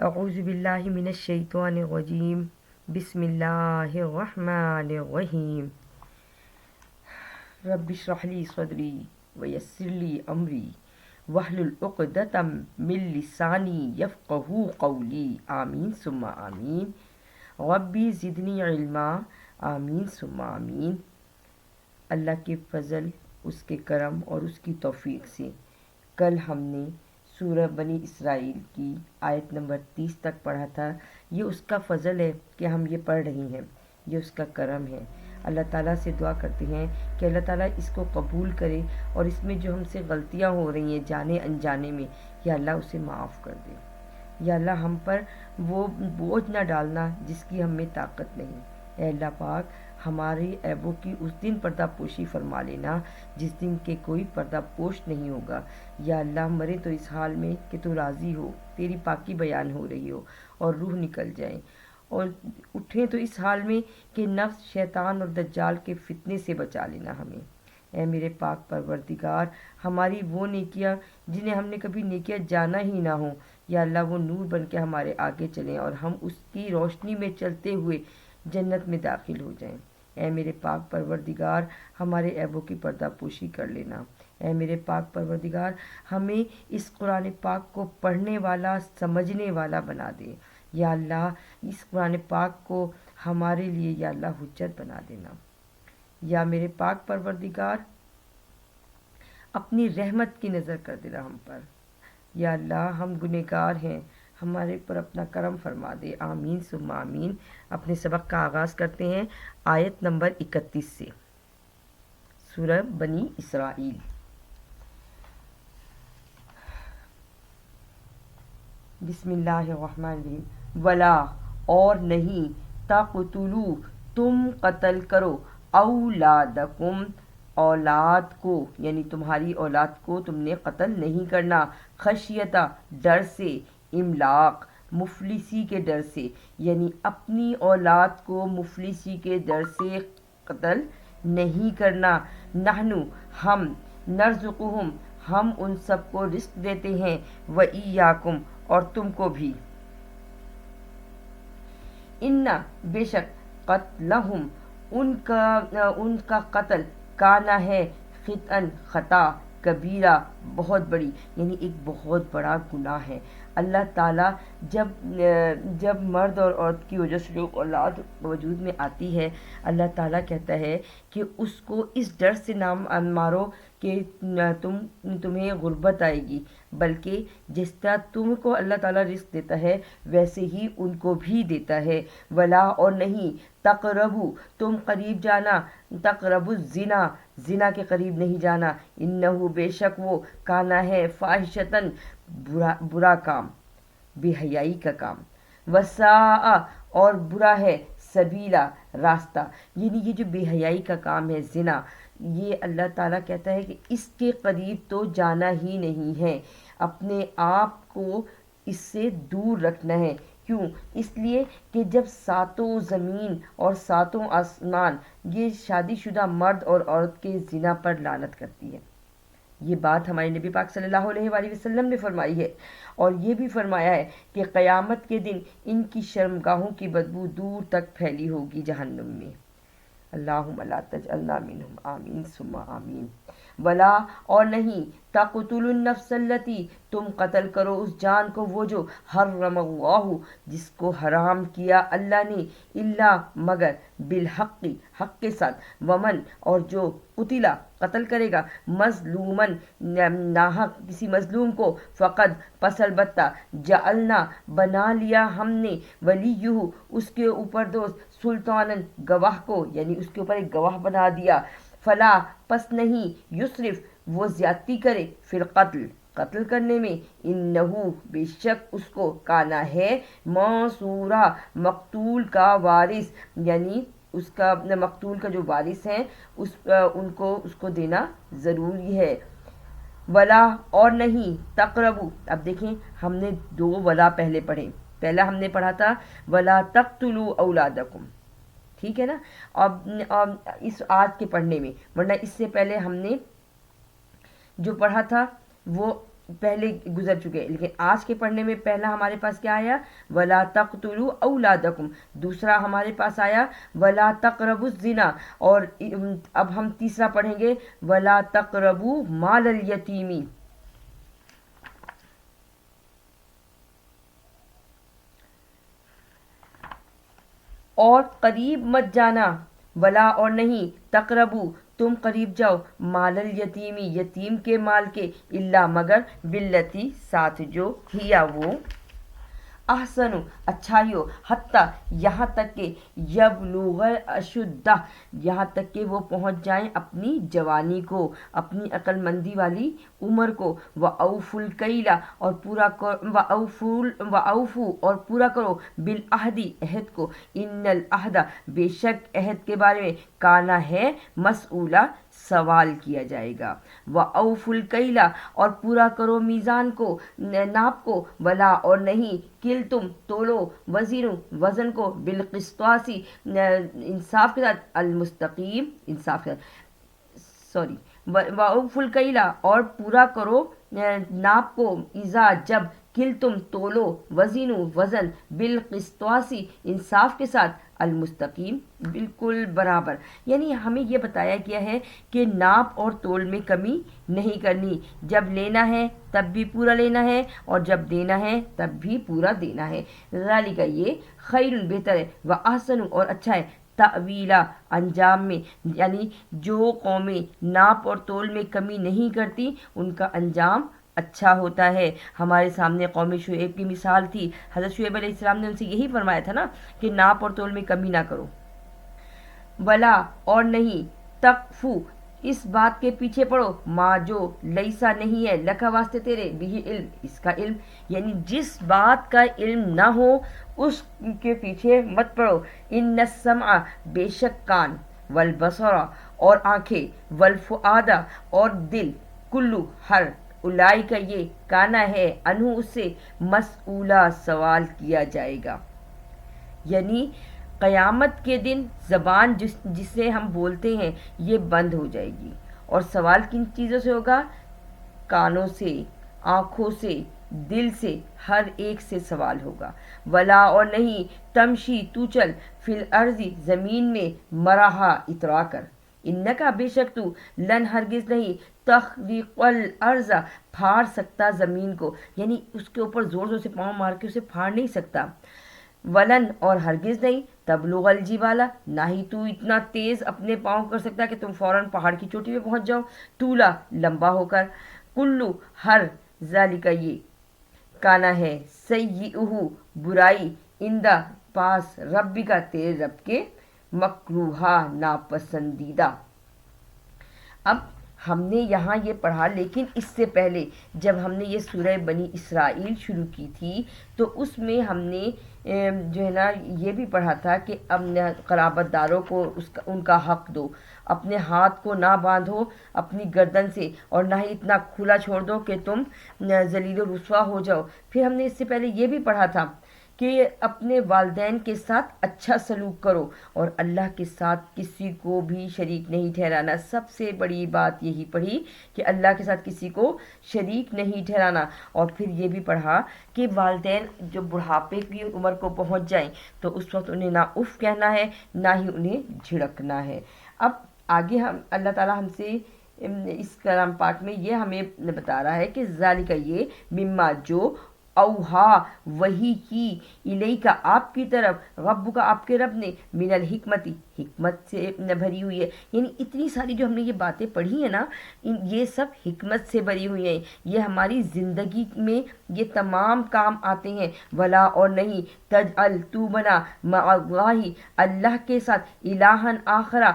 اعوذ باللہ من الشیطان الرجیم بسم اللہ الرحمن الرحیم رب اشرح لی صدری ویسر لی امری واحلل عقدۃ من لسانی یفقہوا قولی آمین ثم آمین ربی زدنی علما آمین ثم آمین۔ اللہ کے فضل، اس کے کرم اور اس کی توفیق سے کل ہم نے سورہ بنی اسرائیل کی آیت نمبر 30 تک پڑھا تھا۔ یہ اس کا فضل ہے کہ ہم یہ پڑھ رہی ہیں، یہ اس کا کرم ہے۔ اللہ تعالیٰ سے دعا کرتے ہیں کہ اللہ تعالیٰ اس کو قبول کرے اور اس میں جو ہم سے غلطیاں ہو رہی ہیں جانے انجانے میں، یا اللہ اسے معاف کر دے۔ یا اللہ ہم پر وہ بوجھ نہ ڈالنا جس کی ہم میں طاقت نہیں۔ اے اللہ پاک، ہمارے عیبوں کی اس دن پردہ پوشی فرما لینا جس دن کے کوئی پردہ پوش نہیں ہوگا۔ یا اللہ مرے تو اس حال میں کہ تو راضی ہو، تیری پاکی بیان ہو رہی ہو اور روح نکل جائے، اور اٹھیں تو اس حال میں کہ نفس، شیطان اور دجال کے فتنے سے بچا لینا ہمیں۔ اے میرے پاک پروردگار، ہماری وہ نیکیاں جنہیں ہم نے کبھی نیکیاں جانا ہی نہ ہو، یا اللہ وہ نور بن کے ہمارے آگے چلیں اور ہم اس کی روشنی میں چلتے ہوئے جنت میں داخل ہو جائیں۔ اے میرے پاک پروردگار، ہمارے عیبوں کی پردہ پوشی کر لینا۔ اے میرے پاک پروردگار، ہمیں اس قرآن پاک کو پڑھنے والا، سمجھنے والا بنا دے۔ یا اللہ اس قرآن پاک کو ہمارے لیے یا اللہ حجت بنا دینا۔ یا میرے پاک پروردگار، اپنی رحمت کی نظر کر دینا ہم پر۔ یا اللہ ہم گنہگار ہیں، ہمارے پر اپنا کرم فرما دے۔ آمین ثم آمین۔ اپنے سبق کا آغاز کرتے ہیں آیت نمبر 31 سے، سورہ بنی اسرائیل۔ بسم اللہ الرحمن الرحیم۔ ولا اور نہیں، تقتلوا تم قتل کرو، اولادکم اولاد کو، یعنی تمہاری اولاد کو تم نے قتل نہیں کرنا، خشیتہ ڈر سے، املاق مفلسی کے ڈر سے، یعنی اپنی اولاد کو مفلسی کے ڈر سے قتل نہیں کرنا۔ نحن ہم، نرزقہم ہم ان سب کو رزق دیتے ہیں، وإیاکم اور تم کو بھی۔ ان بے شک قتلہم ان کا قتل، کانا ہے، خطأً خطا، کبیرہ بہت بڑی، یعنی ایک بہت بڑا گناہ ہے۔ اللہ تعالیٰ جب مرد اور عورت کی وجہ سے جو اولاد وجود میں آتی ہے، اللہ تعالیٰ کہتا ہے کہ اس کو اس ڈر سے نہ مارو کہ تمہیں غربت آئے گی، بلکہ جس طرح تم کو اللہ تعالیٰ رزق دیتا ہے ویسے ہی ان کو بھی دیتا ہے۔ ولا اور نہیں، تقربو تم قریب جانا، تقربو الزنا زنا کے قریب نہیں جانا، انہو بے شک وہ، کانا ہے، فاحشتاً برا کام، بے حیائی کا کام، وساء اور برا ہے، سبیلا راستہ، یعنی یہ جو بے حیائی کا کام ہے زنا، یہ اللہ تعالیٰ کہتا ہے کہ اس کے قریب تو جانا ہی نہیں ہے، اپنے آپ کو اس سے دور رکھنا ہے۔ کیوں؟ اس لیے کہ جب ساتوں زمین اور ساتوں آسمان یہ شادی شدہ مرد اور عورت کے زنا پر لعنت کرتی ہے۔ یہ بات ہمارے نبی پاک صلی اللہ علیہ وآلہ وسلم نے فرمائی ہے، اور یہ بھی فرمایا ہے کہ قیامت کے دن ان کی شرمگاہوں کی بدبو دور تک پھیلی ہوگی جہنم میں۔ اللہم لا تجعلنا منہم، آمین ثم آمین۔ ولا اور نہیں، تقتلوا النفس التی تم قتل کرو اس جان کو وہ جو حرم اللہ جس کو حرام کیا اللہ نے، الا مگر، بالحق حق کے ساتھ، ومن اور جو قتلا قتل کرے گا، مظلومن ناحق کسی مظلوم کو، فقد پس البتہ، جعلنا بنا لیا ہم نے، ولیہ اس کے اوپر دوست، سلطانن گواہ کو، یعنی اس کے اوپر ایک گواہ بنا دیا، فلا پس نہیں، یسرف وہ زیادتی کرے، فی القتل قتل کرنے میں، انہو بے شک اس کو، کانا ہے، منصورا مقتول کا وارث، یعنی اس کا مقتول کا جو وارث ہیں ان کو اس کو دینا ضروری ہے۔ ولا اور نہیں، تقربو، اب دیکھیں ہم نے دو ولا پہلے پڑھے، پہلا ہم نے پڑھا تھا ولا تقتلوا اولادکم، ٹھیک ہے نا، اب اس آج کے پڑھنے میں، ورنہ اس سے پہلے ہم نے جو پڑھا تھا وہ پہلے گزر چکے ہیں، لیکن آج کے پڑھنے میں پہلا ہمارے پاس کیا آیا؟ ولا تقتلوا اولادکم، دوسرا ہمارے پاس آیا ولا تقربوا الزنا، اور اب ہم تیسرا پڑھیں گے ولا تقربوا مال الیتیم۔ اور قریب مت جانا، ولا اور نہیں، تقربو تم قریب جاؤ، مال الیتیمی یتیم کے مال کے، الا مگر باللتی ساتھ جو، ہیا وہ، احسن اچھائی ہو، حتیٰ یہاں تک کہ یبلغ اشدہ یہاں تک کہ وہ پہنچ جائیں اپنی جوانی کو، اپنی عقل مندی والی عمر کو، وَأَوْفُوا الْكَيْلَ اور پورا وَأَوْفُوا اور پورا کرو بالعہد عہد کو، ان العہد بے شک عہد کے بارے میں کانا ہے مسئولہ سوال کیا جائے گا، وَأَوْفُوا الْكَيْلَ اور پورا کرو میزان کو، ناپ کو، ولا اور نہیں، کل تم تولو، وزن کو، بالقسطاسی انصاف کے ساتھ، المستقیم انصاف کے ساتھ، وَأَوْفُوا الْكَيْلَ اور پورا کرو ناپ کو، اذا جب، کل تم تولو، وزن، بالقسطاسی انصاف کے ساتھ، المستقیم بالکل برابر، یعنی ہمیں یہ بتایا گیا ہے کہ ناپ اور تول میں کمی نہیں کرنی، جب لینا ہے تب بھی پورا لینا ہے، اور جب دینا ہے تب بھی پورا دینا ہے، ذالک یہ خیر بہتر ہے، واحسن اور اچھا ہے، تأویلا انجام میں، یعنی جو قومیں ناپ اور تول میں کمی نہیں کرتی ان کا انجام اچھا ہوتا ہے۔ ہمارے سامنے قوم شعیب کی مثال تھی، حضرت شعیب علیہ السلام نے ان سے یہی فرمایا تھا نا کہ ناپ اور تول میں کمی نہ کرو، ولا اور نہیں، تقفو اس بات کے پیچھے پڑو، ماں جو لیسا نہیں ہے لکھا واسطے تیرے، بھی علم اس کا علم، یعنی جس بات کا علم نہ ہو اس کے پیچھے مت پڑو، ان السمع بے شک کان، والبصر اور آنکھیں، والفؤاد اور دل، کلو ہر، الائی کا یہ، کانا ہے، انہو اس سے، مسئولہ سوال کیا جائے گا، یعنی قیامت کے دن زبان جسے ہم بولتے ہیں یہ بند ہو جائے گی، اور سوال کن چیزوں سے ہوگا؟ کانوں سے، آنکھوں سے، دل سے، ہر ایک سے سوال ہوگا، ولا اور نہیں، تمشی تو چل، فی الارض زمین میں، مرحا اترا کر، انکا بے شک تو، لن ہرگز نہیں، تخرق الارض پھاڑ سکتا زمین کو، یعنی اس کے اوپر زور زور سے پاؤں مار کے اسے پھاڑ نہیں سکتا، ولن اور ہرگز نہیں، تبلغ الجبالا نہ ہی تو اتنا تیز اپنے پاؤں کر سکتا کہ تم فوراً پہاڑ کی چوٹی پہ پہنچ جاؤ، طولا لمبا ہو کر، کلو ہر، ذالک یہ، کانا ہے، سیئہ برائی، اندہ پاس، ربی کا تیرے رب کے، مکروہا ناپسندیدہ۔ اب ہم نے یہاں یہ پڑھا، لیکن اس سے پہلے جب ہم نے یہ سورہ بنی اسرائیل شروع کی تھی تو اس میں ہم نے جو ہے نا یہ بھی پڑھا تھا کہ اب قرابت داروں کو ان کا حق دو، اپنے ہاتھ کو نہ باندھو اپنی گردن سے، اور نہ ہی اتنا کھلا چھوڑ دو کہ تم ذلیل و رسوا ہو جاؤ۔ پھر ہم نے اس سے پہلے یہ بھی پڑھا تھا کہ اپنے والدین کے ساتھ اچھا سلوک کرو، اور اللہ کے ساتھ کسی کو بھی شریک نہیں ٹھہرانا، سب سے بڑی بات یہی پڑھی کہ اللہ کے ساتھ کسی کو شریک نہیں ٹھہرانا، اور پھر یہ بھی پڑھا کہ والدین جو بڑھاپے کی عمر کو پہنچ جائیں تو اس وقت انہیں نہ اف کہنا ہے نہ ہی انہیں جھڑکنا ہے۔ اب آگے ہم اللہ تعالی ہم سے اس کلام پاک میں یہ ہمیں بتا رہا ہے کہ ذالک یہ، مما جو، اوہا وہی کی، الیکا آپ کی طرف، رب کا آپ کے رب نے، من الحکمتی حکمت سے بھری ہوئی ہے، یعنی اتنی ساری جو ہم نے یہ باتیں پڑھی ہیں نا یہ سب حکمت سے بھری ہوئی ہیں، یہ ہماری زندگی میں یہ تمام کام آتے ہیں، ولا اور نہیں، تجعل تو بنا، مع اللہ اللہ کے ساتھ، الہن آخرا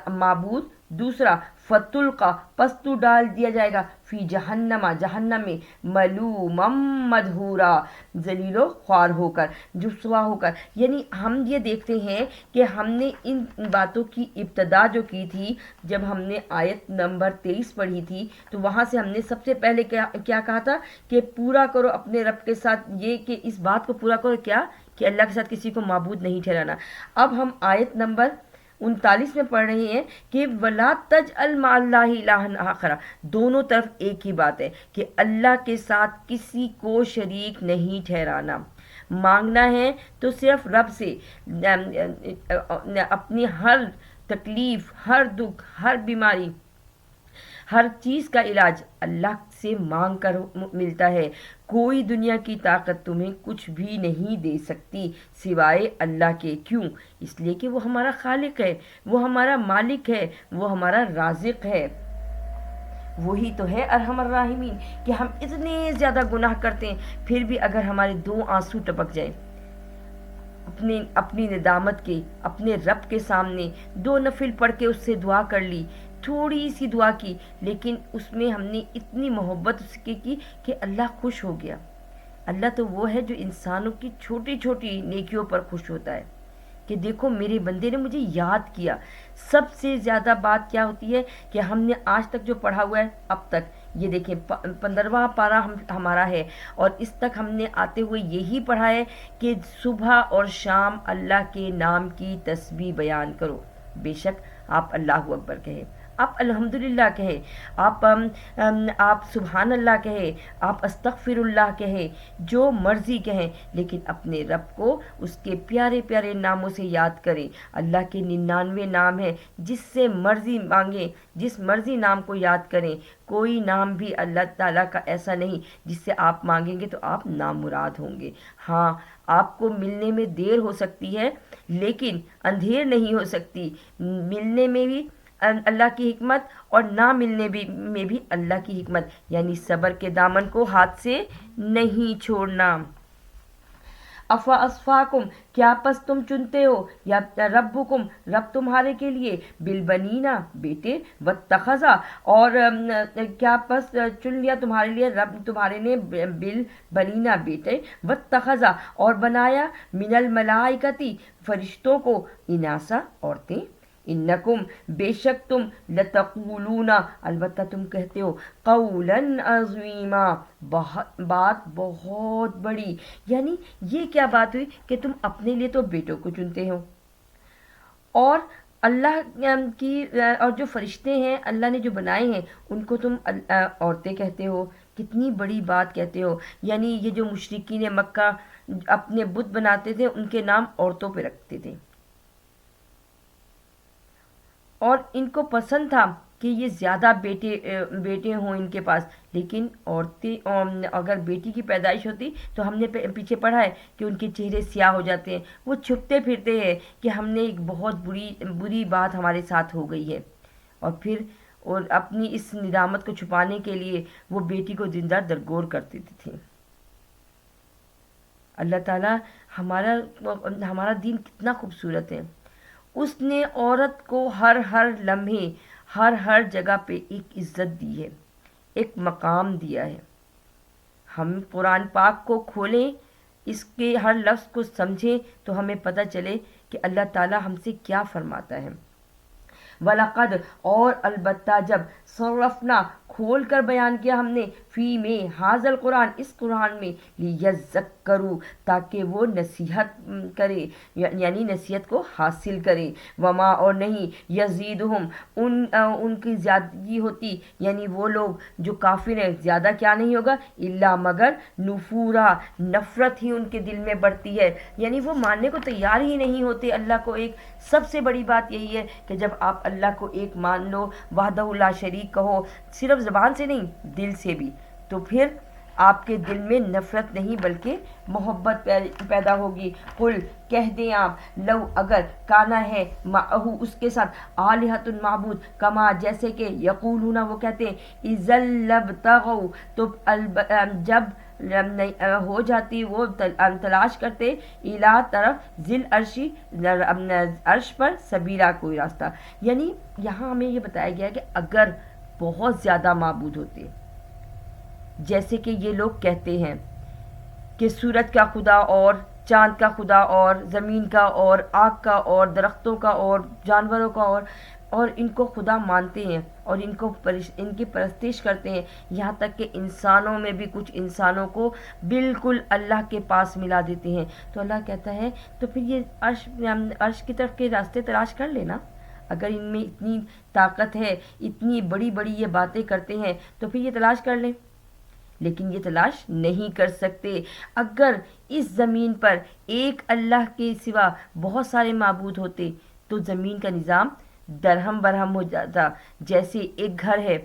معبود دوسرا، فتلقا پس تو ڈال دیا جائے گا، فی جہنم جہنم میں، ملوما مدحورا ذلیل و خوار ہو کر، رسوا ہو کر، یعنی ہم یہ دیکھتے ہیں کہ ہم نے ان باتوں کی ابتدا جو کی تھی جب ہم نے آیت نمبر 23 پڑھی تھی تو وہاں سے ہم نے سب سے پہلے کیا کہا تھا کہ پورا کرو اپنے رب کے ساتھ، یہ کہ اس بات کو پورا کرو کیا کہ اللہ کے ساتھ کسی کو معبود نہیں ٹھہرانا۔ اب ہم آیت نمبر 39 میں پڑھ رہے ہیں کہ وَلَا تَجْعَلْ مَعَ اللَّهِ إِلَٰهًا آخَرَ، دونوں طرف ایک ہی بات ہے کہ اللہ کے ساتھ کسی کو شریک نہیں ٹھہرانا۔ مانگنا ہے تو صرف رب سے، اپنی ہر تکلیف، ہر دکھ، ہر بیماری، ہر چیز کا علاج اللہ سے مانگ کر ملتا ہے۔ کوئی دنیا کی طاقت تمہیں کچھ بھی نہیں دے سکتی سوائے اللہ کے۔ کیوں؟ اس لیے کہ وہ ہمارا خالق ہے، وہ ہمارا مالک ہے، وہ ہمارا رازق ہے۔ وہی تو ہے ارحم الراحمین کہ ہم اتنے زیادہ گناہ کرتے ہیں، پھر بھی اگر ہمارے 2 آنسو ٹپک جائیں اپنی ندامت کے، اپنے رب کے سامنے 2 نفل پڑھ کے اس سے دعا کر لی، تھوڑی سی دعا کی، لیکن اس میں ہم نے اتنی محبت اس کی کہ اللہ خوش ہو گیا۔ اللہ تو وہ ہے جو انسانوں کی چھوٹی چھوٹی نیکیوں پر خوش ہوتا ہے کہ دیکھو میرے بندے نے مجھے یاد کیا۔ سب سے زیادہ بات کیا ہوتی ہے کہ ہم نے آج تک جو پڑھا ہوا ہے اب تک، یہ دیکھیں 15واں پارہ ہمارا ہے، اور اس تک ہم نے آتے ہوئے یہی پڑھا ہے کہ صبح اور شام اللہ کے نام کی تسبیح بیان کرو۔ بے شک آپ اللہ اکبر کہیں، آپ الحمدللہ کہیں، آپ سبحان اللہ کہیں، آپ استغفر اللہ کہیں، جو مرضی کہیں، لیکن اپنے رب کو اس کے پیارے پیارے ناموں سے یاد کریں۔ اللہ کے 99 نام ہیں، جس سے مرضی مانگیں، جس مرضی نام کو یاد کریں۔ کوئی نام بھی اللہ تعالیٰ کا ایسا نہیں جس سے آپ مانگیں گے تو آپ نامراد ہوں گے۔ ہاں، آپ کو ملنے میں دیر ہو سکتی ہے لیکن اندھیر نہیں ہو سکتی۔ ملنے میں بھی اللہ کی حکمت اور نہ ملنے میں بھی اللہ کی حکمت، یعنی صبر کے دامن کو ہاتھ سے نہیں چھوڑنا۔ افا اسفاکم، کیا پس تم چنتے ہو، یا ربکم، رب تمہارے کے لیے، بالبنینا، بیٹے، واتخذا، اور کیا پس چن لیا تمہارے لیے رب تمہارے نے بالبنینا، بیٹے، واتخذا، اور بنایا، من الملائکتی، فرشتوں کو، اناسا، عورتیں، انکم، بے شک تم، لتقولون، البتہ تم کہتے ہو، قولا عظیما، بات بہت بڑی۔ یعنی یہ کیا بات ہوئی کہ تم اپنے لیے تو بیٹوں کو چنتے ہو، اور اللہ کی اور جو فرشتے ہیں اللہ نے جو بنائے ہیں ان کو تم عورتیں کہتے ہو۔ کتنی بڑی بات کہتے ہو۔ یعنی یہ جو مشرکین مکہ اپنے بت بناتے تھے ان کے نام عورتوں پہ رکھتے تھے، اور ان کو پسند تھا کہ یہ زیادہ بیٹے ہوں ان کے پاس، لیکن عورتیں اگر بیٹی کی پیدائش ہوتی تو ہم نے پیچھے پڑھا ہے کہ ان کے چہرے سیاہ ہو جاتے ہیں، وہ چھپتے پھرتے ہیں کہ ہم نے ایک بہت بری بات ہمارے ساتھ ہو گئی ہے، اور اپنی اس ندامت کو چھپانے کے لیے وہ بیٹی کو زندہ درگور کرتے تھے۔ اللہ تعالیٰ ہمارا دین کتنا خوبصورت ہے۔ اس نے عورت کو ہر لمحے، ہر جگہ پہ ایک عزت دی ہے، ایک مقام دیا ہے۔ ہم قرآن پاک کو کھولیں، اس کے ہر لفظ کو سمجھیں تو ہمیں پتہ چلے کہ اللہ تعالیٰ ہم سے کیا فرماتا ہے۔ وَلَقَدْ، اور البتہ جب، صرفنا، کھول کر بیان کیا ہم نے، فی میں، حاضر قرآن، اس قرآن میں، لیذکروا، تاکہ وہ نصیحت کرے، یعنی نصیحت کو حاصل کرے، وما، اور نہیں، یزیدہم، ان کی زیادگی ہوتی، یعنی وہ لوگ جو کافر ہیں زیادہ کیا نہیں ہوگا، الا مگر، نفورا، نفرت ہی ان کے دل میں بڑھتی ہے، یعنی وہ ماننے کو تیار ہی نہیں ہوتے اللہ کو ایک۔ سب سے بڑی بات یہی ہے کہ جب آپ اللہ کو ایک مان لو، وحدہ لا شریک کہو، صرف زبان سے نہیں دل سے بھی، تو پھر آپ کے دل میں نفرت نہیں بلکہ محبت پیدا ہوگی۔ قل، کہہ دیں آپ، لو، اگر، کانا ہے، معہو، اس کے ساتھ، آلہۃ، معبود، کما، جیسے کہ، یقولون، وہ کہتے ہیں، اذا لابتغوا، تو جب ہو جاتی وہ تلاش کرتے، الی، طرف، ذل عرشی، عرش پر، سبیلا، کوئی راستہ۔ یعنی یہاں ہمیں یہ بتایا گیا کہ اگر بہت زیادہ معبود ہوتے، جیسے کہ یہ لوگ کہتے ہیں کہ سورج کا خدا اور، چاند کا خدا اور، زمین کا اور، آگ کا اور، درختوں کا اور، جانوروں کا اور، اور ان کو خدا مانتے ہیں اور ان کی پرستش کرتے ہیں، یہاں تک کہ انسانوں میں بھی کچھ انسانوں کو بالکل اللہ کے پاس ملا دیتے ہیں۔ تو اللہ کہتا ہے تو پھر یہ عرش کی طرف کے راستے تلاش کر لینا، اگر ان میں اتنی طاقت ہے، اتنی بڑی بڑی یہ باتیں کرتے ہیں تو پھر یہ تلاش کر لیں، لیکن یہ تلاش نہیں کر سکتے۔ اگر اس زمین پر ایک اللہ کے سوا بہت سارے معبود ہوتے تو زمین کا نظام درہم برہم ہو جاتا۔ جیسے ایک گھر ہے،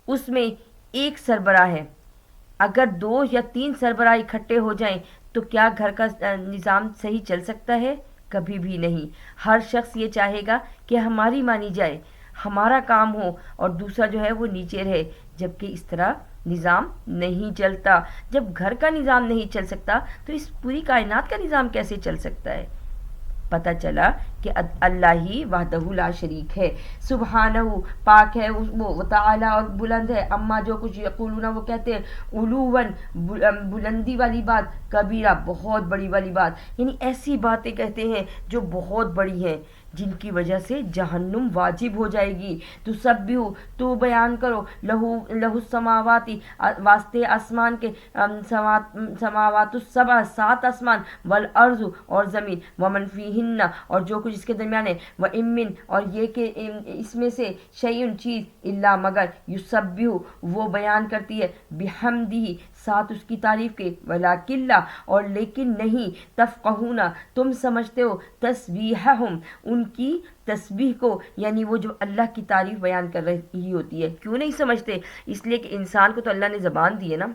اس میں ایک سربراہ ہے، اگر 2 یا 3 سربراہ اکٹھے ہو جائیں تو کیا گھر کا نظام صحیح چل سکتا ہے؟ کبھی بھی نہیں۔ ہر شخص یہ چاہے گا کہ ہماری مانی جائے، ہمارا کام ہو، اور دوسرا جو ہے وہ نیچے رہے، جبکہ اس طرح نظام نہیں چلتا۔ جب گھر کا نظام نہیں چل سکتا تو اس پوری کائنات کا نظام کیسے چل سکتا ہے؟ پتہ چلا کہ اللہ ہی وحدہ لا شریک ہے، سبحانہ پاک ہے وہ تعالی اور بلند ہے، اما جو کچھ یقولون وہ کہتے ہیں، علوون بلندی والی بات، کبیرہ بہت بڑی والی بات، یعنی ایسی باتیں کہتے ہیں جو بہت بڑی ہیں، جن کی وجہ سے جہنم واجب ہو جائے گی۔ تو سب بھی ہو تو بیان کرو لہو السماواتی، واسطے آسمان کے، سماوات السبع 7 آسمان، والارض اور زمین، ومن فیہن اور جو کچھ اس کے درمیان ہے، وامن اور یہ کہ اس میں سے شیئن چیز، الا مگر، یسبح وہ بیان کرتی ہے، بحمدہ ساتھ اس کی تعریف کے، ولیکن لا اور لیکن نہیں، تفقہون تم سمجھتے ہو، تسبیحہم ان کی تسبیح کو، یعنی وہ جو اللہ کی تعریف بیان کر رہی ہوتی ہے۔ کیوں نہیں سمجھتے؟ اس لیے کہ انسان کو تو اللہ نے زبان دی ہے نا،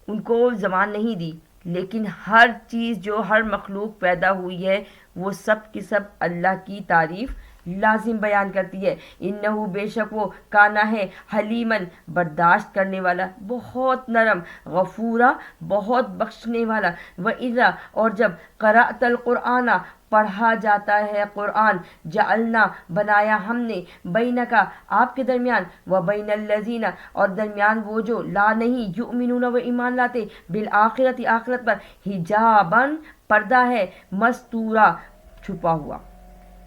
ان کو زبان نہیں دی، لیکن ہر چیز جو ہر مخلوق پیدا ہوئی ہے وہ سب کی سب اللہ کی تعریف لازم بیان کرتی ہے۔ انہو بے شک وہ کانا ہے، حلیمن برداشت کرنے والا، بہت نرم، غفورا بہت بخشنے والا، وَإِذَا اور جب قرأت القرآن پڑھا جاتا ہے قرآن، جعلنا بنایا ہم نے، بینکا آپ کے درمیان، و بین الذین اور درمیان وہ جو لا نہیں، یؤمنون وہ ایمان لاتے، بالآخرت آخرت پر، حجاباً پردہ ہے، مستورا چھپا ہوا،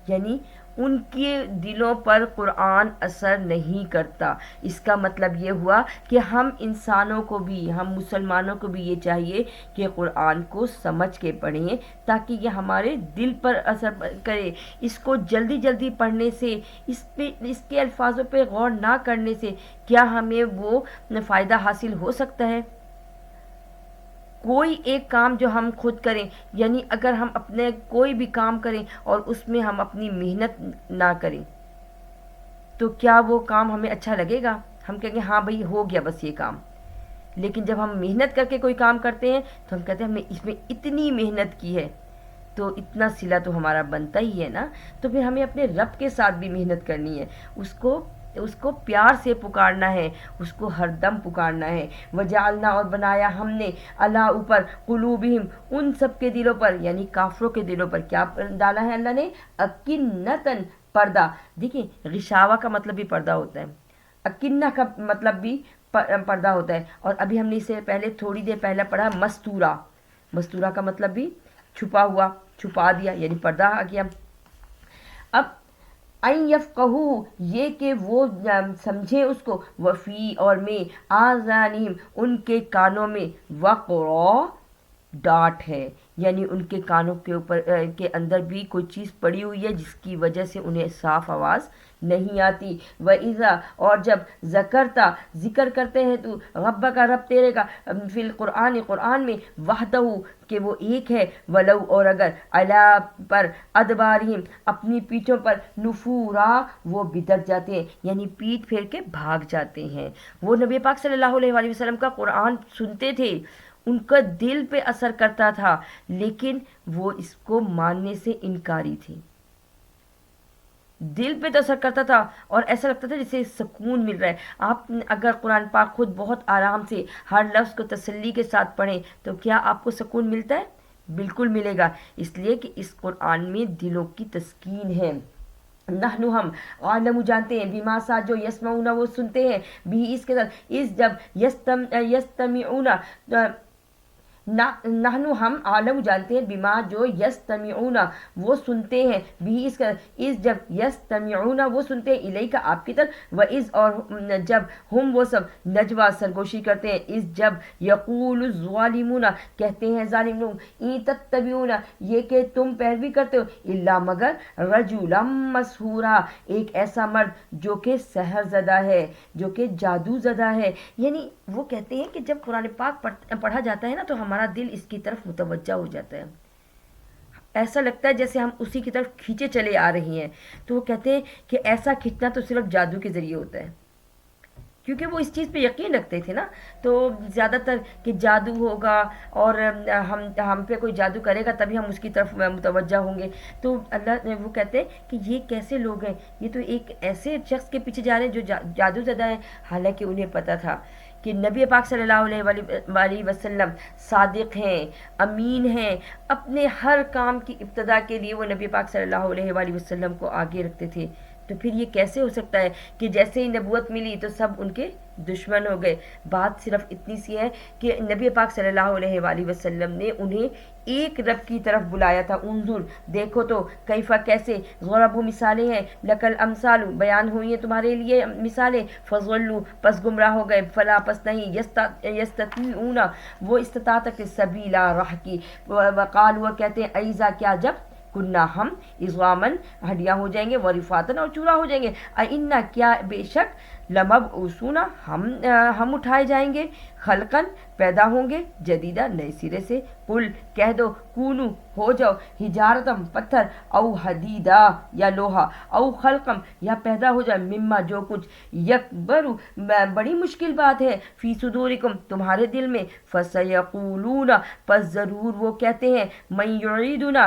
یعنی ان کے دلوں پر قرآن اثر نہیں کرتا۔ اس کا مطلب یہ ہوا کہ ہم انسانوں کو بھی، ہم مسلمانوں کو بھی یہ چاہیے کہ قرآن کو سمجھ کے پڑھیں تاکہ یہ ہمارے دل پر اثر کرے۔ اس کو جلدی جلدی پڑھنے سے، اس کے الفاظوں پہ غور نہ کرنے سے کیا ہمیں وہ فائدہ حاصل ہو سکتا ہے؟ کوئی ایک کام جو ہم خود کریں، یعنی اگر ہم اپنے کوئی بھی کام کریں اور اس میں ہم اپنی محنت نہ کریں تو کیا وہ کام ہمیں اچھا لگے گا؟ ہم کہیں گے ہاں بھئی ہو گیا بس یہ کام، لیکن جب ہم محنت کر کے کوئی کام کرتے ہیں تو ہم کہتے ہیں ہم نے اس میں اتنی محنت کی ہے تو اتنا صلہ تو ہمارا بنتا ہی ہے نا۔ تو پھر ہمیں اپنے رب کے ساتھ بھی محنت کرنی ہے، اس کو پیار سے پکارنا ہے، اس کو ہر دم پکارنا ہے۔ وجعلنا اور بنایا ہم نے، اللہ اوپر، قلوبہم ان سب کے دلوں پر، یعنی کافروں کے دلوں پر کیا ڈالا ہے اللہ نے؟ اکنتن پردہ۔ دیکھیں غشاوہ کا مطلب بھی پردہ ہوتا ہے، اکنہ کا مطلب بھی پردہ ہوتا ہے، اور ابھی ہم نے اسے پہلے تھوڑی دیر پہلے پڑھا مستورہ، مستورہ کا مطلب بھی چھپا ہوا، چھپا دیا، یعنی پردہ آ گیا۔ اب این یفقہو یہ کہ وہ سمجھے اس کو، وفی اور میں، آذانہم ان کے کانوں میں، وقرا ڈاٹ ہے، یعنی ان کے کانوں کے اوپر کے اندر بھی کوئی چیز پڑی ہوئی ہے جس کی وجہ سے انہیں صاف آواز نہیں آتی۔ وَإِذَا اور جب ذکرتا ذکر کرتے ہیں تو رب کا رب تیرے کا، فی القرآن قرآن میں، وحدہ کہ وہ ایک ہے، ولو اور اگر، علا پر، ادبارہم اپنی پیٹھوں پر، نفورا وہ بدر جاتے ہیں، یعنی پیٹھ پھیر کے بھاگ جاتے ہیں۔ وہ نبی پاک صلی اللہ علیہ وآلہ وسلم کا قرآن سنتے تھے، ان کا دل پہ اثر کرتا تھا، لیکن وہ اس کو ماننے سے انکاری تھے۔ دل پہ تو اثر کرتا تھا اور ایسا لگتا تھا جسے سکون مل رہا ہے۔ آپ اگر قرآن پاک خود بہت آرام سے ہر لفظ کو تسلی کے ساتھ پڑھیں تو کیا آپ کو سکون ملتا ہے؟ بالکل ملے گا، اس لیے کہ اس قرآن میں دلوں کی تسکین ہے۔ نحن ہم عالم جانتے ہیں، بیما ساتھ جو یسمعون وہ سنتے ہیں، بھی اس کے ساتھ، اس جب یستمعون نحنو ہم عالم جانتے ہیں بما جو یستمعون وہ سنتے ہیں بھی اس کا اس جب یستمعون وہ سنتے ہیں الیک آپ کی طرف و از اور جب ہم وہ سب نجوا سرگوشی کرتے ہیں اس جب یقول الظالمون کہتے ہیں ظالم لوگ ان تتبعون یہ کہ تم پیروی کرتے ہو الا مگر رجلا مسحورا ایک ایسا مرد جو کہ سحر زدہ ہے جو کہ جادو زدہ ہے. یعنی وہ کہتے ہیں کہ جب قرآن پاک پڑھا جاتا ہے نا تو ہمارا دل اس کی طرف متوجہ ہو جاتا ہے, ایسا لگتا ہے جیسے ہم اسی کی طرف کھینچے چلے آ رہی ہیں. تو وہ کہتے ہیں کہ ایسا کھینچنا تو صرف جادو کے ذریعے ہوتا ہے, کیونکہ وہ اس چیز پہ یقین رکھتے تھے نا. تو زیادہ تر کہ جادو ہوگا اور ہم پہ کوئی جادو کرے گا تبھی ہم اس کی طرف متوجہ ہوں گے. تو اللہ وہ کہتے ہیں کہ یہ کیسے لوگ ہیں, یہ تو ایک ایسے شخص کے پیچھے جا رہے ہیں جو جادو زدہ ہیں. حالانکہ انہیں پتہ تھا کہ نبی پاک صلی اللہ علیہ وسلم صادق ہیں, امین ہیں, اپنے ہر کام کی ابتدا کے لیے وہ نبی پاک صلی اللہ علیہ وسلم کو آگے رکھتے تھے. تو پھر یہ کیسے ہو سکتا ہے کہ جیسے ہی نبوت ملی تو سب ان کے دشمن ہو گئے. بات صرف اتنی سی ہے کہ نبی پاک صلی اللہ علیہ وسلم نے انہیں ایک رب کی طرف بلایا تھا. انظر دیکھو تو کیفا کیسے ضرب مثالیں ہیں لکل امثال بیان ہوئی ہیں تمہارے لیے مثالیں فضلوا پس گمراہ ہو گئے فلا پس نہیں یستطیعون وہ استطاعت کے سبیلا راہ کی. وقال وہ کہتے ہیں ایزا کیا جب کنہ ہم اضوامن ہڈیاں ہو جائیں گے ورفاتن اور چورا ہو جائیں گے اینا کیا بے شک لمبعوثون ہم اٹھائے جائیں گے خلقن پیدا ہوں گے جدیدہ نئے سرے سے. قل کہہ دو کونو ہو جاؤ حجارتم پتھر او حدیدہ یا لوہا او خلقم یا پیدا ہو جائے مما جو کچھ یکبر بڑی مشکل بات ہے فی صدورکم تمہارے دل میں فسیقولون پس ضرور وہ کہتے ہیں من یعیدنا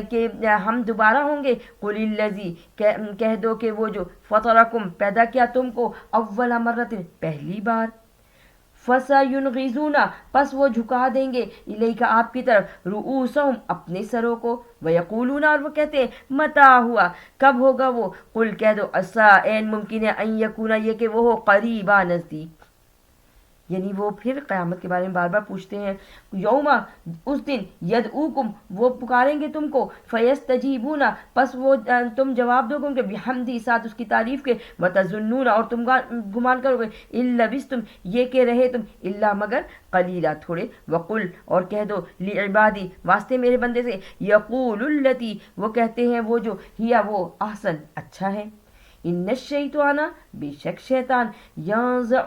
کہ ہم دوبارہ ہوں گے. قل الذی کہہ دو کہ وہ جو فطرکم پیدا کیا تم کو اول مرت پہلی بار فَسَيُنْغِضُونَ پس وہ جھکا دیں گے الیک آپ کی طرف رؤوسہم اپنے سروں کو وَيَقُولُونَ اور وہ کہتے ہیں متى ہوا کب ہوگا وہ. قل کہہ دو عسیٰ این ممکن ہے ان یکون یہ کہ وہ ہو قریبا نزدیک. یعنی وہ پھر قیامت کے بارے میں بار بار پوچھتے ہیں. یوما اس دن یدعوکم وہ پکاریں گے تم کو فیستجیبون پس وہ تم جواب دو گے ان کے بحمدی ساتھ اس کی تعریف کے وتظنون اور تم گمان کرو گے ان لبثتم یہ کہ رہے تم الا مگر قلیلا تھوڑے. وقل اور کہہ دو لعبادی واسطے میرے بندے سے یقول التی وہ کہتے ہیں وہ جو ہیا وہ احسن اچھا ہے. ان الشیطان بے شک شیطان یانزع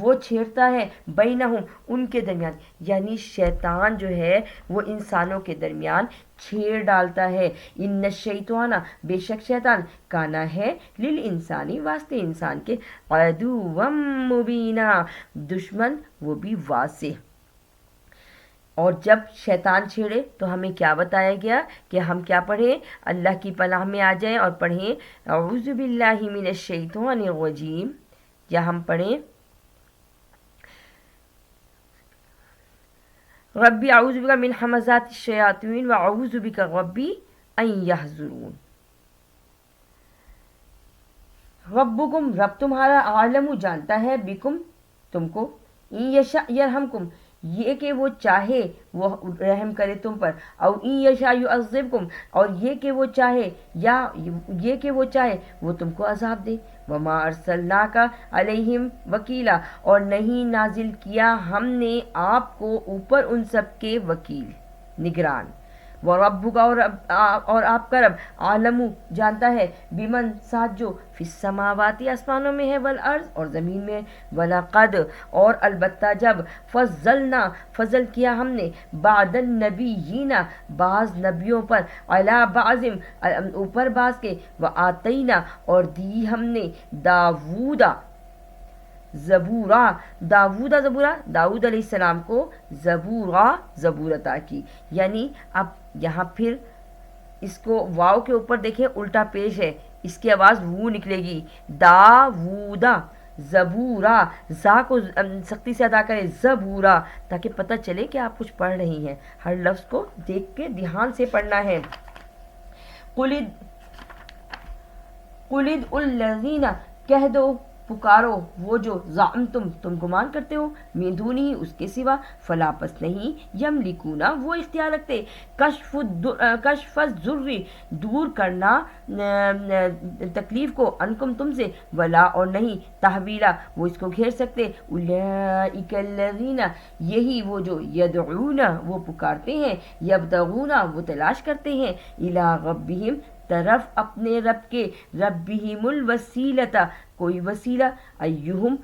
وہ چھیڑتا ہے بینہم ان کے درمیان, یعنی شیطان جو ہے وہ انسانوں کے درمیان چھیڑ ڈالتا ہے. ان الشیطان بے شک شیطان کانا ہے للانسانی واسطے انسان کے عدوا مبینا دشمن وہ بھی واضح. اور جب شیطان چھیڑے تو ہمیں کیا بتایا گیا کہ ہم کیا پڑھیں, اللہ کی پناہ میں آ جائیں اور پڑھیں اعوذ باللہ من الشیطان الرجیم, یا ہم پڑھیں ربی اعوذ بک من حمزات الشیاطین واعوذ بک ربی ان یحضرون. ربکم رب تمہارا عالم جانتا ہے بکم تم کو ان یشاء یرحمکم یہ کہ وہ چاہے وہ رحم کرے تم پر او ان یشاء یعذبکم اور یہ کہ وہ چاہے یا یہ کہ وہ چاہے وہ تم کو عذاب دے. وما ارسلناک علیہم وکیلا اور نہیں نازل کیا ہم نے آپ کو اوپر ان سب کے وکیل نگران. وَرَبُّكَ اور آپ کا رب عالم جانتا ہے بمن ساتھ جو فی السماوات آسمانوں میں ہے والارض اور زمین میں. وَلَقَدْ اور البتہ جب فضلنا فضل کیا ہم نے بعد النبیین بعض نبیوں پر علی بعض اوپر بعض کے وآتینا اور دی ہم نے داود داؤد علیہ السلام کو زبور عطا کی. یعنی اب یہاں پھر اس کو واو کے اوپر دیکھیں الٹا پیش ہے, اس کی آواز وو نکلے گی. داودا زبورا زا کو سختی سے ادا کرے زبورا تاکہ پتہ چلے کہ آپ کچھ پڑھ رہی ہیں, ہر لفظ کو دیکھ کے دھیان سے پڑھنا ہے. قلد الذین کہہ دو پکارو وہ جو تم گمان کرتے ہو، من دونہ اس کے سوا، فلا پس نہیں، یملکونا وہ اختیار رکھتے، کشف الضر دور کرنا تکلیف کو، انکم تم سے، ولا اور نہیں، تحویلا وہ اس کو گھیر سکتے، اولئک الذین یہی وہ جو، یدعون وہ پکارتے ہیں، یبتغون وہ تلاش کرتے ہیں، الی ربہم طرف اپنے رب کے، ربہم الوسیلۃ کوئی وسیلہ، ایہم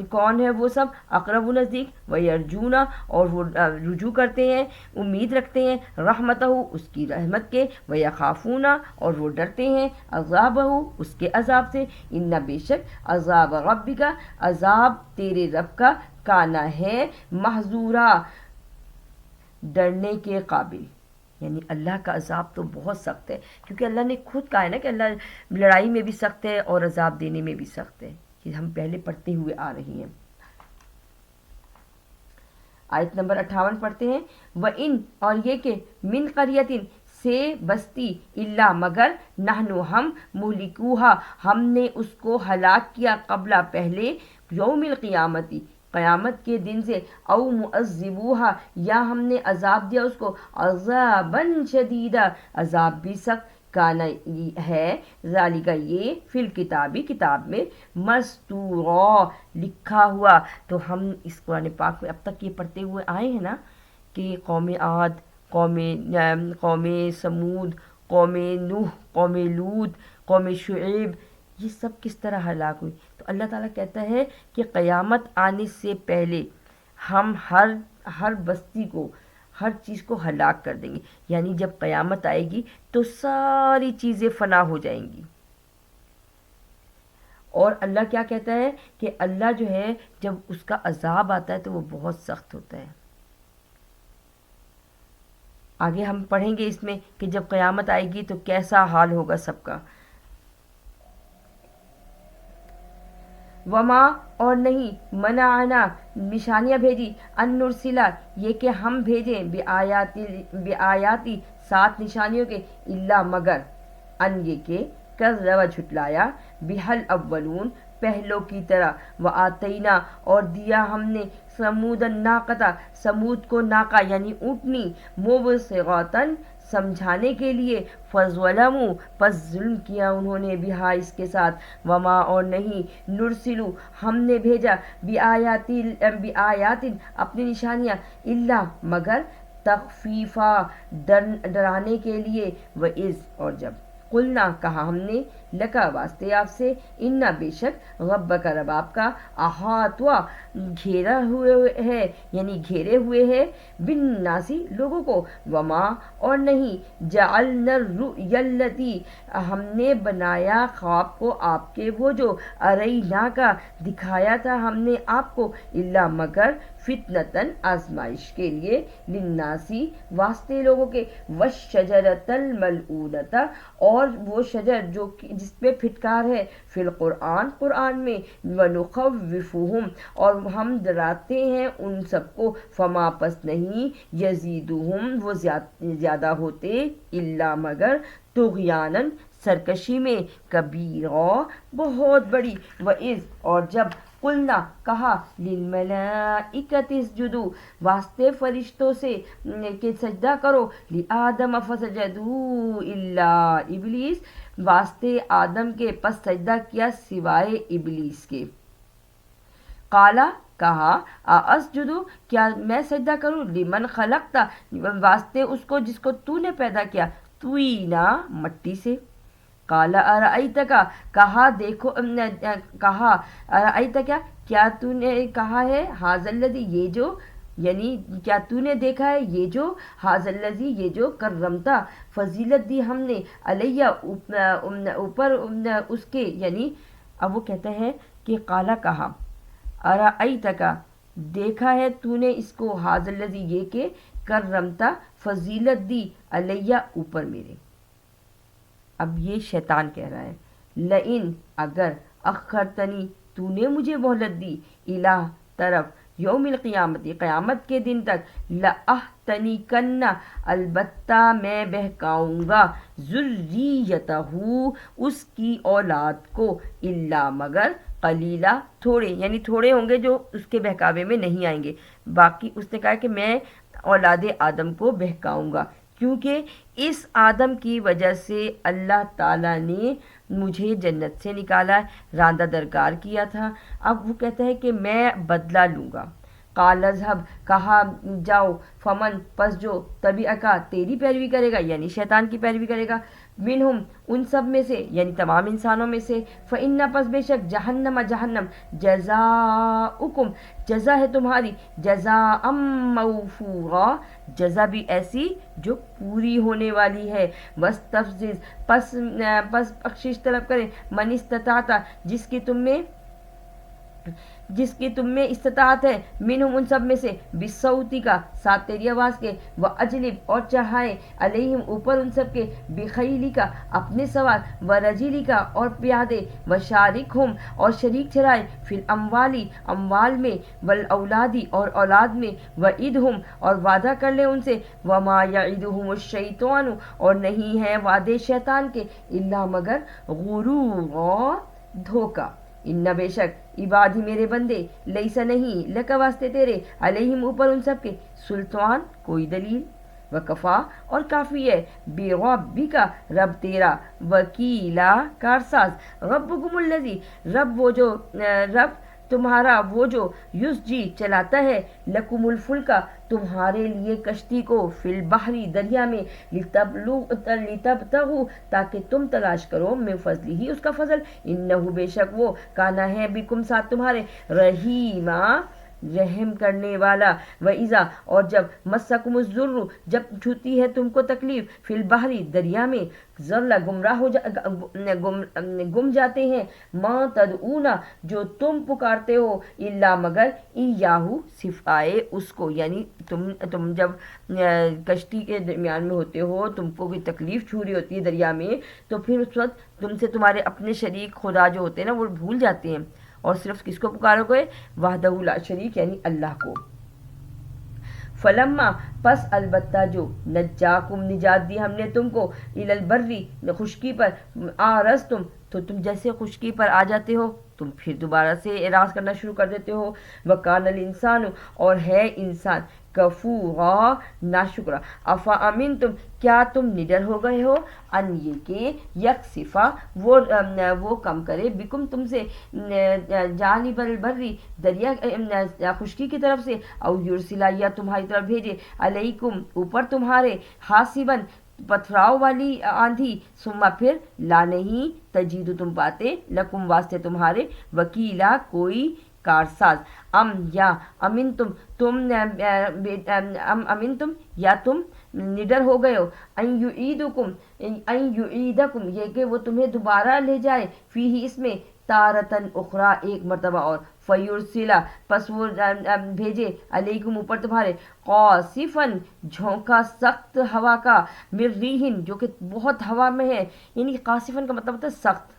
کون ہے وہ سب، اقرب نزدیک، ویرجون اور وہ رجوع کرتے ہیں، امید رکھتے ہیں، رحمتہ اس کی رحمت کے، ویخافون اور وہ ڈرتے ہیں، عذابہ اس کے عذاب سے، ان بے شک عذاب ربک عذاب تیرے رب کا، کانا ہے، محذورا ڈرنے کے قابل، یعنی اللہ کا عذاب تو بہت سخت ہے، کیونکہ اللہ نے خود کہا ہے نا کہ اللہ لڑائی میں بھی سخت ہے اور عذاب دینے میں بھی سخت ہے، یہ ہم پہلے پڑھتے ہوئے آ رہی ہیں۔ آیت نمبر 58 پڑھتے ہیں، وَإِن اور یہ کہ، من قریتن سے بستی، اللہ مگر، نحنو ہم، مہلکوہا ہم نے اس کو ہلاک کیا، قبلہ پہلے، یوم القیامتی قیامت کے دن سے، او معذبوہا یا ہم نے عذاب دیا اس کو، عذاباً شدیدا عذاب بھی سخت، کانا ہے، ذالک یہ، فی الکتابی کتاب میں، مستورا لکھا ہوا۔ تو ہم اس قرآن پاک میں اب تک یہ پڑھتے ہوئے آئے ہیں نا کہ قوم عاد، قوم سمود، قوم نوح، قوم لوط، قوم شعیب، یہ سب کس طرح ہلاک ہوئی۔ تو اللہ تعالیٰ کہتا ہے کہ قیامت آنے سے پہلے ہم ہر بستی کو، ہر چیز کو ہلاک کر دیں گے، یعنی جب قیامت آئے گی تو ساری چیزیں فنا ہو جائیں گی۔ اور اللہ کیا کہتا ہے کہ اللہ جو ہے جب اس کا عذاب آتا ہے تو وہ بہت سخت ہوتا ہے۔ آگے ہم پڑھیں گے اس میں کہ جب قیامت آئے گی تو کیسا حال ہوگا سب کا۔ وما اور نہیں، منعنا نشانیاں بھیجی، ان نرسلا یہ کہ ہم بھیجیں، بآیاتی 7 نشانیوں کے، الا مگر، ان یہ کہ، کذب جھٹلایا، بہل اولون پہلوں کی طرح، وآتینا اور دیا ہم نے، سمود الناقۃ سمود کو ناقہ یعنی اونٹنی، مبصرۃ سمجھانے کے لیے، فظلموا پس ظلم کیا انہوں نے، بہا اس کے ساتھ، وما اور نہیں، نرسلو ہم نے بھیجا، بآیات اپنی نشانیاں، الا مگر، تخفیفا ڈرانے کے لیے، وإذ اور جب، قلنا کہا ہم نے، لکا واسطے آپ سے، ان بے شک، ربک رب آپ کا، احاطہ گھیرا ہوئے ہے، یعنی گھیرے ہوئے ہے، بالناسی لوگوں کو، وما اور نہیں، جعلنا الرؤیا التی ہم نے بنایا خواب کو آپ کے، وہ جو، ارینہ کا دکھایا تھا ہم نے آپ کو، الا مگر، فتنتاً آزمائش کے لیے، للناسی واسطے لوگوں کے، والشجرۃ الملعونۃ اور وہ شجر جو جس پہ پھٹکار ہے، فی القرآن قرآن میں، ونخوفہم اور ہم ڈراتے ہیں ان سب کو، فما پس نہیں، یزیدہم وہ زیادہ ہوتے، الا مگر، طغیاناً سرکشی میں، کبیرا بہت بڑی، وإذ اور جب، قلنا کہا، للملائکۃ اسجدوا واسطے فرشتوں سے کہ سجدہ کرو، لآدم فسجدوا الا ابلیس واسطے آدم کے پس سجدہ کیا سوائے ابلیس کے، قالا کہا، اسجدو کیا میں سجدہ کروں، لمن خلقت واسطے اس کو جس کو تو نے پیدا کیا، طینا مٹی سے، قال ارأیتک کہا دیکھو، کہا ارأیت کیا تو نے کہا ہے، ھذا الذی یہ جو، یعنی کیا تو نے دیکھا ہے یہ جو، ھذا الذی یہ جو، کرمتا فضیلت دی ہم نے، علیہ اوپر اس کے، یعنی اب وہ کہتا ہے کہ قالا کہا، ارأیتک دیکھا ہے تو نے اس کو، ھذا الذی یہ کہ، کرمتا فضیلت دی، علیہ اوپر میرے۔ اب یہ شیطان کہہ رہا ہے، لئن اگر، اخرتنی تو نے مجھے مہلت دی، الہ طرف، یوم القیامت قیامت کے دن تک لأحتنکن البتہ میں بہکاؤں گا ذریتہ اس کی اولاد کو الا مگر قلیلہ تھوڑے یعنی تھوڑے ہوں گے جو اس کے بہکاوے میں نہیں آئیں گے. باقی اس نے کہا کہ میں اولاد آدم کو بہکاؤں گا کیونکہ اس آدم کی وجہ سے اللہ تعالیٰ نے مجھے جنت سے نکالا ہے، راندہ درکار کیا تھا. اب وہ کہتا ہے کہ میں بدلہ لوں گا. قال اذهب کہا جاؤ، فمن پس جو تبعکا تیری پیروی کرے گا یعنی شیطان کی پیروی کرے گا، منہم ان سب میں سے یعنی تمام انسانوں میں سے، فإن پس بے شک جہنم جہنم جزاؤکم جزا ہے تمہاری، جزاء موفورا جزا بھی ایسی جو پوری ہونے والی ہے. واستفزز پس بخشش طلب کرے، من استطاعت جس کی تم میں استطاعت ہے، منہم ان سب میں سے، بصوتی کا ساتھ تیری آواز کے، واجلب اور چڑھائے، علیہم اوپر ان سب کے، بخیلی کا اپنے سوار، ورجلی کا اور پیادے، وشارکہم اور شریک ٹھہرائے، فی الاموالی اموال میں، والاولادی اور اولاد میں، وعدہم اور وعدہ کر لے ان سے، وما یعدہم الشیطان اور نہیں ہے وعدے شیطان کے، الا مگر غرورا دھوکا. ان بے شک عبادی میرے بندے، لیسا نہیں لکا واسطے تیرے، علیہم اوپر ان سب کے، سلطان کوئی دلیل، وکفا اور کافی ہے، بربک رب تیرا، وکیلا کارساز، ربکم الذی رب تمہارا وہ جو یسجی چلاتا ہے، لکم الفلکا تمہارے لیے کشتی کو، فی البحری دریا میں، لتبتغوا تاکہ تم تلاش کرو، من فضلی ہی اس کا فضل، انہ بے شک وہ کانا ہے بکم ساتھ تمہارے، رحیمہ رحم کرنے والا. وَإِذَا اور جب مَسَّكُمُ الضُّرُّ جب چھوتی ہے تم کو تکلیف، فی البحری دریا میں، ضل گم جاتے ہیں، ما تدعون جو تم پکارتے ہو، الا مگر ایاہو صفائے اس کو، یعنی تم جب کشتی کے درمیان میں ہوتے ہو، تم کو کوئی تکلیف چھو رہی ہوتی ہے دریا میں، تو پھر اس وقت تم سے تمہارے اپنے شریک خدا جو ہوتے ہیں نا وہ بھول جاتے ہیں، اور صرف کس کو پکارو گے؟ وحدہ لا شریک یعنی اللہ کو. فلما پس البتہ جو نجاکم نجات دی ہم نے تم کو، الی البری خشکی پر، آرزتم تو تم جیسے خشکی پر آ جاتے ہو تم پھر دوبارہ سے اعراض کرنا شروع کر دیتے ہو. وکان الانسان اور ہے انسان، کفورا ناشکرا. افا امنتم کیا تم نڈر ہو گئے ہو، ان یہ کہ یکسفا وہ کم کرے، بکم تم سے، جانب البری دریا خشکی کی طرف سے، او یرسلا یا تمہاری طرف بھیجے، علیکم اوپر تمہارے، حاسبن پتھراؤ والی آندھی، ثم پھر لا نہیں تجید تم پاتے، لکم واسطے تمہارے، وکیلا کوئی کارساز. یا امنتم یا تم نڈر ہو گئے ہو، ان یعیدکم یہ کہ وہ تمہیں دوبارہ لے جائے، فیہ اس میں، تارتن اخرى ایک مرتبہ اور، فیرسلا پس وہ بھیجے، علیکم اوپر تمہارے، قاصفن جھونکا سخت ہوا کا، مرریحن جو کہ بہت ہوا میں ہے، یعنی قاصفن کا مطلب ہوتا ہے سخت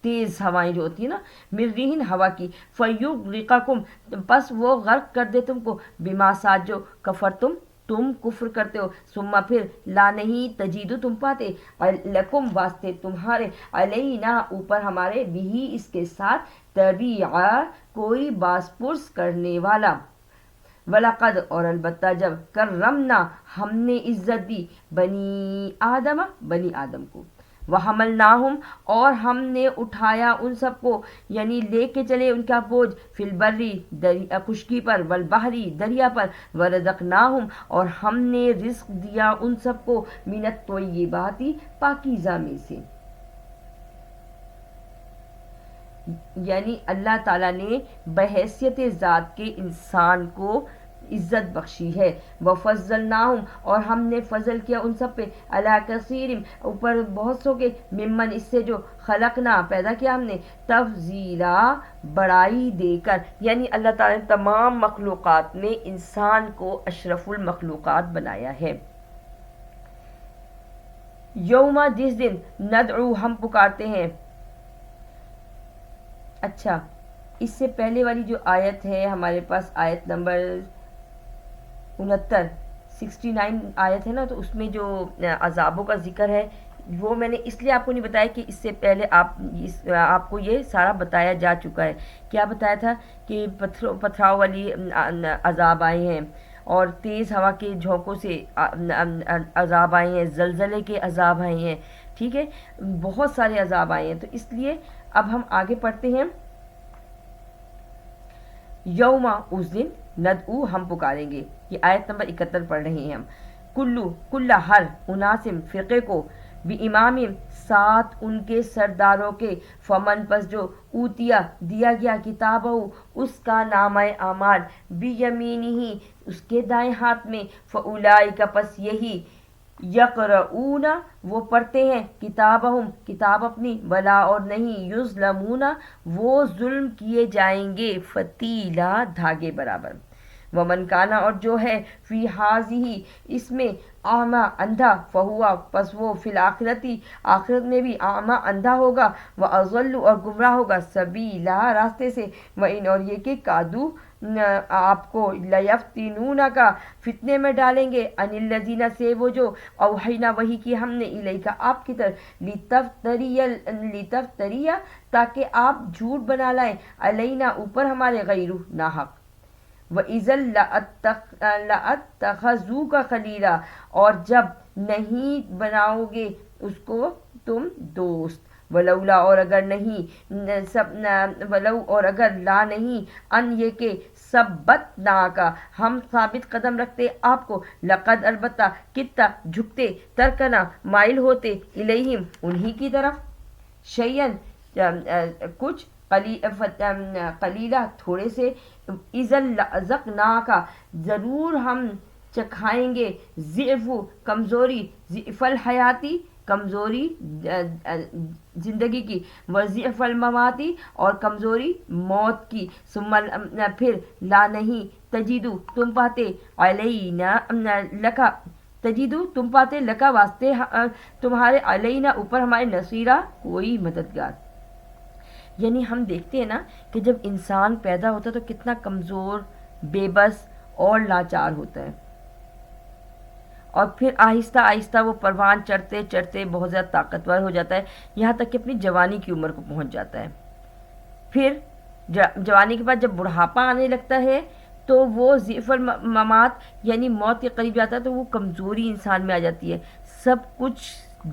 تیز ہوائیں جو ہوتی ہیں نا، مرریحن ہوا کی، فیغرقکم پس وہ غرق کر دے تم کو، بما ساتھ جو کفرتم تم کفر کرتے ہو، ثم پھر لا نہیں تجیدو تم پاتے، لکم واسطے تمہارے، علینا اوپر ہمارے، بھی اس کے ساتھ، تبیعا کوئی باس پرس کرنے والا. وَلَقَدْ اور البتہ جب کرمنا ہم نے عزت دی، بنی آدم کو، وحملناہم اور ہم نے اٹھایا ان سب کو، یعنی لے کے چلے ان کا بوجھ، فی البری خشکی پر، والبحری دریا پر، ورزقناہم اور ہم نے رزق دیا ان سب کو، من الطیبات پاکیزہ میں سے. یعنی اللہ تعالیٰ نے بحیثیت ذات کے انسان کو عزت بخشی ہے. وفضلناہم اور ہم نے فضل کیا ان سب پہ، علی کثیر اوپر بہت سو کے، ممن اس سے جو، خلقنا پیدا کیا ہم نے، تفضیلا بڑائی دے کر، یعنی اللہ تعالیٰ نے تمام مخلوقات میں انسان کو اشرف المخلوقات بنایا ہے. یوم جس دن، ندعو ہم پکارتے ہیں، اچھا اس سے پہلے والی جو آیت ہے ہمارے پاس آیت نمبر 69 آیت ہے نا، تو اس میں جو عذابوں کا ذکر ہے وہ میں نے اس لیے آپ کو نہیں بتایا کہ اس سے پہلے آپ کو یہ سارا بتایا جا چکا ہے۔ کیا بتایا تھا کہ پتھراؤ والی عذاب آئے ہیں، اور تیز ہوا کے جھونکوں سے عذاب آئے ہیں، زلزلے کے عذاب آئے ہیں، ٹھیک ہے، بہت سارے عذاب آئے ہیں۔ تو اس لیے اب ہم آگے پڑھتے ہیں، یوما اس دن ندعو ہم پکاریں گے، یہ آیت نمبر 71 پڑھ رہے ہیں ہم، کل ہر اناسم فرقے کو بھی امام ساتھ ان کے سرداروں کے، فمن پس جو اوتیا دیا گیا کتاب اس کا نامہ اعمال بھی یمینی اس کے دائیں ہاتھ میں، فاولئک پس یہی یقرؤون وہ پڑھتے ہیں کتابہم کتاب اپنی، ولا اور نہیں یظلمون وہ ظلم کیے جائیں گے، فتیلا دھاگے برابر، ومن کانا اور جو ہے فی حاضی اس میں اعمیٰ اندھا، فہوا پس وہ فی الآخرتی آخرت میں بھی اعمیٰ اندھا ہوگا، واضل اور گمراہ ہوگا، سبیلا راستے سے، وان اور یہ کہ کادو آپ کو لیفتنون کا فتنے میں ڈالیں گے، ان الذین سے وہ جو اوحینا وحی کی ہم نے الیکا آپ کی طرف، لتفتری تاکہ آپ جھوٹ بنا لائیں، علینا اوپر ہمارے، غیرہ ناحق، وَإِذًا لَأَتَّخَذُوكَ خَلِيلًا اور جب نہیں بناؤ گے اس کو تم دوست، ولولا اور اگر نہیں ولو اور اگر لا نہیں ان یہ کہ ثبتناک ہم ثابت قدم رکھتے آپ کو، لقد البتہ کتا جھکتے، ترکنا مائل ہوتے، الیہم انہی کی طرف، شیئن کچھ، قلیلہ تھوڑے سے، اذن لأذقناک ضرور ہم چکھائیں گے، ضعف کمزوری، ضعف الحیاتی کمزوری زندگی کی، وضعف المماتی اور کمزوری موت کی، ثم پھر لا نہیں تجدو تم پاتے، علینا لکا تجدو تم پاتے، لکا واسطے تمہارے، علینا اوپر ہمارے، نصیرہ کوئی مددگار۔ یعنی ہم دیکھتے ہیں نا کہ جب انسان پیدا ہوتا ہے تو کتنا کمزور، بے بس اور لاچار ہوتا ہے، اور پھر آہستہ آہستہ وہ پروان چڑھتے چڑھتے بہت زیادہ طاقتور ہو جاتا ہے، یہاں تک کہ اپنی جوانی کی عمر کو پہنچ جاتا ہے۔ پھر جوانی کے بعد جب بڑھاپا آنے لگتا ہے تو وہ ضعف الممات یعنی موت کے قریب جاتا ہے، تو وہ کمزوری انسان میں آ جاتی ہے، سب کچھ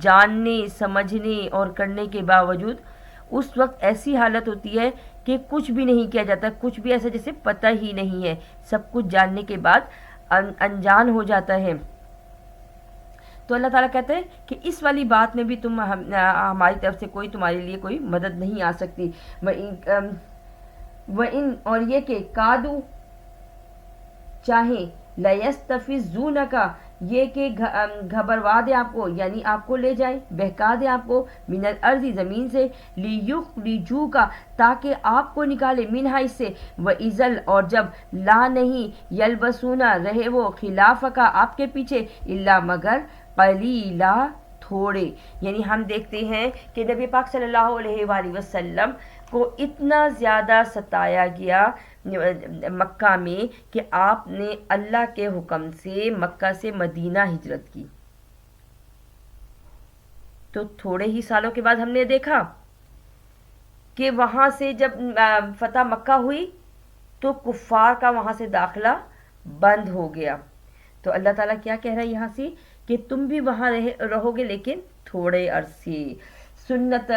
جاننے سمجھنے اور کرنے کے باوجود اس وقت ایسی حالت ہوتی ہے کہ کچھ بھی نہیں کیا جاتا، کچھ بھی ایسا جیسے پتہ ہی نہیں ہے، سب کچھ جاننے کے بعد انجان ہو جاتا ہے۔ تو اللہ تعالیٰ کہتے ہیں کہ اس والی بات میں بھی تم ہماری طرف سے کوئی تمہارے لیے کوئی مدد نہیں آ سکتی، وَإِن اور یہ کہ کادو چاہیں، لیستفزونک یہ کہ گھبروا دے آپ کو، یعنی آپ کو لے جائیں، بہکا دے آپ کو، من الارض زمین سے، لیخرجوک تاکہ آپ کو نکالے، منہا اس سے، وَإِذًا اور جب لا نہیں یلبسون رہے وہ خلافک آپ کے پیچھے، الا مگر قلیلا تھوڑے۔ یعنی ہم دیکھتے ہیں کہ نبی پاک صلی اللہ علیہ وآلہ وسلم کو اتنا زیادہ ستایا گیا مکہ میں کہ آپ نے اللہ کے حکم سے مکہ سے مدینہ ہجرت کی، تو تھوڑے ہی سالوں کے بعد ہم نے دیکھا کہ وہاں سے جب فتح مکہ ہوئی تو کفار کا وہاں سے داخلہ بند ہو گیا۔ تو اللہ تعالیٰ کیا کہہ رہا ہے یہاں سے کہ تم بھی وہاں رہو گے لیکن تھوڑے عرصے، سنت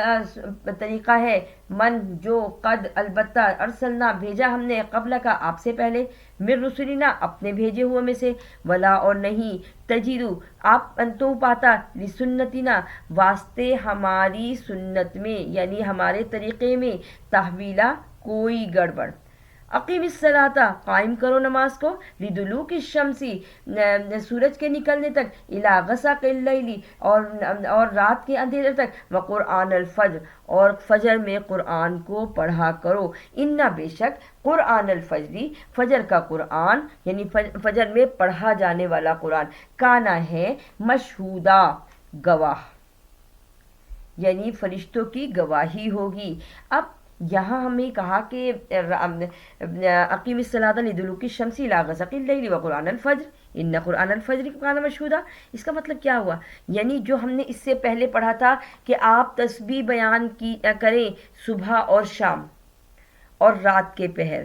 طریقہ ہے، من جو قد البتہ ارسلنا بھیجا ہم نے، قبل کا آپ سے پہلے، من رسولنا اپنے بھیجے ہوئے میں سے، ولا اور نہیں تجدو آپ تو پاتا، لسنتنا واسطے ہماری سنت میں یعنی ہمارے طریقے میں، تحویلا کوئی گڑبڑ، اقیم الصلاۃ قائم کرو نماز کو، لدلوک الشمسی سورج کے نکلنے تک، الی غسق اللیل اور رات کے اندھیرے تک، وقرآن الفجر اور فجر میں قرآن کو پڑھا کرو، ان بے شک قرآن الفجری فجر کا قرآن یعنی فجر میں پڑھا جانے والا قرآن، کانا ہے مشہودا گواہ، یعنی فرشتوں کی گواہی ہوگی۔ اب یہاں ہمیں کہا کہ اقیم الصلاۃ لدلوک الشمس الی غسق اللیل وقرآن الفجر ان قرآن الفجر کان مشہودا. اس کا مطلب کیا ہوا؟ یعنی جو ہم نے اس سے پہلے پڑھا تھا کہ آپ تسبیح بیان کی کریں صبح اور شام اور رات کے پہر،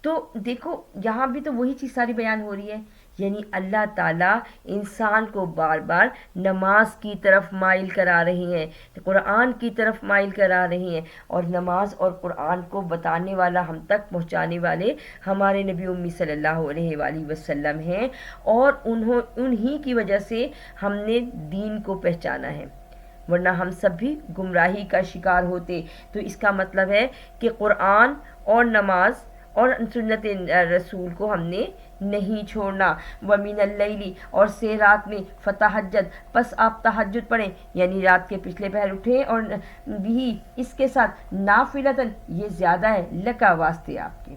تو دیکھو یہاں بھی تو وہی چیز ساری بیان ہو رہی ہے. یعنی اللہ تعالیٰ انسان کو بار بار نماز کی طرف مائل کرا رہے ہیں، قرآن کی طرف مائل کرا رہے ہیں، اور نماز اور قرآن کو بتانے والا، ہم تک پہنچانے والے ہمارے نبی امی صلی اللہ علیہ وآلہ وسلم ہیں، اور انہی کی وجہ سے ہم نے دین کو پہچانا ہے، ورنہ ہم سب بھی گمراہی کا شکار ہوتے. تو اس کا مطلب ہے کہ قرآن اور نماز اور سنت رسول کو ہم نے نہیں چھوڑنا. وَمِنَ اللَّيْلِ اور سے رات میں فتحجد، پس آپ تہجد پڑھیں، یعنی رات کے پچھلے پہر اٹھیں، اور بھی اس کے ساتھ نافلتاً، یہ زیادہ ہے لکا واسطے آپ کے،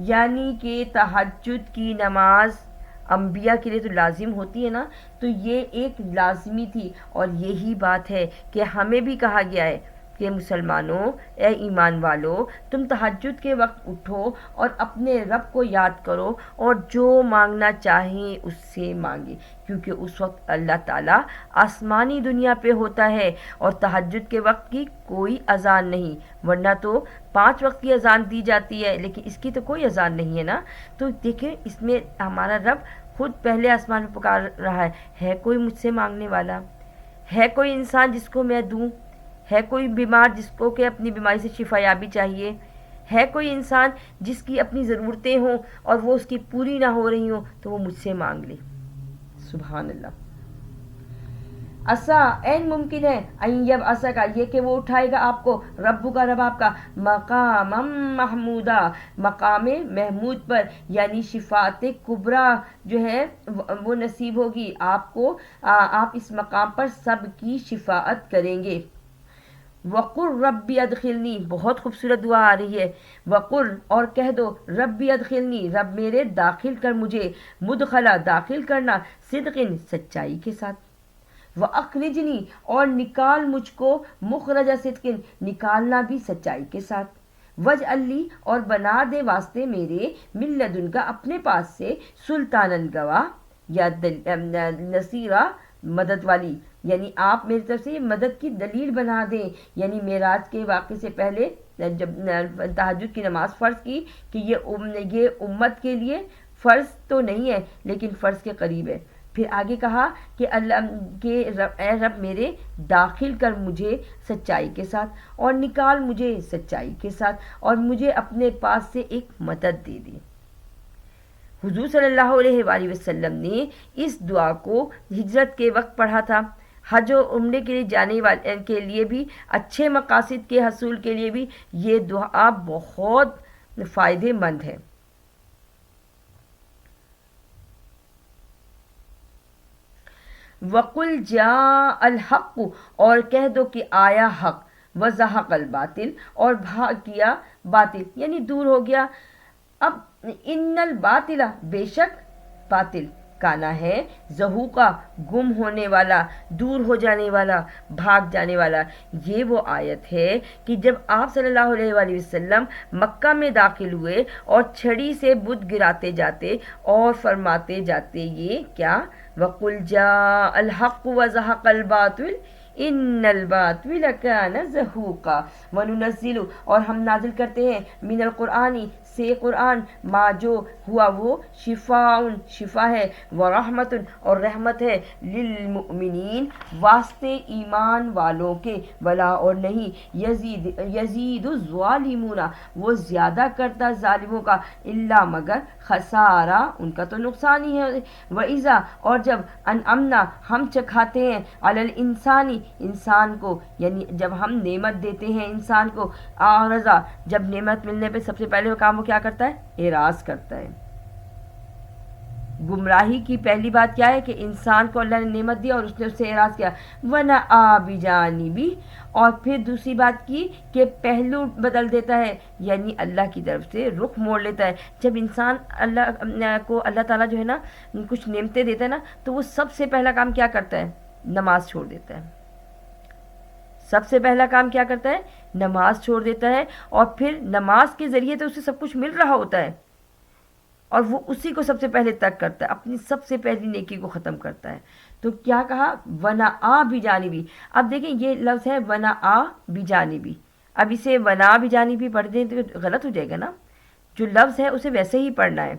یعنی کہ تہجد کی نماز انبیاء کے لیے تو لازم ہوتی ہے نا، تو یہ ایک لازمی تھی. اور یہی بات ہے کہ ہمیں بھی کہا گیا ہے کہ مسلمانوں، اے ایمان والو، تم تہجد کے وقت اٹھو اور اپنے رب کو یاد کرو، اور جو مانگنا چاہیں اس سے مانگے، کیونکہ اس وقت اللہ تعالیٰ آسمانی دنیا پہ ہوتا ہے، اور تہجد کے وقت کی کوئی اذان نہیں، ورنہ تو 5 وقت کی اذان دی جاتی ہے، لیکن اس کی تو کوئی اذان نہیں ہے نا. تو دیکھیں اس میں ہمارا رب خود پہلے آسمان میں پکار رہا ہے کوئی مجھ سے مانگنے والا؟ ہے کوئی انسان جس کو میں دوں؟ ہے کوئی بیمار جس کو کہ اپنی بیماری سے شفا یابی چاہیے؟ ہے کوئی انسان جس کی اپنی ضرورتیں ہوں اور وہ اس کی پوری نہ ہو رہی ہوں تو وہ مجھ سے مانگ لے؟ سبحان اللہ. اسا این ممکن ہے، ایب اسا کا یہ کہ وہ اٹھائے گا آپ کو، ربو کا رب آپ کا، مقام محمودہ، مقام محمود پر، یعنی شفاعت کبریٰ جو ہے وہ نصیب ہوگی آپ کو، آپ اس مقام پر سب کی شفاعت کریں گے. وقر ربی ادخلنی، بہت خوبصورت دعا آ رہی ہے. وقر اور کہہ دو، ربی ادخلنی، رب میرے داخل کر مجھے، مدخلا داخل کرنا، صدقن سچائی کے ساتھ، وَأَخْرِجْنِی اور نکال مجھ کو، مخرج صدقن نکالنا بھی سچائی کے ساتھ، وَاجْعَل لِی اور بنا دے واسطے میرے، من لدن کا اپنے پاس سے، سلطاناً گواہ یا نصیرہ مدد والی، یعنی آپ میری طرف سے یہ مدد کی دلیل بنا دیں. یعنی معراج کے واقعے سے پہلے جب تہجد کی نماز فرض کی کہ یہ امت کے لیے فرض تو نہیں ہے لیکن فرض کے قریب ہے. پھر آگے کہا کہ اے رب میرے داخل کر مجھے سچائی کے ساتھ، اور نکال مجھے سچائی کے ساتھ، اور مجھے اپنے پاس سے ایک مدد دے دے. حضور صلی اللہ علیہ وآلہ وسلم نے اس دعا کو ہجرت کے وقت پڑھا تھا. حج و عمرے کے لیے جانے والے کے لیے بھی، اچھے مقاصد کے حصول کے لیے بھی یہ دعا بہت فائدے مند ہے. وَقُلْ جَاءَ الْحَقُّ اور کہہ دو کہ آیا حق، وَزَهَقَ الْبَاطِلُ اور بھاگ گیا باطل، یعنی دور ہو گیا. اب ان الباطل بے شک باطل، کانا ہے زہوقا گم ہونے والا، دور ہو جانے والا، بھاگ جانے والا. یہ وہ آیت ہے کہ جب آپ صلی اللہ علیہ وآلہ وسلم مکہ میں داخل ہوئے اور چھڑی سے بت گراتے جاتے اور فرماتے جاتے یہ کیا، وَقُلْ جَاءَ الْحَقُّ وَزَهَقَ الْبَاطِلُ ان الباطل کان زہوقا وننزل اور ہم نازل کرتے ہیں، من القرآن سے قرآن، ما جو ہوا وہ، شفاء شفا ہے، ورحمت اور رحمت ہے، للمؤمنین واسطے ایمان والوں کے، ولا اور نہیں، یزید الظالمون وہ زیادہ کرتا ظالموں کا، الا مگر خسارہ ان کا تو نقصان ہی ہے. وَإِذَا اور جب انعمنا ہم چکھاتے ہیں، علی الانسانی انسان کو، یعنی جب ہم نعمت دیتے ہیں انسان کو، اعرضا جب نعمت ملنے پہ سب سے پہلے وہ کام وہ کیا کرتا ہے؟ اعراض کرتا ہے. گمراہی کی پہلی بات کیا ہے کہ انسان کو اللہ نے نعمت دیا اور اس نے اس سے اعراض کیا، وَنَأَىٰ بِجَانِبِهِ اور پھر دوسری بات کی کہ پہلو بدل دیتا ہے، یعنی اللہ کی طرف سے رخ موڑ لیتا ہے. جب انسان اللہ تعالیٰ جو ہے نا کچھ نعمتیں دیتا ہے نا، تو وہ سب سے پہلا کام کیا کرتا ہے؟ نماز چھوڑ دیتا ہے. سب سے پہلا کام کیا کرتا ہے؟ نماز چھوڑ دیتا ہے، اور پھر نماز کے ذریعے تو اسے سب کچھ مل رہا ہوتا ہے، اور وہ اسی کو سب سے پہلے ترک کرتا ہے، اپنی سب سے پہلی نیکی کو ختم کرتا ہے۔ تو کیا کہا؟ ونا آ بھی جانبی۔ اب دیکھیں یہ لفظ ہے ونا آ بھی جانبی، اب اسے ونا بھی جانبی پڑھ دیں تو غلط ہو جائے گا نا، جو لفظ ہے اسے ویسے ہی پڑھنا ہے،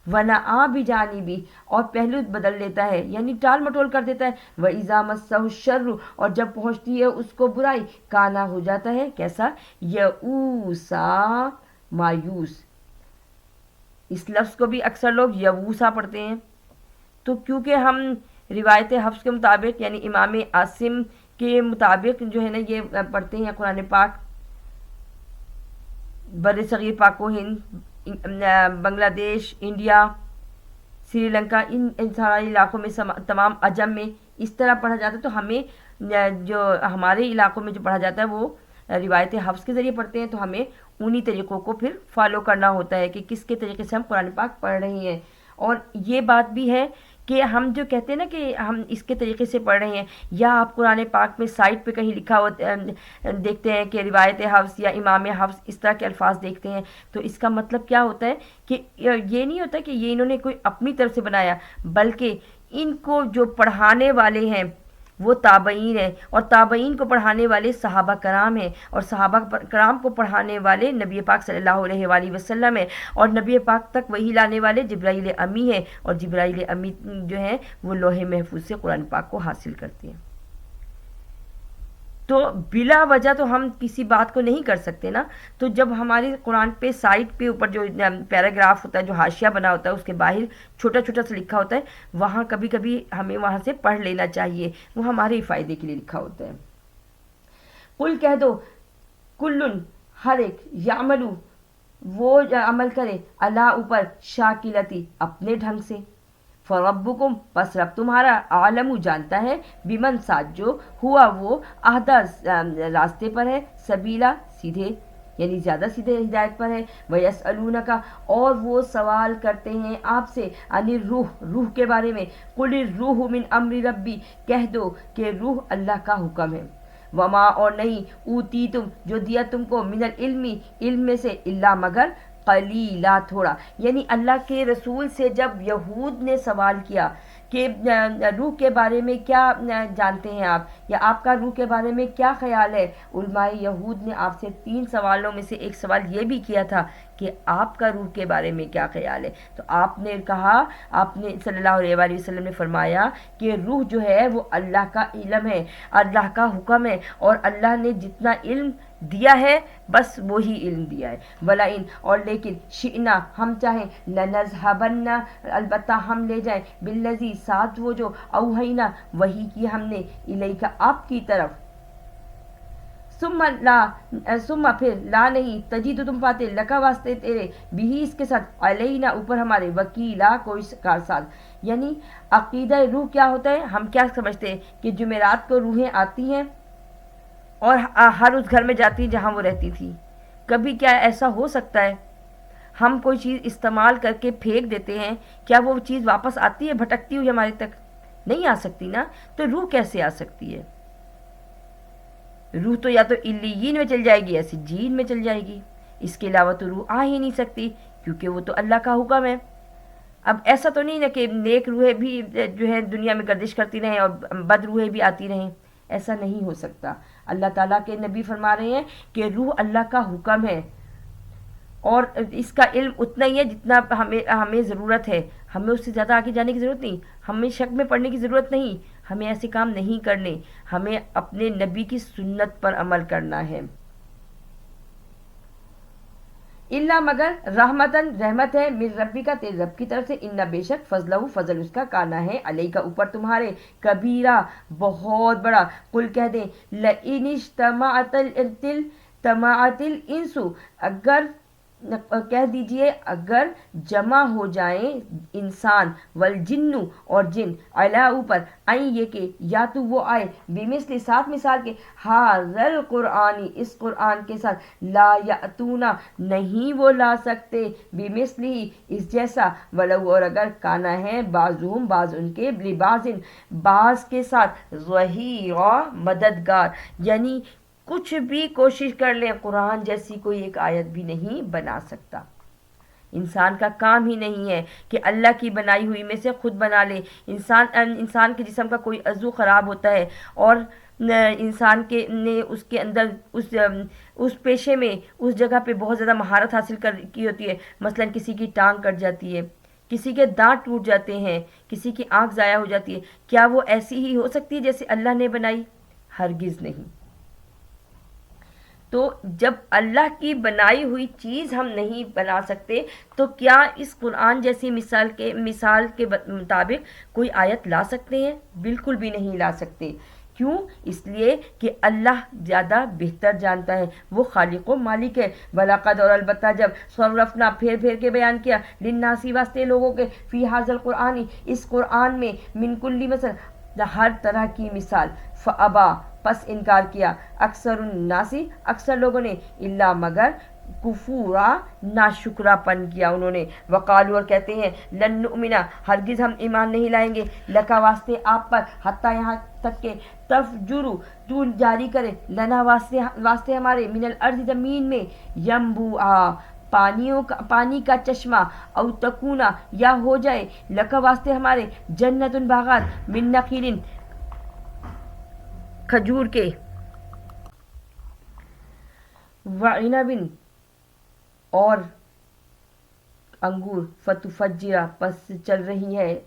ونا آ بھی جانبی، اور پہلو بدل لیتا ہے یعنی ٹال مٹول کر دیتا ہے، وَإِذَا مَسَّهُ الشَّرُّ، اور جب پہنچتی ہے اس کو برائی، کانا ہو جاتا ہے کیسا؟ یعوسا، مایوس۔ اس لفظ کو بھی اکثر لوگ یووسا پڑھتے ہیں، تو کیونکہ ہم روایت حفظ کے مطابق یعنی امام عاصم کے مطابق جو ہے نا یہ پڑھتے ہیں قرآن پاک، بر صغیر پاک و ہند، بنگلہ دیش، انڈیا، سری لنکا، ان سارے علاقوں میں تمام عجم میں اس طرح پڑھا جاتا ہے، تو ہمیں جو ہمارے علاقوں میں جو پڑھا جاتا ہے وہ روایت حفظ کے ذریعے پڑھتے ہیں، تو ہمیں انہی طریقوں کو پھر فالو کرنا ہوتا ہے کہ کس کے طریقے سے ہم قرآن پاک پڑھ رہے ہیں۔ اور یہ بات بھی ہے کہ ہم جو کہتے ہیں نا کہ ہم اس کے طریقے سے پڑھ رہے ہیں، یا آپ قرآن پاک میں سائٹ پہ کہیں لکھا ہوا دیکھتے ہیں کہ روایت حفظ یا امام حفظ اس طرح کے الفاظ دیکھتے ہیں، تو اس کا مطلب کیا ہوتا ہے کہ یہ نہیں ہوتا کہ یہ انہوں نے کوئی اپنی طرف سے بنایا، بلکہ ان کو جو پڑھانے والے ہیں وہ تابعین ہیں، اور تابعین کو پڑھانے والے صحابہ کرام ہیں، اور صحابہ کرام کو پڑھانے والے نبی پاک صلی اللہ علیہ وآلہ وسلم ہیں، اور نبی پاک تک وہی لانے والے جبرائیل امی ہیں، اور جبرائیل امی جو ہیں وہ لوح محفوظ سے قرآن پاک کو حاصل کرتے ہیں۔ تو بلا وجہ تو ہم کسی بات کو نہیں کر سکتے نا، تو جب ہماری قرآن پہ سائٹ پہ اوپر جو پیراگراف ہوتا ہے، جو حاشیہ بنا ہوتا ہے، اس کے باہر چھوٹا چھوٹا سا لکھا ہوتا ہے، وہاں کبھی کبھی ہمیں وہاں سے پڑھ لینا چاہیے، وہ ہمارے فائدے کے لیے لکھا ہوتا ہے۔ قل کہہ دو، کلن، ہر ایک، یعملو، وہ عمل کرے، اللہ اوپر، شاکلتی، اپنے ڈھنگ سے، فربکم، پس رب تمہارا، عالم، جانتا ہے، بمن، ساتھ جو، ہوا وہ، اہدا، راستے پر ہے، سبیلا، سیدھے یعنی زیادہ سیدھے ہدایت پر ہے، وَيَسْأَلُونَكَ، اور وہ سوال کرتے ہیں آپ سے، عن الروح، روح کے بارے میں، قل الروح من امر ربی، کہہ دو کہ روح اللہ کا حکم ہے، وما، اور نہیں، اوتیتم، جو دیا تم کو، من العلم، علم میں سے، الا، مگر، قلیلا، تھوڑا، یعنی اللہ کے رسول سے جب یہود نے سوال کیا کہ روح کے بارے میں کیا جانتے ہیں آپ، یا آپ کا روح کے بارے میں کیا خیال ہے، علماء یہود نے آپ سے 3 سوالوں میں سے ایک سوال یہ بھی کیا تھا کہ آپ کا روح کے بارے میں کیا خیال ہے، تو آپ نے کہا، آپ نے صلی اللہ علیہ وآلہ وسلم نے فرمایا کہ روح جو ہے وہ اللہ کا علم ہے، اللہ کا حکم ہے، اور اللہ نے جتنا علم دیا ہے بس وہی علم دیا ہے، ولا ان، اور لیکن، شئنا، ہم چاہیں، لنذهبن، البتہ ہم لے جائیں، بالذی، ساتھ وہ جو، اوحینا، وہی کی ہم نے، الیک، آپ کی طرف، ثم لا، ثم پھر، لا نہیں، تجید تم پاتے، لکا واسطے تیرے، بھی اس کے ساتھ، علینا، اوپر ہمارے، وکیلا، کوئی کارساز، یعنی عقیدہ روح کیا ہوتا ہے، ہم کیا سمجھتے ہیں کہ جمعرات کو روحیں آتی ہیں اور ہر اس گھر میں جاتی جہاں وہ رہتی تھی، کبھی کیا ایسا ہو سکتا ہے؟ ہم کوئی چیز استعمال کر کے پھینک دیتے ہیں، کیا وہ چیز واپس آتی ہے بھٹکتی ہوئی ہمارے تک؟ نہیں آ سکتی نا، تو روح کیسے آ سکتی ہے؟ روح تو یا تو علیین میں چل جائے گی یا سجین میں چل جائے گی، اس کے علاوہ تو روح آ ہی نہیں سکتی، کیونکہ وہ تو اللہ کا حکم ہے۔ اب ایسا تو نہیں نا کہ نیک روحیں بھی جو ہے دنیا میں گردش کرتی رہیں اور بد روحیں بھی آتی رہیں، ایسا نہیں ہو سکتا۔ اللہ تعالیٰ کے نبی فرما رہے ہیں کہ روح اللہ کا حکم ہے، اور اس کا علم اتنا ہی ہے جتنا ہمیں ضرورت ہے، ہمیں اس سے زیادہ آگے جانے کی ضرورت نہیں، ہمیں شک میں پڑنے کی ضرورت نہیں، ہمیں ایسے کام نہیں کرنے، ہمیں اپنے نبی کی سنت پر عمل کرنا ہے۔ اللہ، مگر، رحمتن، رحمت ہے، من ربی کا، تیرے رب کی طرف سے، ان، بے شک، فضلہ، فضل اس کا، کانا ہے، علیہ کا، اوپر تمہارے، کبیرہ، بہت بڑا، قل کہہ دیں، لئن اجتمعت الانس، اگر کہہ دیجئے اگر جمع ہو جائیں انسان والجن اور جن علا اوپر این یہ کہ یا تو وہ آئے بمثل ساتھ مثال کے حاضر قرآنی اس قرآن کے ساتھ لا یاتونا نہیں وہ لا سکتے بمثل ہی اس جیسا ولو اور اگر کانا ہے بعضهم بعض ان کے لبازن بعض کے ساتھ ظہیرا مددگار، یعنی کچھ بھی کوشش کر لیں قرآن جیسی کوئی ایک آیت بھی نہیں بنا سکتا۔ انسان کا کام ہی نہیں ہے کہ اللہ کی بنائی ہوئی میں سے خود بنا لے۔ انسان کے جسم کا کوئی عضو خراب ہوتا ہے اور انسان کے نے اس کے اندر اس پیشے میں اس جگہ پہ بہت زیادہ مہارت حاصل کی ہوتی ہے، مثلا کسی کی ٹانگ کٹ جاتی ہے، کسی کے دانت ٹوٹ جاتے ہیں، کسی کی آنکھ ضائع ہو جاتی ہے، کیا وہ ایسی ہی ہو سکتی ہے جیسے اللہ نے بنائی؟ ہرگز نہیں۔ تو جب اللہ کی بنائی ہوئی چیز ہم نہیں بنا سکتے تو کیا اس قرآن جیسی مثال کے مطابق کوئی آیت لا سکتے ہیں؟ بالکل بھی نہیں لا سکتے۔ کیوں؟ اس لیے کہ اللہ زیادہ بہتر جانتا ہے، وہ خالق و مالک ہے۔ وَلَقَدْ اور البتہ جب صرفنا پھیر پھیر کے بیان کیا للناسی واسطے لوگوں کے فی ھذا القرآن اس قرآن میں من کل مثل ہر طرح کی مثال فابا پس انکار کیا اکثر الناسی اکثر لوگوں نے الا مگر کفورا ناشکرا پن کیا انہوں نے، وقالو اور کہتے ہیں لن نؤمنا ہرگز ہم ایمان نہیں لائیں گے لکا واسطے آپ پر حتیٰ یہاں تک کہ تفجرو تو جاری کرے لنا واسطے ہمارے من الارض زمین میں ینبوعا پانی کا چشمہ او تکونا یا ہو جائے لکا واسطے ہمارے جنت باغات من نخیل کھجور کے وعنب اور انگور فتفجر پس چل رہی ہے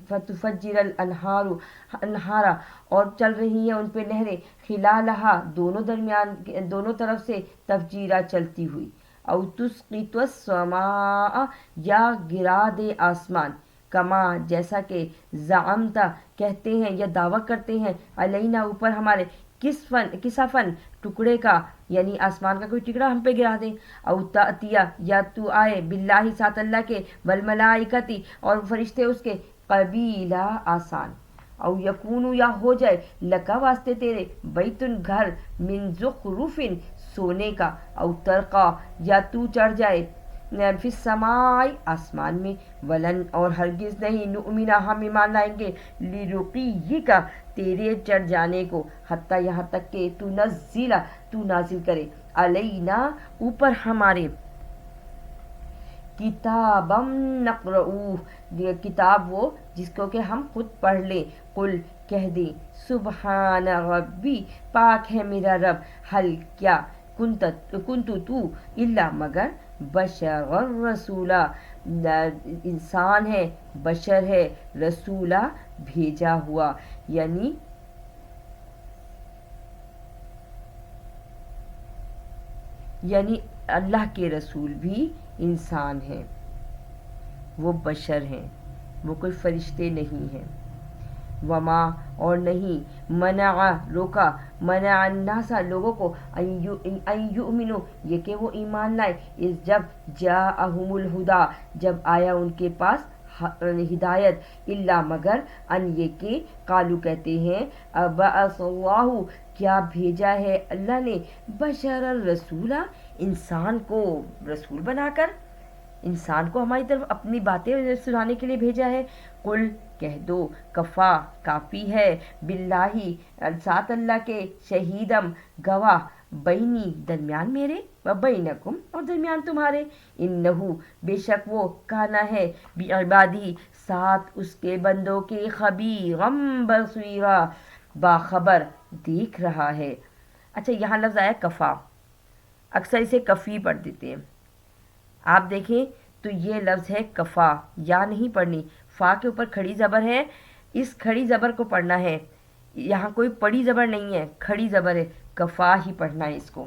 فتفجر الانہارا اور چل رہی ہیں ان پہ نہریں خلالہا دونوں طرف سے تفجیرہ چلتی ہوئی او تسقط السماء یا گرا دے آسمان کما جیسا کہ زعمتا کہتے ہیں یا دعویٰ کرتے ہیں علینا اوپر ہمارے کسفن ٹکڑے کا، یعنی آسمان کا کوئی ٹکڑا ہم پہ گرا دیں، او تأتیہ یا تو آئے باللہ ساتھ اللہ کے والملائکتی اور فرشتے اس کے قبیلہ آسان، او یکونو یا ہو جائے لکا واسطے تیرے بیتن گھر من زخرفن سونے کا، او ترقا یا تو چڑھ جائے فی السماء آسمان میں، ولن اور ہرگز نہیں نؤمنا ہم ایمان لائیں گے لرقیک تیرے چڑھ جانے کو حتیٰ یہاں تک کہ تو نازل کرے علینا اوپر ہمارے کتابم نقرؤہ کتاب وہ جس کو کہ ہم خود پڑھ لیں، قل کہہ دیں سبحان ربی پاک ہے میرا رب، حل کیا کنت تو الا مگر بشر رسولہ انسان ہے، بشر ہے، رسولہ بھیجا ہوا، یعنی اللہ کے رسول بھی انسان ہیں، وہ بشر ہیں، وہ کوئی فرشتے نہیں ہیں۔ وما اور نہیں منع روکا منع الناس لوگوں کو ان یؤمنوا یہ کہ وہ ایمان لائے اس جب جاءہم الہدا جب آیا ان کے پاس ہدایت، الا مگر ان یہ کہ قالو کہتے ہیں ابعث اللہ کیا بھیجا ہے اللہ نے بشر الرسولہ انسان کو رسول بنا کر، انسان کو ہماری طرف اپنی باتیں سنانے کے لیے بھیجا ہے۔ قل کہہ دو کفا کافی ہے باللہ ساتھ اللہ کے شہیدم گواہ بینی درمیان میرے و بینکم اور درمیان تمہارے، انہو بے شک وہ کانا ہے بعبادی ساتھ اس کے بندوں کے خبیرم بصیرا باخبر دیکھ رہا ہے۔ اچھا یہاں لفظ آیا کفا، اکثر اسے کفی پڑھ دیتے ہیں، آپ دیکھیں تو یہ لفظ ہے کفا، یا نہیں پڑھنی، فا کے اوپر کھڑی زبر ہے، اس کھڑی زبر کو پڑھنا ہے، یہاں کوئی پڑی زبر نہیں ہے، کھڑی زبر ہے، کفا ہی پڑھنا ہے اس کو۔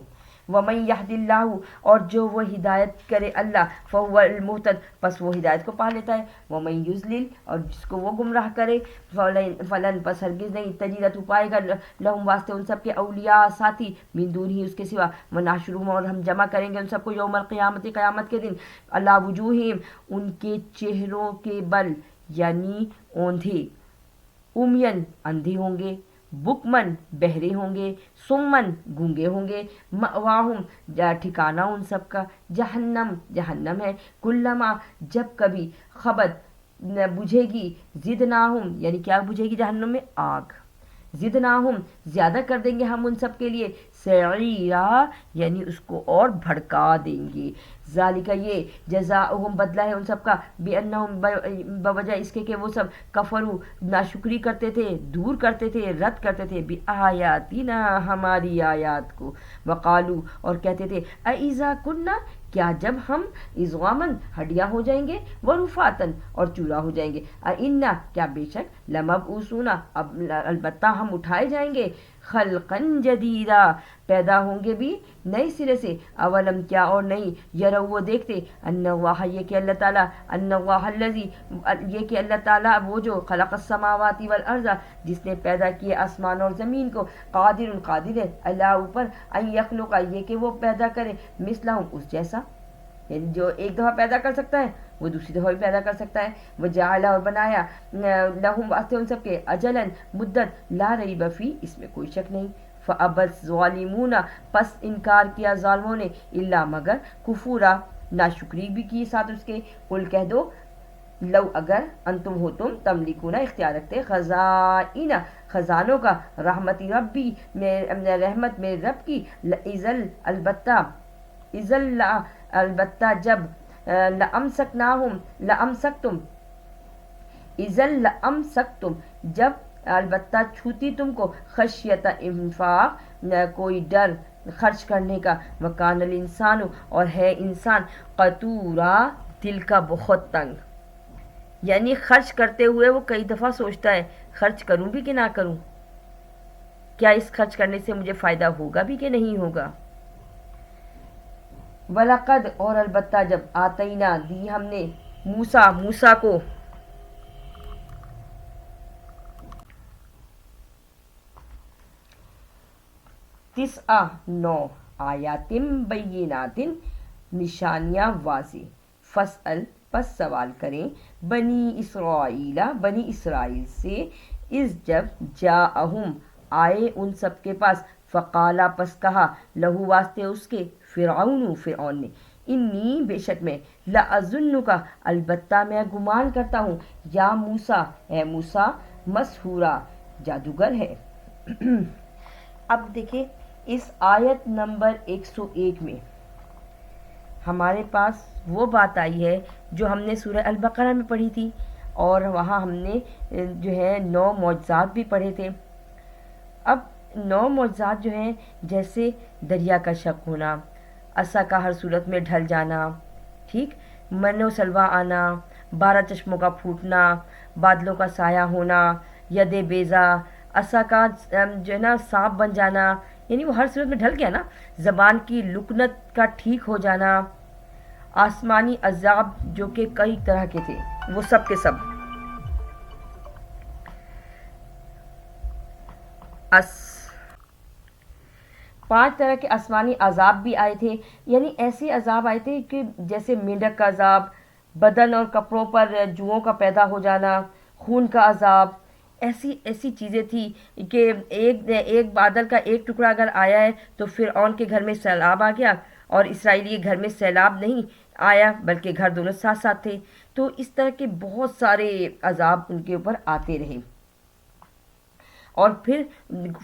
ومن یہد اللہ، اور جو وہ ہدایت کرے اللہ، فہو المہتد، پس وہ ہدایت کو پا لیتا ہے، ومن یضلل، اور جس کو وہ گمراہ کرے، فلن، پس ہرگز نہیں، تجد تو پائے گا لہم واسطے ان سب کے اولیاء ساتھی، من دون ہی اس کے سوا، ونحشرہم، اور ہم جمع کریں گے ان سب کو یوم القیامت، قیامت کے دن، اللہ وجوہہم، ان کے چہروں کے بل، یعنی اوندھے، امین اندھے ہوں گے، بکمن بہرے ہوں گے، سمن گونگے ہوں گے، مأواہم ٹھکانہ ان سب کا جہنم، جہنم ہے، کلما جب کبھی، خبت بجھے گی، زدناہم، یعنی کیا بجھے گی جہنم میں؟ آگ، زدناہم زیادہ کر دیں گے ہم ان سب کے لیے، سعیرا یعنی اس کو اور بھڑکا دیں گے، ذالک یہ جزاؤہم بدلہ ہے ان سب کا، بانہم بوجہ اس کے کہ وہ سب کفروا ناشکری کرتے تھے، دور کرتے تھے، رد کرتے تھے، بآیاتنا ہماری آیات کو، وقالو اور کہتے تھے، اذا کننا کیا جب ہم عظامن ہڈیاں ہو جائیں گے، ورفاتن اور چورا ہو جائیں گے، انا کیا بے شک، لمبعوثون اب البتہ ہم اٹھائے جائیں گے، خلقن جدیدہ پیدا ہوں گے بھی نئے سرے سے، اولم کیا اور نہیں، یرو وہ دیکھتے، ان اللہ یہ کہ اللہ تعالیٰ، ان اللہ الذی یہ کہ اللہ تعالیٰ وہ جو خلق السماوات والارض جس نے پیدا کیے آسمان اور زمین کو، قادر قادر ہے اللہ اوپر، ان یخلق یہ کہ وہ پیدا کرے، مثلہم اس جیسا، یعنی جو ایک دفعہ پیدا کر سکتا ہے وہ دوسری دفعہ بھی پیدا کر سکتا ہے، وہ جعلہ اور بنایا، لہم واسطے ان سب کے، اجلن مدت، لا ریب فی اس میں کوئی شک نہیں، فابت ظالمون پس انکار کیا ظالموں نے، الا مگر، کفورا ناشکری بھی کی ساتھ اس کے، قل کہہ دو، لو اگر، انتم ہو تم، تملکون اختیار رکھتے، خزائن خزانوں کا، رحمتی ربی رحمت میرے رب کی، اذل البتہ، اذل البتہ جب، لامسکناہم لامسکتم، اذل لامسکتم جب البتہ چھوتی تم کو، خشیت انفاق کوئی ڈر خرچ کرنے کا، وکان الانسان اور ہے انسان، قتورا دل کا بہت تنگ، یعنی خرچ کرتے ہوئے وہ کئی دفعہ سوچتا ہے خرچ کروں بھی کہ نہ کروں، کیا اس خرچ کرنے سے مجھے فائدہ ہوگا بھی کہ نہیں ہوگا، وَلَقَدْ اور البتہ جب، آتینا دی ہم نے، موسیٰ کو، تسعہ 9 آیاتم بینات نشانیاں واضح، فاسأل پس سوال کریں، بنی اسرائیل سے، اس جب جاءہم آئے ان سب کے پاس، فقالا پس کہا، لہو واسطے اس کے، فرعون نے، انی بے شک میں، لأظنک البتہ میں گمان کرتا ہوں، یا موسیٰ اے موسیٰ، مسحورا جادوگر ہے۔ اب دیکھیں اس آیت نمبر 101 میں ہمارے پاس وہ بات آئی ہے جو ہم نے سورہ البقرہ میں پڑھی تھی، اور وہاں ہم نے جو ہے 9 معجزات بھی پڑھے تھے۔ اب 9 معجزات جو ہیں، جیسے دریا کا شق ہونا، عصا کا ہر صورت میں ڈھل جانا، ٹھیک، من و سلوہ آنا، 12 چشموں کا پھوٹنا، بادلوں کا سایہ ہونا، ید بیضا، عصا کا جو ہے نا سانپ بن جانا، یعنی وہ ہر صورت میں ڈھل گیا نا، زبان کی لکنت کا ٹھیک ہو جانا، آسمانی عذاب جو کہ کئی طرح کے تھے وہ سب کے سب، 5 طرح کے آسمانی عذاب بھی آئے تھے، یعنی ایسے عذاب آئے تھے کہ جیسے مینڈک کا عذاب، بدن اور کپڑوں پر جوؤں کا پیدا ہو جانا، خون کا عذاب، ایسی چیزیں تھی کہ ایک بادل کا ایک ٹکڑا اگر آیا ہے تو فرعون کے گھر میں سیلاب آ گیا، اور اسرائیلی کے گھر میں سیلاب نہیں آیا بلکہ گھر دونوں ساتھ ساتھ تھے، تو اس طرح کے بہت سارے عذاب ان کے اوپر آتے رہے۔ اور پھر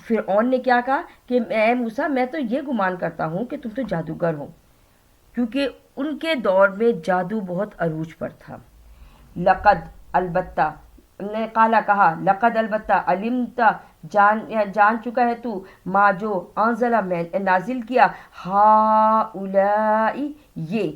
فرعون نے کیا کہا کہ اے موسیٰ، میں تو یہ گمان کرتا ہوں کہ تم تو جادوگر ہو، کیونکہ ان کے دور میں جادو بہت عروج پر تھا۔ لقد البتہ نے قالا کہا، لقد البتہ، علمت جان چکا ہے تو، ما جو، انزلہ میں نازل کیا، ہاؤلائی یہ،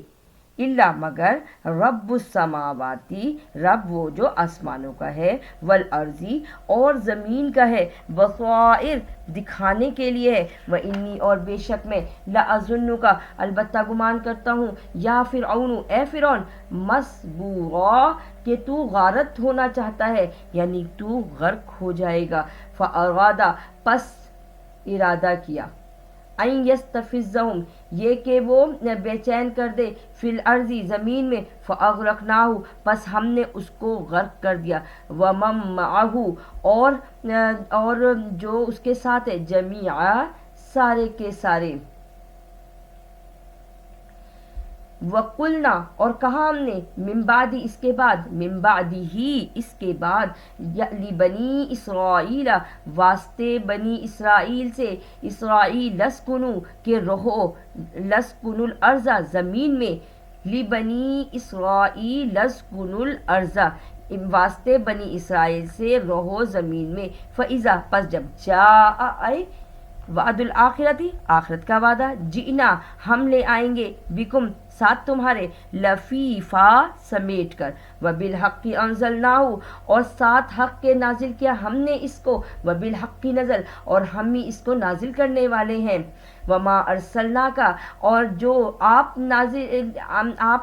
الا مگر رب السماواتی رب وہ جو آسمانوں کا ہے، والارضی اور زمین کا ہے، بصائر دکھانے کے لیے ہے، وانی اور بے شک میں لأظنک البتہ گمان کرتا ہوں، یا فرعون اے فرعون، مسبورا کہ تو غارت ہونا چاہتا ہے، یعنی تو غرق ہو جائے گا، فارادہ پس ارادہ کیا، این یستفزہم یہ کہ وہ بے چین کر دے، فی الارضی زمین میں، فاغرقناہ پس ہم نے اس کو غرق کر دیا، ومن معہ اور جو اس کے ساتھ ہے، جمیعا سارے کے سارے، وَقُلْنَا اور کہا ہم نے، من بعد اس کے بعد، من بعد ہی اس کے بعد، لبنی اسرائیل واسطے بنی اسرائیل سے، اسرائیل لسکنو کہ رہو، لسکن الارض زمین میں، لبنی اسرائیل لسکن الارض واسطے بنی اسرائیل سے رہو زمین میں، فَإِذَا پس جب جاء آئے وعد الآخرتی آخرت کا وعدہ، جئنا ہم لے آئیں گے، بکم ساتھ تمہارے، لفیفا سمیٹ کر، وبالحق انزلناہ اور ساتھ حق کے نازل کیا ہم نے اس کو، وبالحق نزل اور ہم ہی اس کو نازل کرنے والے ہیں، وما ارسلناک اور جو آپ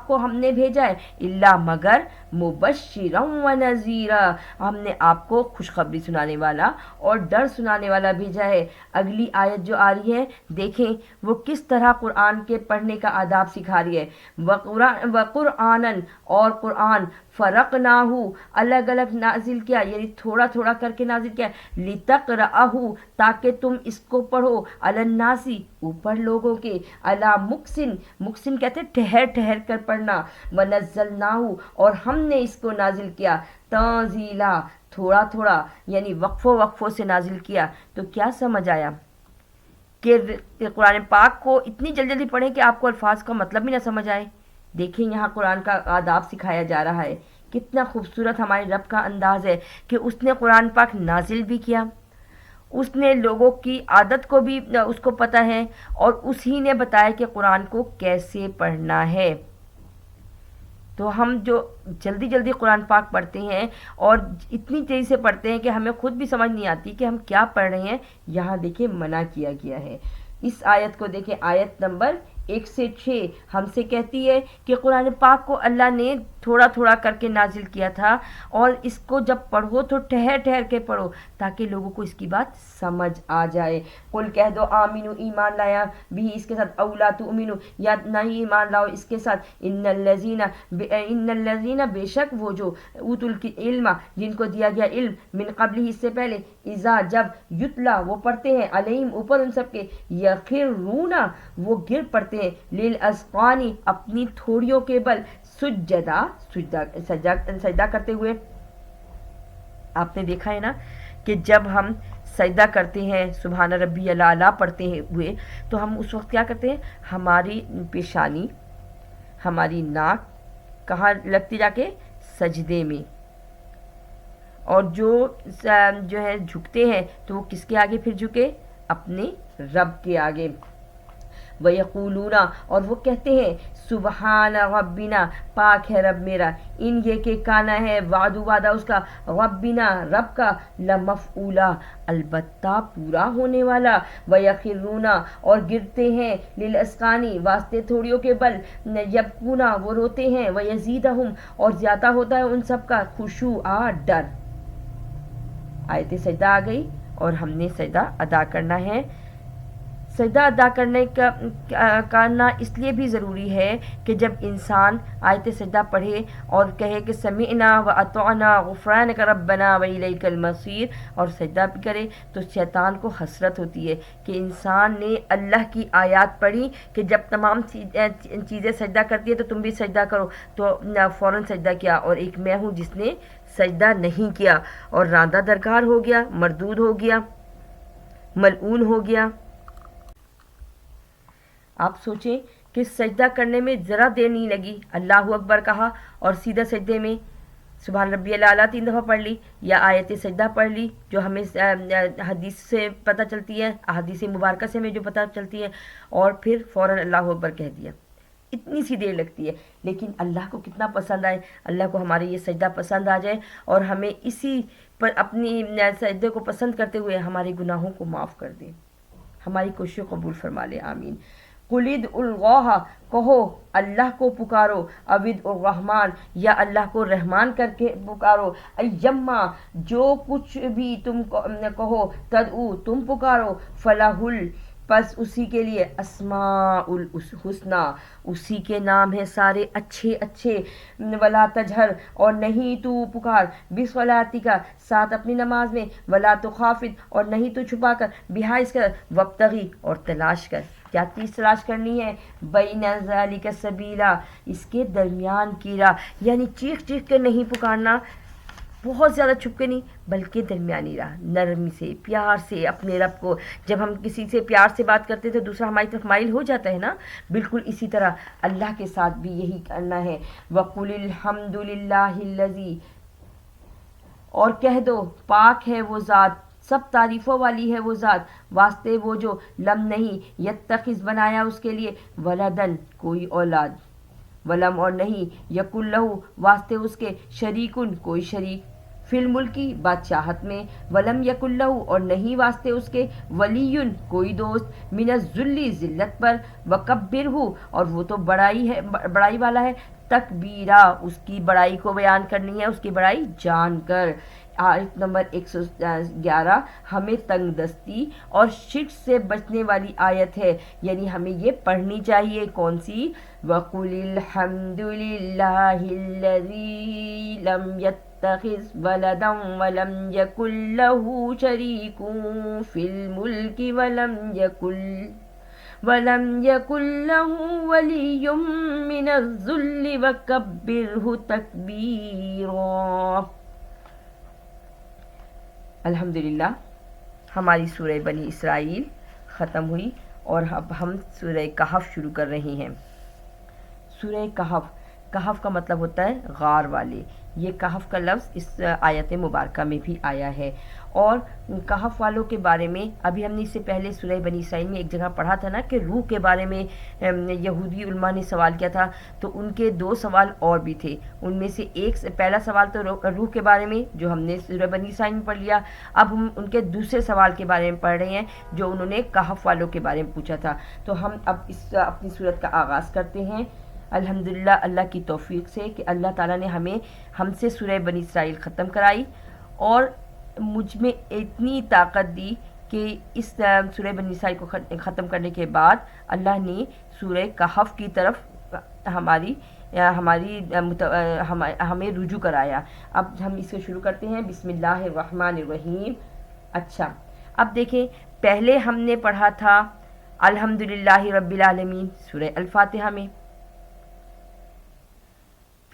کو ہم نے بھیجا ہے، الا مگر مبشرا و نذیرا ہم نے آپ کو خوشخبری سنانے والا اور ڈر سنانے والا بھیجا ہے۔ اگلی آیت جو آ رہی ہے دیکھیں وہ کس طرح قرآن کے پڑھنے کا آداب سکھا رہی ہے، وقرآنًا اور قرآن، فرقناہ الگ الگ نازل کیا، یعنی تھوڑا تھوڑا کر کے نازل کیا، لتقرأہ تاکہ تم اس کو پڑھو، علی الناس اوپر لوگوں کے، علی مکسن مکسن کہتے ہیں ٹھہر ٹھہر کر پڑھنا، ونزلناہ اور ہم نے اس کو نازل کیا، تنزیلا تھوڑا تھوڑا یعنی وقفوں وقفوں سے نازل کیا۔ تو کیا سمجھ آیا کہ قرآن پاک کو اتنی جلدی جلدی پڑھیں کہ آپ کو الفاظ کا مطلب بھی نہ سمجھ آئے؟ دیکھیں یہاں قرآن کا آداب سکھایا جا رہا ہے، کتنا خوبصورت ہمارے رب کا انداز ہے کہ اس نے قرآن پاک نازل بھی کیا، اس نے لوگوں کی عادت کو بھی اس کو پتہ ہے، اور اسی نے بتایا کہ قرآن کو کیسے پڑھنا ہے۔ تو ہم جو جلدی جلدی قرآن پاک پڑھتے ہیں اور اتنی تیزی سے پڑھتے ہیں کہ ہمیں خود بھی سمجھ نہیں آتی کہ ہم کیا پڑھ رہے ہیں، یہاں دیکھیں منع کیا گیا ہے۔ اس آیت کو دیکھیں، آیت نمبر 1 سے 6 ہم سے کہتی ہے کہ قرآن پاک کو اللہ نے تھوڑا تھوڑا کر کے نازل کیا تھا، اور اس کو جب پڑھو تو ٹھہر ٹھہر کے پڑھو تاکہ لوگوں کو اس کی بات سمجھ آ جائے۔ قل کہہ دو آمینو ایمان لایا بھی اس کے ساتھ، اولا تؤمنو یا نہیں ایمان لاؤ اس کے ساتھ، ان الذین بے شک وہ جو اوتوا العلم جن کو دیا گیا علم، من قبل اس سے پہلے، اذا جب یتلا وہ پڑھتے ہیں، علیہم اوپر ان سب کے، یخرون وہ گر پڑتے ہیں، للاذقان اپنی تھوڑیوں کے بل، سجدہ کرتے ہوئے۔ آپ نے دیکھا ہے نا کہ جب ہم سجدہ کرتے ہیں سبحان ربی الاعلیٰ پڑھتے ہوئے تو ہم اس وقت کیا کرتے ہیں، ہماری پیشانی ہماری ناک کہاں لگتی جا کے، سجدے میں، اور جو ہے جھکتے ہیں تو وہ کس کے آگے پھر جھکے، اپنے رب کے آگے۔ وَيَقُولُونَ اور وہ کہتے ہیں، سبحان ربنا پاک ہے رب میرا، ان یہ کہ کانا ہے وعدہ اس کا، ربنا رب کا، لمفعولا البتہ پورا ہونے والا، وَيَخِرُّونَ اور گرتے ہیں، للأذقان واسطے تھوڑیوں کے بل، یبکون وہ روتے ہیں، وَيَزِيدُهُمْ اور زیادہ ہوتا ہے ان سب کا خشوع ڈر۔ آیت سجدہ آ گئی اور ہم نے سجدہ ادا کرنا ہے۔ سجدہ ادا کرنا اس لیے بھی ضروری ہے کہ جب انسان آیت سجدہ پڑھے اور کہے کہ سمعنا واطعنا غفرانک ربنا والیک المصیر، اور سجدہ بھی کرے، تو شیطان کو حسرت ہوتی ہے کہ انسان نے اللہ کی آیات پڑھی کہ جب تمام چیزیں سجدہ کرتی ہے تو تم بھی سجدہ کرو، تو فوراً سجدہ کیا، اور ایک میں ہوں جس نے سجدہ نہیں کیا اور راندہ درکار ہو گیا، مردود ہو گیا، ملعون ہو گیا۔ آپ سوچیں کہ سجدہ کرنے میں ذرا دیر نہیں لگی، اللہ اکبر کہا اور سیدھا سجدے میں سبحان ربی الاعلیٰ 3 دفعہ پڑھ لی، یا آیت سجدہ پڑھ لی جو ہمیں حدیث سے پتہ چلتی ہے، احادیث مبارکہ سے ہمیں جو پتہ چلتی ہے، اور پھر فوراً اللہ اکبر کہہ دیا۔ اتنی سی دیر لگتی ہے، لیکن اللہ کو کتنا پسند آئے، اللہ کو ہمارے یہ سجدہ پسند آ جائے اور ہمیں اسی پر اپنی سجدے کو پسند کرتے ہوئے ہمارے گناہوں کو معاف کر دے، ہماری کوشش قبول فرما لے، آمین۔ قلد الغوہ، کہو اللہ کو پکارو، عبد الرحمن، یا اللہ کو رحمان کر کے پکارو، ایما، جو کچھ بھی تم کہو، تدعو، تم پکارو، فلاح پس اسی کے لیے اسماء الحسنہ، اسی کے نام ہیں سارے اچھے اچھے، ولا تجہر، اور نہیں تو پکار، بصلاتک، ساتھ اپنی نماز میں، ولا تخافت، اور نہیں تو چھپا کر، بہا اس کر، وابتغی، اور تلاش کر، کیا چیز تلاش کرنی ہے، بین ذالک سبیلا، اس کے درمیان کی راہ، یعنی چیخ چیخ کے نہیں پکارنا، بہت زیادہ چھپ کے نہیں، بلکہ درمیانی راہ، نرمی سے، پیار سے اپنے رب کو، جب ہم کسی سے پیار سے بات کرتے تو دوسرا ہماری طرف مائل ہو جاتا ہے نا، بالکل اسی طرح اللہ کے ساتھ بھی یہی کرنا ہے۔ وَقُلِ الْحَمْدُ لِلَّهِ الَّذِي، اور کہہ دو پاک ہے وہ ذات، سب تعریفوں والی ہے وہ ذات، واسطے وہ جو لم نہیں، یتخذ بنایا اس کے لیے، ولدن کوئی اولاد، ولم اور نہیں، یکن لہو واسطے اس کے، شریکن کوئی شریک، فی الملکی بادشاہت میں، ولم یکن لہو اور نہیں واسطے اس کے، ولیٌ کوئی دوست، من الذل ذلت پر، وکبرہ اور وہ تو بڑائی ہے، بڑائی والا ہے، تکبیرہ اس کی بڑائی کو بیان کرنی ہے، اس کی بڑائی جان کر۔ آیت نمبر 111 ہمیں تنگ دستی اور شرک سے بچنے والی آیت ہے، یعنی ہمیں یہ پڑھنی چاہیے، کون سی؟ وَقُلِ الْحَمْدُ لِلَّهِ الَّذِي لَمْ يَتَّخِذْ وَلَدًا وَلَمْ يَكُنْ لَهُ شَرِيكٌ فِي الْمُلْكِ وَلَمْ يَكُنْ لَهُ وَلِيٌّ مِّنَ الذُّلِّ وَكَبِّرْهُ تَكْبِيرًا۔ الحمدللہ ہماری سورہ بنی اسرائیل ختم ہوئی اور اب ہم سورہ کہف شروع کر رہے ہیں۔ سورہ کہف، کہف کا مطلب ہوتا ہے غار والے، یہ کہف کا لفظ اس آیت مبارکہ میں بھی آیا ہے، اور کہف والوں کے بارے میں ابھی ہم نے اس سے پہلے سورہ بنی اسرائیل میں ایک جگہ پڑھا تھا نا کہ روح کے بارے میں یہودی علماء نے سوال کیا تھا، تو ان کے 2 سوال اور بھی تھے، ان میں سے پہلا سوال تو روح کے بارے میں جو ہم نے سورہ بنی اسرائیل میں پڑھ لیا، اب ہم ان کے دوسرے سوال کے بارے میں پڑھ رہے ہیں جو انہوں نے کہف والوں کے بارے میں پوچھا تھا۔ تو ہم اب اس اپنی سورت کا آغاز کرتے ہیں الحمدللہ اللہ کی توفیق سے کہ اللہ تعالیٰ نے ہم سے سورہ بنی اسرائیل ختم کرائی، اور مجھ میں اتنی طاقت دی کہ اس سورہ بنی اسرائیل کو ختم کرنے کے بعد اللہ نے سورہ کہف کی طرف ہمیں رجوع کرایا۔ اب ہم اس سے شروع کرتے ہیں، بسم اللہ الرحمن الرحیم۔ اچھا، اب دیکھیں، پہلے ہم نے پڑھا تھا الحمدللہ رب العالمین سورہ الفاتحہ میں،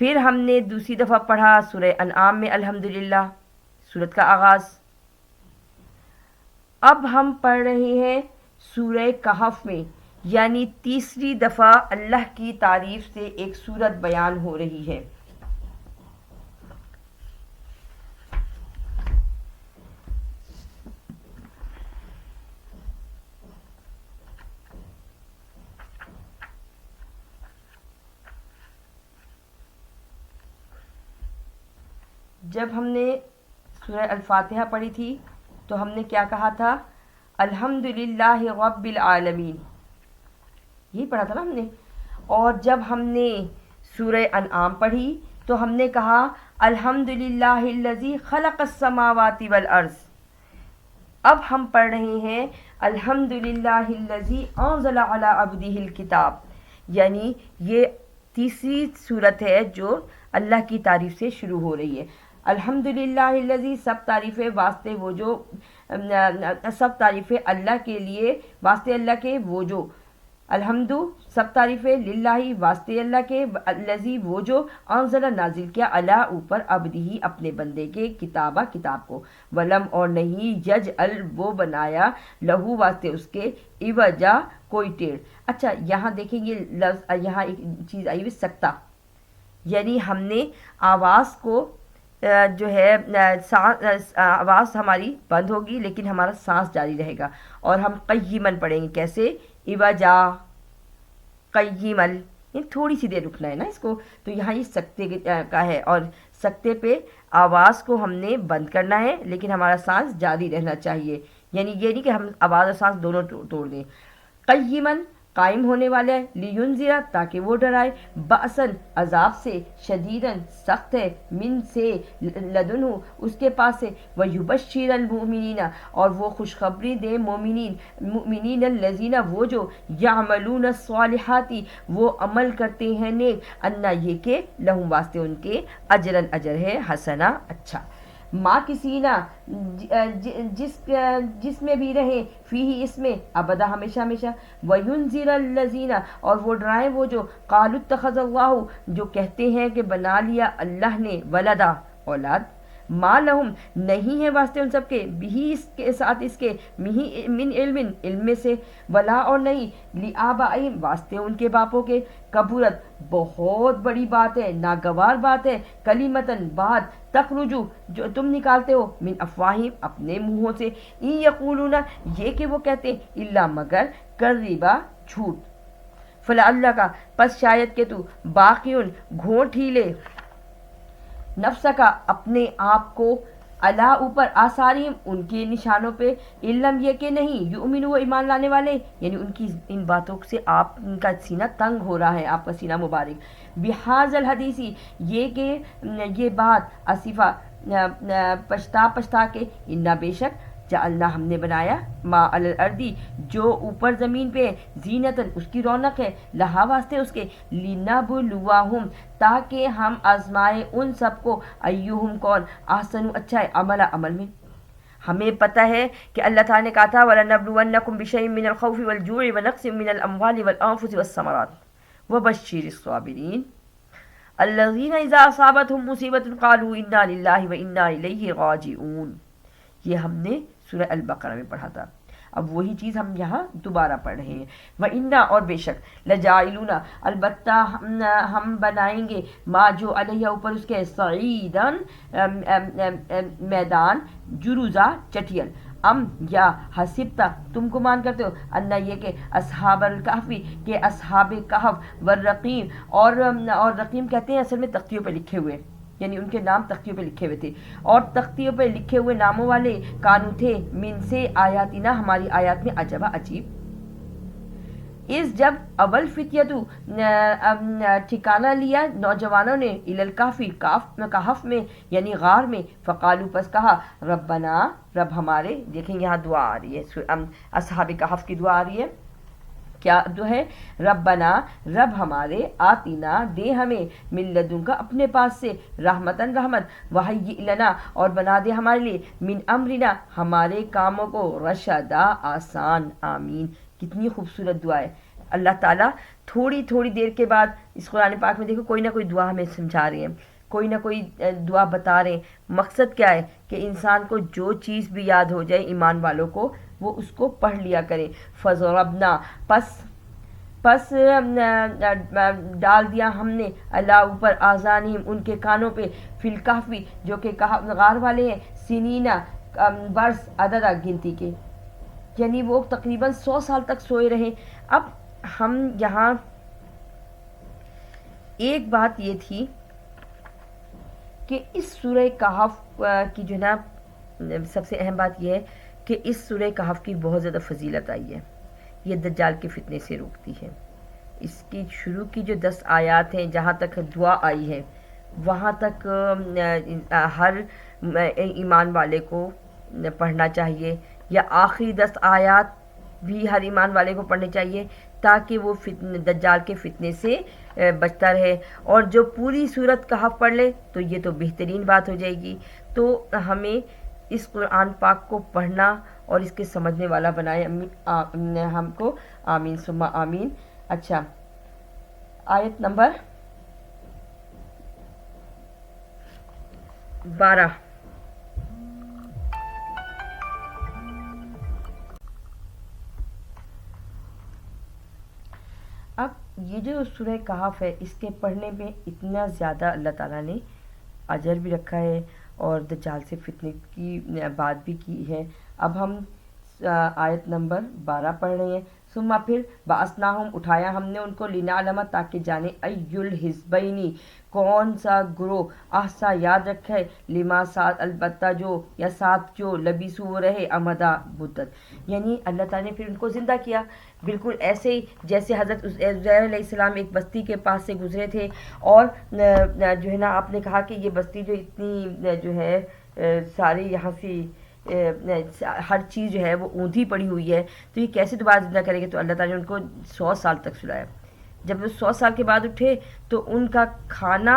پھر ہم نے دوسری دفعہ پڑھا سورہ انعام میں الحمدللہ سورت کا آغاز، اب ہم پڑھ رہے ہیں سورہ کہف میں، یعنی تیسری دفعہ اللہ کی تعریف سے ایک سورت بیان ہو رہی ہے۔ جب ہم نے سورہ الفاتحہ پڑھی تھی تو ہم نے کیا کہا تھا؟ الحمدللہ رب العالمین، یہی پڑھا تھا نا ہم نے۔ اور جب ہم نے سورہ انعام پڑھی تو ہم نے کہا الحمدللہ الذی خلق السماوات والارض۔ اب ہم پڑھ رہے ہیں الحمدللہ الذی انزل علی عبدہ الکتاب، یعنی یہ تیسری صورت ہے جو اللہ کی تعریف سے شروع ہو رہی ہے۔ الحمدللہ الذی، سب تعریفیں واسطے وہ جو، سب تعریفیں اللہ کے لیے، واسطے اللہ کے وہ جو، الحمد سب تعریفیں للہ واسطے اللہ کے، الذی وہ جو، انزل نازل کیا، علی اوپر، عبدہ اپنے بندے کے، کتابہ کتاب کو، ولم اور نہیں، یجعل وہ بنایا، لہو واسطے اس کے، عوجا کوئی ٹیڑھ۔ اچھا، یہاں دیکھیں یہ لفظ، یہاں ایک چیز آئی ہوئی سکتہ، یعنی ہم نے آواز کو جو ہے آواز ہماری بند ہوگی لیکن ہمارا سانس جاری رہے گا، اور ہم قیمن پڑھیں گے، کیسے؟ ایوجا قیمل، یہ تھوڑی سی دیر رکنا ہے نا اس کو. تو یہاں یہ سکتے کا ہے، اور سکتے پہ آواز کو ہم نے بند کرنا ہے لیکن ہمارا سانس جاری رہنا چاہیے، یعنی یہ نہیں کہ ہم آواز اور سانس دونوں توڑ دیں. قیمن قائم ہونے والا ہے، لینذرا تاکہ وہ ڈرائے، بأسن عذاب سے، شدیدن سخت ہے، من سے لدنہ اس کے پاس سے، ویبشر المؤمنین اور وہ خوشخبری دے مؤمنین الذین وہ جو یعملون الصالحات وہ عمل کرتے ہیں نیک، انا یہ کہ لہم واسطے ان کے اجرن اجر ہے، حسنا اچھا، ماں کسی نہ جس میں بھی رہے فی ہی اس میں ابدا ہمیشہ ہمیشہ، وینذر الذین اور وہ ڈرائیں وہ جو قالوا اتخذ اللہ جو کہتے ہیں کہ بنا لیا اللہ نے ولدا اولاد، ما لہم نہیں ہے واسطے ان سب کے بھی اس کے ساتھ اس کے من علم میں سے، ولا اور نہیں لآبائہم واسطے ان کے باپوں کے، کبرت بہت بڑی بات ہے، ناگوار بات ہے، کلیمتن بات تخرجو جو تم نکالتے ہو من افواہم اپنے منہوں سے، ان یقولون یہ کہ وہ کہتے الا مگر کذبا جھوٹ، فلعلک کا پس شاید کہ تو باقیون گھونٹ ہی لے نفس کا اپنے آپ کو اللہ اوپر آثارہم ان کے نشانوں پہ، علم یہ کہ نہیں یؤمن وہ ایمان لانے والے، یعنی ان کی ان باتوں سے آپ ان کا سینہ تنگ ہو رہا ہے، آپ کا سینہ مبارک، بحاظ الحدیثی یہ کہ یہ بات اسفا پچھتا کے، انا بے شک جعلنا ہم نے بنایا ما علی الارضی جو اوپر زمین پہ، زینتن اس کی رونق ہے، لہا واسطے اس کے، لنبلوہم تاکہ ہم آزمائے ان سب کو، ایہم کون احسن اچھا ہے عمل عمل میں. ہمیں پتہ ہے کہ اللہ تعالیٰ نے کہا تھا وَلَنَبْلُوَنَّكُمْ بِشَيْءٍ مِّنَ الْخَوْفِ وَالْجُوعِ وَنَقْصٍ مِّنَ الْأَمْوَالِ وَالْأَنفُسِ وَالثَّمَرَاتِ وَبَشِّرِ الصَّابِرِينَ الَّذِينَ إِذَا أَصَابَتْهُم مُّصِيبَةٌ قَالُوا إِنَّا لِلَّهِ وَإِنَّا إِلَيْهِ رَاجِعُونَ. یہ ہم نے سورہ البقرہ میں پڑھا تھا، اب وہی چیز ہم یہاں دوبارہ پڑھ رہے ہیں. وَإِنَّا اور بے شک لَجَاعِلُونَ البتہ ہم بنائیں گے ما جو علیہ اوپر اس کے، صعیداً میدان، جروزہ چٹیل، ام یا حسبتا تم گمان کرتے ہو، انا یہ کہ اصحاب الکہفی کہ اصحاب کہف والرقیم اور رقیم کہتے ہیں اصل میں تختیوں پہ لکھے ہوئے، یعنی ان کے نام تختیوں پہ لکھے ہوئے تھے، اور تختیوں پہ لکھے ہوئے ناموں والے کانو تھے من سے آیاتنا ہماری آیات میں عجبا عجیب، اس جب اول فتیتو ٹھکانہ لیا نوجوانوں نے الالکافی کہف میں یعنی غار میں، فقالو پس کہا ربنا رب ہمارے، دیکھیں یہاں دعا آ رہی ہے، اصحاب کہف کی دعا آ رہی ہے، کیا جو ہے ربنا رب ہمارے، آتینا دے ہمیں، من لدن کا اپنے پاس سے، رحمتن رحمت، وہیئ لنا اور بنا دے ہمارے لیے، من امرنا ہمارے کاموں کو، رشدا آسان. آمین. کتنی خوبصورت دعا ہے. اللہ تعالیٰ تھوڑی تھوڑی دیر کے بعد اس قرآن پاک میں دیکھو کوئی نہ کوئی دعا ہمیں سمجھا رہے ہیں، کوئی نہ کوئی دعا بتا رہے ہیں. مقصد کیا ہے کہ انسان کو جو چیز بھی یاد ہو جائے ایمان والوں کو وہ اس کو پڑھ لیا کریں. فضربنا پس ڈال دیا ہم نے اللہ اوپر آذانہم ان کے کانوں پہ، فی الکہفی جو کہ غار والے ہیں، سنینا برس عددہ گنتی کے، یعنی وہ تقریباً 100 سال تک سوئے رہے. اب ہم یہاں ایک بات یہ تھی کہ اس سورہ کہف کی جو نا سب سے اہم بات یہ ہے کہ اس سورہ کہف کی بہت زیادہ فضیلت آئی ہے. یہ دجال کے فتنے سے روکتی ہے. اس کی شروع کی جو 10 آیات ہیں جہاں تک دعا آئی ہے وہاں تک ہر ایمان والے کو پڑھنا چاہیے، یا آخری 10 آیات بھی ہر ایمان والے کو پڑھنے چاہیے تاکہ وہ دجال کے فتنے سے بچتا رہے. اور جو پوری سورت کہف پڑھ لے تو یہ تو بہترین بات ہو جائے گی. تو ہمیں اس قرآن پاک کو پڑھنا اور اس کے سمجھنے والا بنائے ہم کو. آمین ثم آمین. اچھا، آیت نمبر 12. اب یہ جو سورہ کہف ہے اس کے پڑھنے میں اتنا زیادہ اللہ تعالیٰ نے اجر بھی رکھا ہے اور دجال سے فتنے کی بات بھی کی ہے. اب ہم آیت نمبر 12 پڑھ رہے ہیں. ثم پھر بعثناہم اٹھایا ہم نے ان کو لنعلم تاکہ جانے ایل حزبینی کون سا گروہ احسا یاد رکھے لما ساتھ البتہ جو یا ساتھ جو لبیسو وہ رہے امدا مدت، یعنی اللہ تعالیٰ نے پھر ان کو زندہ کیا بالکل ایسے ہی جیسے حضرت عزیر علیہ السلام ایک بستی کے پاس سے گزرے تھے اور جو ہے نا آپ نے کہا کہ یہ بستی جو اتنی جو ہے ساری یہاں سے ہر چیز جو ہے وہ اونھی پڑی ہوئی ہے تو یہ کیسے دوبارہ زندہ کرے گے، تو اللہ تعالیٰ نے ان کو 100 سال تک سلایا۔ جب وہ 100 سال کے بعد اٹھے تو ان کا کھانا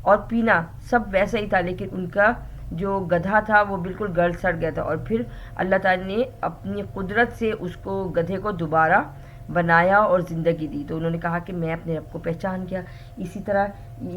اور پینا سب ویسا ہی تھا، لیکن ان کا جو گدھا تھا وہ بالکل گل سڑ گیا تھا، اور پھر اللہ تعالیٰ نے اپنی قدرت سے اس کو گدھے کو دوبارہ بنایا اور زندگی دی، تو انہوں نے کہا کہ میں اپنے رب کو پہچان گیا۔ اسی طرح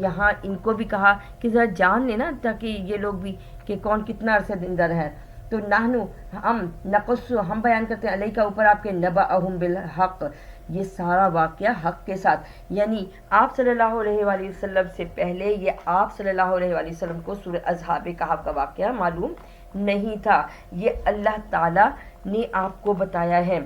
یہاں ان کو بھی کہا کہ ذرا جان لینا تاکہ یہ لوگ بھی کہ کون کتنا عرصہ زندہ رہا ہے، تو نحنو ہم نقص ہم بیان کرتے ہیں علیہ کا اوپر آپ کے نبأہم بالحق، یہ سارا واقعہ حق کے ساتھ، یعنی آپ صلی اللہ علیہ وآلہ وسلم سے پہلے یہ آپ صلی اللہ علیہ وآلہ وسلم کو سورہ اصحاب کہف کا واقعہ معلوم نہیں تھا، یہ اللہ تعالیٰ نے آپ کو بتایا ہے۔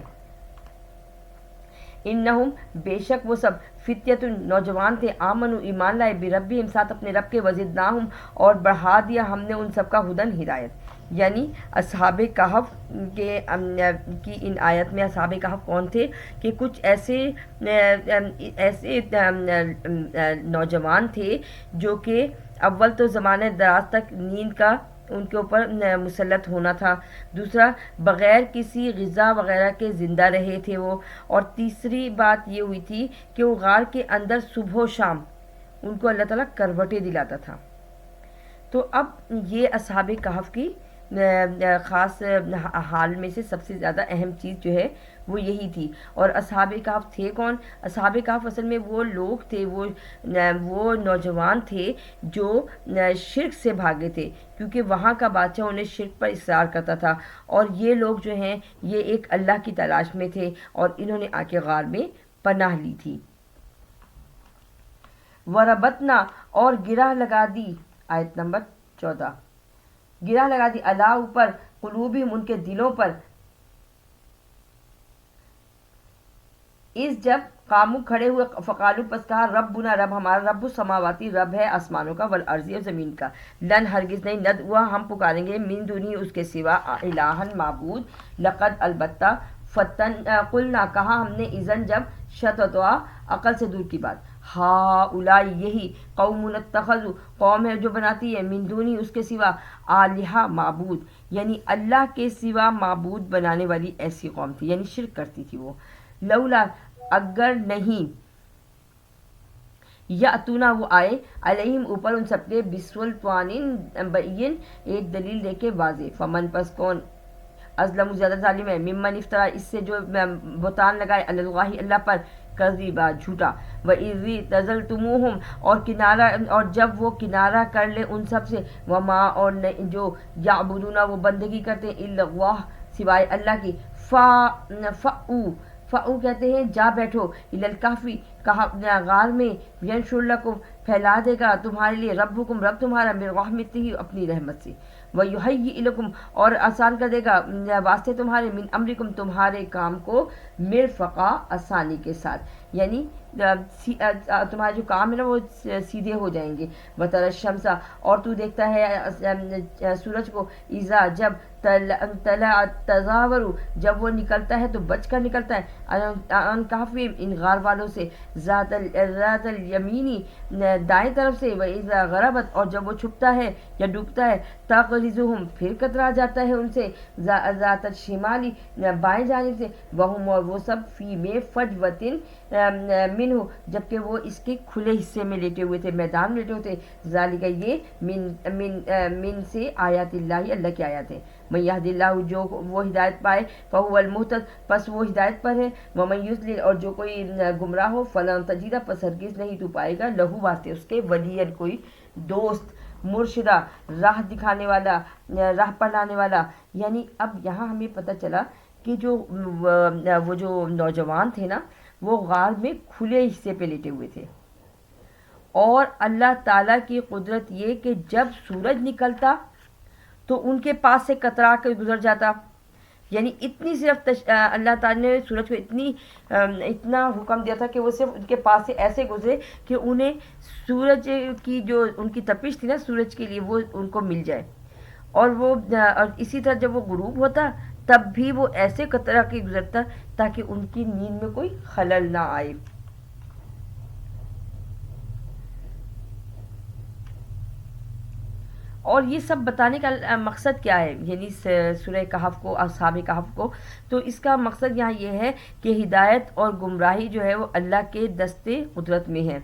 انہم بے شک وہ سب فتیت نوجوان تھے، آمنو ایمان لائے بربہم ساتھ اپنے رب کے، وزدناہم اور بڑھا دیا ہم نے ان سب کا ہدن ہدایت، یعنی اصحاب کہف کی ان آیت میں اصحاب کہف کون تھے کہ کچھ ایسے نوجوان تھے جو کہ اول تو زمانے دراز تک نیند کا ان کے اوپر مسلط ہونا تھا، دوسرا بغیر کسی غذا وغیرہ کے زندہ رہے تھے وہ، اور تیسری بات یہ ہوئی تھی کہ وہ غار کے اندر صبح و شام ان کو اللہ تعالیٰ کروٹیں دلاتا تھا۔ تو اب یہ اصحاب کہف کی خاص حال میں سے سب سے زیادہ اہم چیز جو ہے وہ یہی تھی۔ اور اصحاب کہف تھے کون؟ اصحاب کہف اصل میں وہ لوگ تھے، وہ نوجوان تھے جو شرک سے بھاگے تھے، کیونکہ وہاں کا بادشاہ انہیں شرک پر اصرار کرتا تھا، اور یہ لوگ جو ہیں یہ ایک اللہ کی تلاش میں تھے اور انہوں نے آ کے غار میں پناہ لی تھی۔ وربتنا اور گرہ لگا دی، آیت نمبر 14، گرہ لگا دی اللہ اوپر قلوبہم ان کے دلوں پر، اس جب قامو کھڑے ہوئے فقالو پس کہا ربنا رب ہمارا، رب السماواتی رب ہے آسمانوں کا، والارضی اور زمین کا، لن ہرگز نہیں، ندعوا ہم پکاریں گے، من دونی اس کے سوا، الہن معبود، لقد البتہ، فتن قلنا کہا ہم نے، اذن جب، شططا عقل سے دور کی بات، ہا اولائی یہی، قوم اتخذوا قوم ہے جو بناتی ہے، من دونی اس کے سوا، آلہہ معبود، یعنی اللہ کے سوا معبود بنانے والی ایسی قوم تھی، یعنی شرک کرتی تھی وہ، لولا اگر نہیں، یاتونا وہ آئے، علیہم اوپر ان سب کے، بسلطان بین ایک دلیل دے کے واضح، فمن پس کون، ازلم زیادہ ظالم ہے، ممن افطرا اس سے جو بہتان لگائے، اللہ اللہ پر، کذبا جھوٹا، وَإِذِ تَزَلْتُمُوهُمْ اور کنارہ، اور جب وہ کنارہ کر لے ان سب سے، وما اور جو یعبدون وہ بندگی کرتے ہیں، الا اللہ سوائے اللہ کی، فَأُو کہتے ہیں جا بیٹھو، الی الکہفی کہا غار میں، ینشر لکم پھیلا دے گا تمہارے لیے، ربکم رب تمہارا، من رحمتہ اپنی رحمت سے، وَيُحَيِّئْ لَكُمْ اور آسان کر دے گا واسطے تمہارے، من امرکم تمہارے کام کو، مرفقا آسانی کے ساتھ، یعنی تمہارے جو کام ہے نا وہ سیدھے ہو جائیں گے، وَتَرَى الشَّمْسَ اور تو دیکھتا ہے سورج کو، اذا جب، طلع تزاور جب وہ نکلتا ہے تو بچ کر نکلتا ہے، ان کہفہم ان غار والوں سے، ذات الیمینی دائیں طرف سے، وَإِذَا غَرَبَتْ اور جب وہ چھپتا ہے یا ڈوبتا ہے، تَغْرِزُهُمْ پھر کترا جاتا ہے ان سے، ذات الشمالی بائیں جانب سے، وہم اور وہ سب، فی میں فجوتن منہ جبکہ وہ اس کے کھلے حصے میں لیٹے ہوئے تھے، میدان میں لیٹے ہوئے تھے، ذالک یہ من سے آیات اللہ اللہ کی آیات ہیں، من یہد اللہ جو وہ ہدایت پائے، فہو المہتد پس وہ ہدایت پر ہے، ومن یضلل اور جو کوئی گمراہ ہو، فلن تجد پس ہرگز نہیں تو پائے گا، لہو واسطے اس کے، ولیًا کوئی دوست، مرشدہ راہ دکھانے والا، راہ پر لانے والا، یعنی اب یہاں ہمیں پتہ چلا کہ وہ جو نوجوان تھے نا وہ غار میں کھلے حصے پہ لیٹے ہوئے تھے، اور اللہ تعالیٰ کی قدرت یہ کہ جب سورج نکلتا تو ان کے پاس سے کترا کے گزر جاتا، یعنی اتنی صرف اللہ تعالیٰ نے سورج کو اتنا حکم دیا تھا کہ وہ صرف ان کے پاس سے ایسے گزرے کہ انہیں سورج کی جو ان کی تپش تھی نا سورج کے لیے وہ ان کو مل جائے، اور اسی طرح جب وہ غروب ہوتا تب بھی وہ ایسے قطرہ کے گزرتا تاکہ ان کی نیند میں کوئی خلل نہ آئے۔ اور یہ سب بتانے کا مقصد کیا ہے، یعنی سورہ کہف کو، اصحاب کہف کو، تو اس کا مقصد یہاں یہ ہے کہ ہدایت اور گمراہی جو ہے وہ اللہ کے دستے قدرت میں ہے،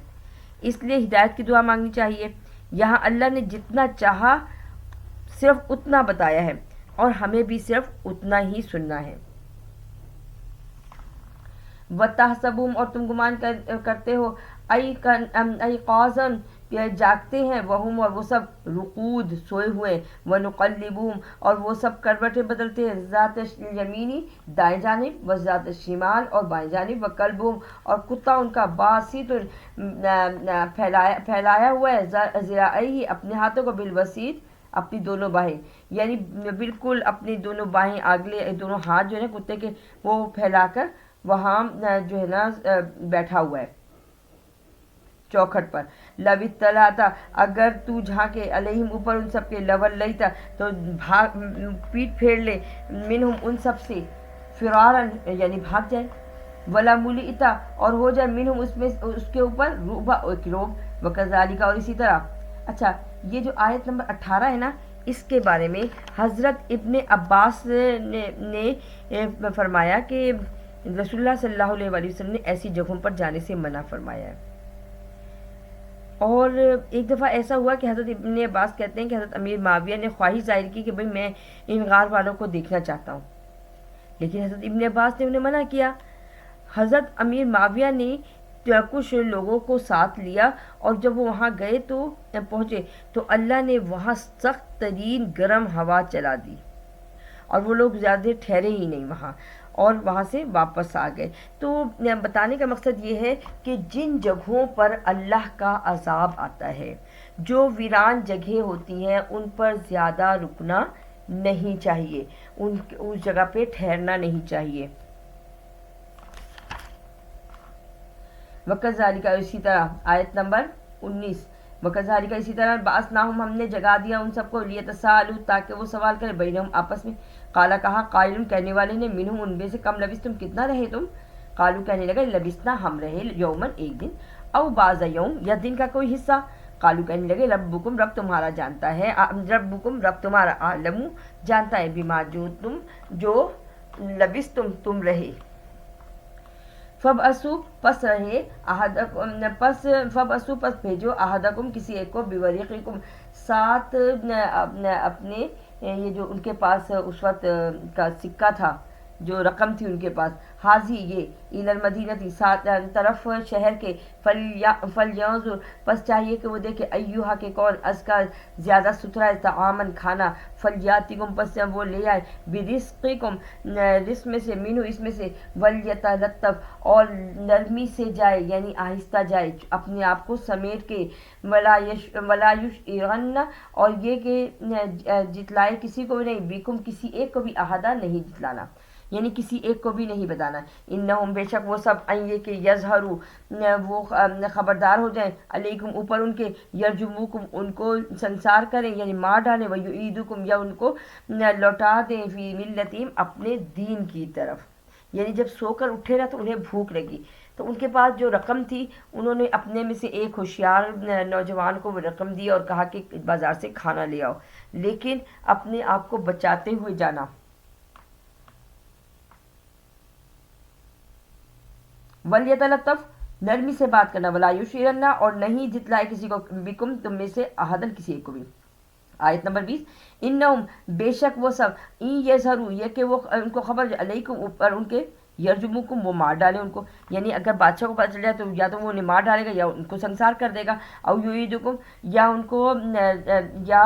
اس لیے ہدایت کی دعا مانگنی چاہیے۔ یہاں اللہ نے جتنا چاہا صرف اتنا بتایا ہے اور ہمیں بھی صرف اتنا ہی سننا ہے۔ وَتَحْسَبُهُمْ اور تم گمان کرتے ہو، ایقاظًا جاگتے ہیں، وہم اور وہ سب رقود سوئے ہوئے، وَنُقَلِّبُهُمْ اور وہ سب کروٹیں بدلتے ہیں، ذات الیمینی دائیں جانب، وذات الشمال اور بائیں جانب، وَكَلْبُهُمْ اور کتا ان کا باسط پھیلایا ہوا ہے، ذراعیہ اپنے ہاتھوں کو، بالوسیط اپنی دونوں باہیں، یعنی بالکل اپنی دونوں باہیں آگلے دونوں ہاتھ جو ہے کتے کے وہ پھیلا کر وہاں جو ہے نا بیٹھا ہوا ہے چوکھٹ پر۔ لو اطلعت اگر تو جھانکے، علیہم اوپر ان سب کے، لولیت تو پیٹ پھیر لے، منہم ان سب سے، فرارن یعنی بھاگ جائے، ولا ملئتا اور ہو جائے، منہم اس کے اوپر، رعبا ایک روب، وکذالک اور اسی طرح۔ اچھا یہ جو آیت نمبر 18 ہے نا، اس کے بارے میں حضرت ابن عباس نے فرمایا کہ رسول اللہ صلی اللہ علیہ وسلم نے ایسی جگہوں پر جانے سے منع فرمایا ہے۔ اور ایک دفعہ ایسا ہوا کہ حضرت ابن عباس کہتے ہیں کہ حضرت امیر معاویہ نے خواہش ظاہر کی کہ بھئی میں ان غار والوں کو دیکھنا چاہتا ہوں، لیکن حضرت ابن عباس نے انہیں منع کیا۔ حضرت امیر معاویہ نے کچھ لوگوں کو ساتھ لیا، اور جب وہ وہاں گئے تو پہنچے تو اللہ نے وہاں سخت ترین گرم ہوا چلا دی، اور وہ لوگ زیادہ دیر ٹھہرے ہی نہیں وہاں، اور وہاں سے واپس آ گئے۔ تو بتانے کا مقصد یہ ہے کہ جن جگہوں پر اللہ کا عذاب آتا ہے، جو ویران جگہیں ہوتی ہیں، ان پر زیادہ رکنا نہیں چاہیے، اس جگہ پہ ٹھہرنا نہیں چاہیے۔ وَكَذَلِكَ اسی طرح آیت نمبر 19، وَكَذَلِكَ اسی طرح بَعَثْنَاهُمْ ہم نے جگا دیا ان سب کو، لِيَتَسَاءَلُوا تاکہ وہ سوال کریں، بینہم آپس میں، قالا کہا، قائلن کہنے والے نے، منہم ان میں سے، کم لبثتم کتنا رہے تم، قالو کہنے لگے، لبثنا ہم رہے، یومن ایک دن، او بعض یوم یا دن کا کوئی حصہ، قالو کہنے لگے، ربکم رب تمہارا جانتا ہے، ربکم رب تمہارا، عالم جانتا ہے، بما جو لبثتم تم رہے۔ فَبْعَثُوا پس رہے، فَبْعَثُوا پس بھیجو، احدکم کسی ایک کو، بورقکم ساتھ اپنے، یہ جو ان کے پاس اس وقت کا سکہ تھا، جو رقم تھی ان کے پاس، حاضی یہ، الی المدینتی ساتھ طرف شہر کے، فلینظر پس چاہیے کہ وہ دیکھے، ایہا کہ کون، ازکا زیادہ ستھرا ہے، طعامن کھانا، فلیاتکم پس وہ لے آئے، برزقکم رزق میں سے، منہ اس میں سے، ولیتلطف اور نرمی سے جائے، یعنی آہستہ جائے، اپنے آپ کو سمیٹ کے، ولا یشعرن اور یہ کہ جتلائے کسی کو بھی نہیں، بیکم کسی ایک کو بھی، احدہ نہیں جتلانا، یعنی کسی ایک کو بھی نہیں بتانا، انہم بے شک وہ سب، یہ کہ یظہروا وہ خبردار ہو جائیں، علیکم اوپر ان کے، یرجموکم ان کو سنسار کریں یعنی مار ڈالیں، ویعیدکم یا ان کو لوٹا دیں، فی ملتہم اپنے دین کی طرف، یعنی جب سو کر اٹھے نا تو انہیں بھوک لگی، تو ان کے پاس جو رقم تھی انہوں نے اپنے میں سے ایک ہوشیار نوجوان کو وہ رقم دی اور کہا کہ بازار سے کھانا لے آؤ، لیکن اپنے آپ کو بچاتے ہوئے جانا۔ ولیتلطف نرمی سے بات کرنا، ولا یشعرن اور نہیں جتلائے کسی کو، بکم تم میں سے، احدن کسی ایک کو بھی۔ آیت نمبر 20، انہم بے شک وہ سب، این یظہروا یہ کہ وہ ان کو خبر علیکم اوپر ان کے، یرجموکم وہ مار ڈالے ان کو، یعنی اگر بادشاہ کو پتہ چل جائے تو یا تو وہ انہیں مار ڈالے گا یا ان کو سنسار کر دے گا، او یعیدکم یا ان کو یا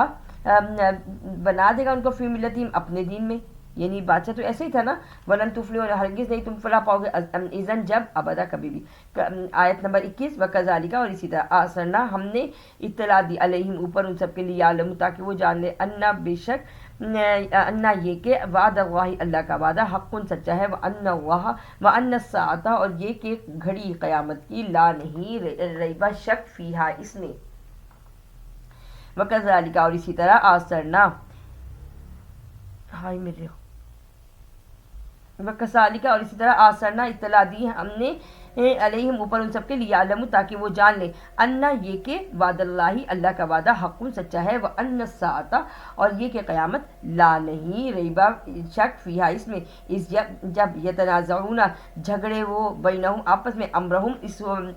بنا دے گا ان کو، فی ملتہم اپنے دین میں، یعنی بادشاہ تو ایسے ہی تھا نا، ولن تفلحوا ہرگز نہیں تم فلاح پاؤ گے، اذن جب، ابدا کبھی بھی۔ آیت نمبر 21، وکذالک اور اسی طرح، آثرنا ہم نے اطلاع دی، علیہم اوپر ان سب کے لیے، یعلموا تاکہ وہ جان لے، انا بے شک انا یہ کہ وعد اللہ اللہ کا وعدہ حق سچا ہے، وان اللہ وان الساعۃ اور یہ کہ گھڑی قیامت کی لا نہیں ریبہ شک فیہا اس میں، وکذالک اور اسی طرح آثرنا ہائی میرے وکذالک اور اسی طرح آثرنا اطلاع دی ہم نے علیہم اوپر ان سب کے لیے علم تاکہ وہ جان لیں انا یہ کہ وعد اللہ اللہ کا وعدہ حق سچا ہے، وان الساعۃ اور یہ کہ قیامت لا نہیں ریبہ شک فیہا اس میں، جب یتنازعون جھگڑے وہ بینہم آپس میں امرہم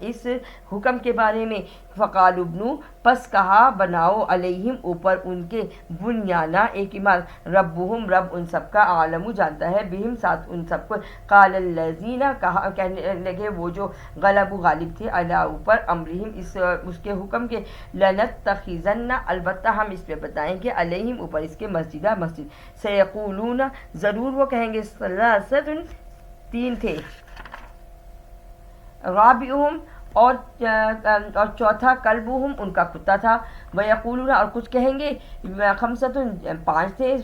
اس حکم کے بارے میں، فقالوا ابنو پس کہا بناؤ علیہم اوپر ان کے بنیانا ایک عمارت، ربہم رب ان سب کا عالم جانتا ہے، بہم ساتھ ان سب کو، قال الذین کہا کہنے لگے وہ جو غلب غالب تھے علا اوپر امرہم اس کے حکم کے، لنتخذن البتہ ہم اس پہ بتائیں گے علیہم اوپر اس کے مسجد، سیقولون ضرور وہ کہیں گے، ثلاثۃ تین تھے، رابعہم اور چوتھا کلبہم ان کا کتا تھا، ویقولون اور کچھ کہیں گے، خمسۃ پانچ تھے،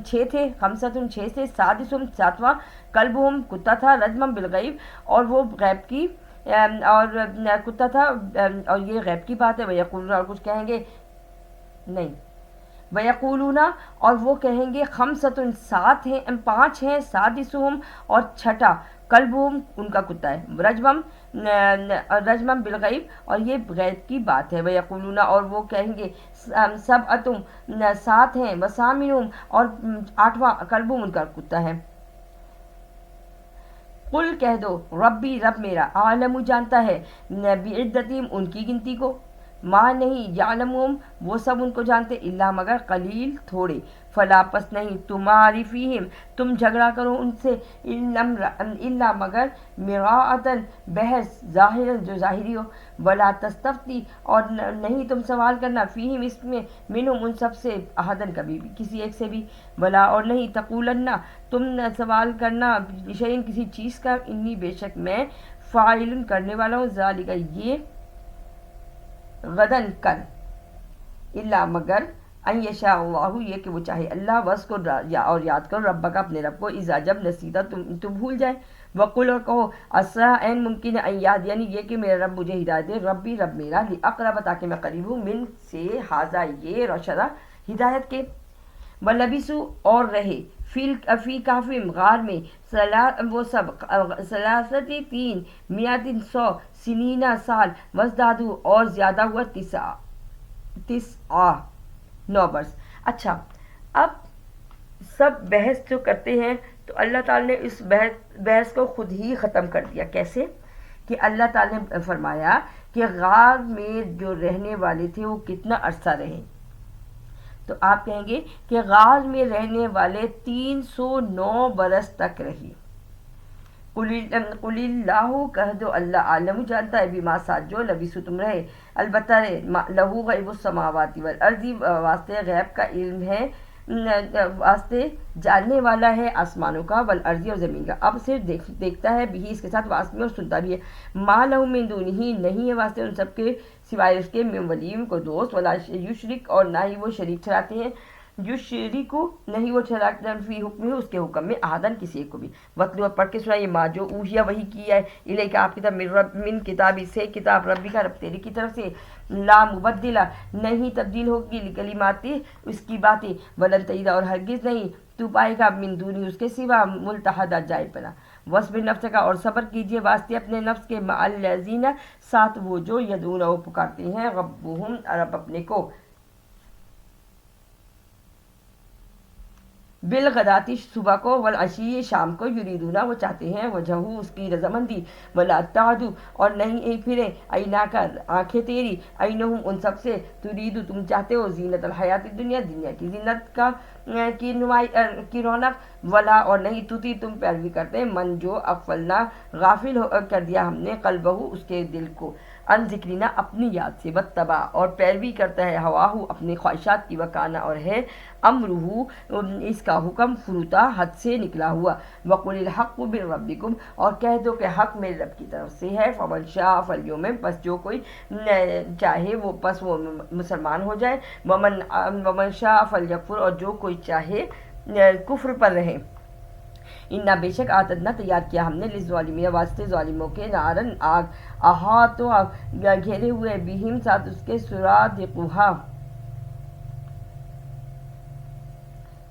چھ تھے، خمسۃ چھ تھے، سادسہم ساتواں کلبہم کتا تھا، رجمم بالغیب اور وہ غیب کی اور کتا تھا اور یہ غیب کی بات ہے، ویقولون اور کچھ کہیں گے نہیں، ویقولون اور وہ کہیں گے، خمسۃ سات ہیں پانچ ہیں، سادسہم اور چھٹا کلبہم ان کا کتا ہے، رجمم بالغیب اور یہ غیب کی بات ہے، ویقولون اور وہ کہیں گے، سبعتم سات ہیں، وثامنہم اور آٹھواں کلبہم ان کا کتا ہے، قل کہہ دو ربی رب میرا عالم جانتا ہے، بعدتہم ان کی گنتی کو، ماں نہیں یعلمہم وہ سب ان کو جانتے، الا مگر قلیل تھوڑے، فلا پس نہیں تمہاری فیہم تم جھگڑا کرو ان سے، الا مگر مراعتن بحث ظاہر جو ظاہری ہو، ولا تستفتی اور نہیں تم سوال کرنا فیہم اس میں منہم ان سب سے احدن کبھی بھی کسی ایک سے بھی، ولا اور نہیں تقولن تم سوال کرنا شیئن کسی چیز کا، انی بے شک میں فاعل کرنے والا ہوں، ذالک یہ غدن کل، الا مگر ان یشاء اللہ یہ کہ وہ چاہے اللہ، وذکر اور یاد کرو ربک اپنے رب کو، اذا جب نسیتا تم بھول جائے، وقل اور کہو عسیٰ این ممکن ہے ان یعنی یہ کہ میرا رب مجھے ہدایت دے، ربی رب میرا لاقرب تاکہ میں قریب ہوں، من سے حاضہ یہ رشدہ ہدایت کے، ولبسوا اور رہے فی کافی غار میں وہ سب ثلاثتی تین میاتن 100 سنینا سال، وزدادو اور زیادہ ہوا تسعہ 9 برس۔ اچھا اب سب بحث جو کرتے ہیں تو اللہ تعالیٰ نے اس بحث کو خود ہی ختم کر دیا، کیسے کہ اللہ تعالیٰ نے فرمایا کہ غار میں جو رہنے والے تھے وہ کتنا عرصہ رہے، تو آپ کہیں گے کہ غار میں رہنے والے 309 برس تک رہی، قل اللہ کہہ دو اللہ عالم جانتا ہے بما ساتھ جو لبثوا تم رہے، البتہ لہو غیب السماوات والارض واسطے غیب کا علم ہے، واسطے جاننے والا ہے آسمانوں کا، والارض اور زمین کا، اب صرف دیکھتا ہے بھی اس کے ساتھ واسطے اور سنتا بھی ہے، ما لہ من دونہ نہیں ہے واسطے ان سب کے سوائے اس کے، من ولیم کو دوست، ولا یشرک اور نہ ہی وہ شریک ٹھہراتے ہیں، یشرک نہیں وہ ٹھہراتے فی حکم ہے اس کے حکم میں، احدن کسی ایک کو بھی، وتلو پڑھ کے سنائیے ما جو اوحیا وہی کیا ہے الیک آپ کی طرف من کتابی سے کتاب ربی کا رب تیری کی طرف سے، لا مبدلہ نہیں تبدیل ہوگی لکلماتی اس کی باتیں، ولن تجد اور ہرگز نہیں تو پائے گا من دونی اس کے سوا ملتحدہ جائے پنا، وصبر نفس کا اور صبر کیجئے واسطے اپنے نفس کے، مع الذین ساتھ وہ جو یدعون وہ پکارتے ہیں، ربہم رب اپنے کو، بالغداتی صبح کو، والعشی شام کو، یریدون وہ چاہتے ہیں، وجہہ اس کی رضامندی، ولا تعدو اور نہیں پھرے عیناکا آنکھیں تیری، عینہم ان سب سے، ترید تم چاہتے ہو زینت الحیات الدنیا دنیا کی زینت کا کی رونق، ولا اور نہیں تُتی تم پیروی کرتے من جو اغفلنا غافل کر دیا ہم نے قلبہ اس کے دل کو، ان ذکرینا اپنی یاد سے، واتبع اور پیروی کرتا ہے، ہواہو اپنی خواہشات کی، وکانا اور ہے امرہو اس کا حکم فروتا حد سے نکلا ہوا، وقل الحق من ربکم اور کہہ دو کہ حق میرے رب کی طرف سے ہے، فمن شاء فلیؤمن پس جو کوئی چاہے وہ مسلمان ہو جائے، ومن شاء فلیکفر اور جو کوئی چاہے کفر پر رہے، انا بے شک آتدنا تیار کیا ہم نے للظالمین واسطے ظالموں کے نارن آگ، احاطہ گھیرے ہوئے بہم ساتھ اس کے سرادقها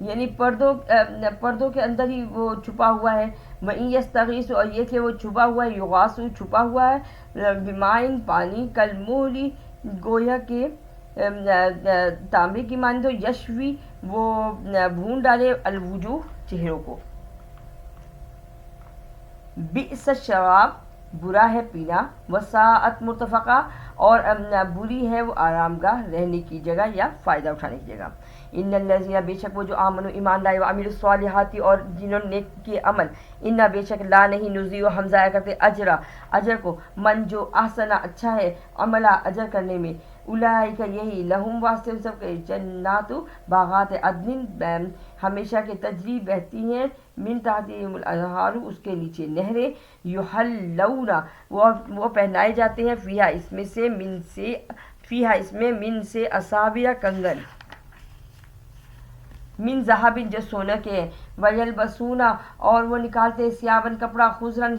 یعنی پردوں کے اندر ہی وہ چھپا ہوا ہے، وَإِن يَسْتَغِيثُ اور یہ کہ وہ چھپا ہوا ہے، یغاثو چھپا ہوا ہے، بمائن پانی، کالمہلی گویا کہ تانبے کی مانند ہو، یشوی وہ بھون ڈالے الوجوہ چہروں کو، بئس الشراب برا ہے پینا، وساعت مرتفقہ اور بری ہے وہ آرام گاہ، رہنے کی جگہ یا فائدہ اٹھانے کی جگہ، ان الذین بے شک وہ جو آمنوا ایمان لائے، وعملوا الصالحات اور جنہوں نے نیک کیے عمل، انا بے شک لا نہیں نضیع ہم ضائع کرتے اجر کو، من جو احسن اچھا ہے عملہ اجر کرنے میں، اولئک یہی لہم واسطے سب کے جنات باغات عدن ہمیشہ کے تجری بہتی ہیں، من تحتہم الانہار اس کے نیچے نہریں، یحلون وہ پہنائے جاتے ہیں، فیہا اس میں من سے اساور کنگن، من ذہبن جو سونا کے ہیں، ویلبسون اور وہ نکالتے ثیابن کپڑا، خضرن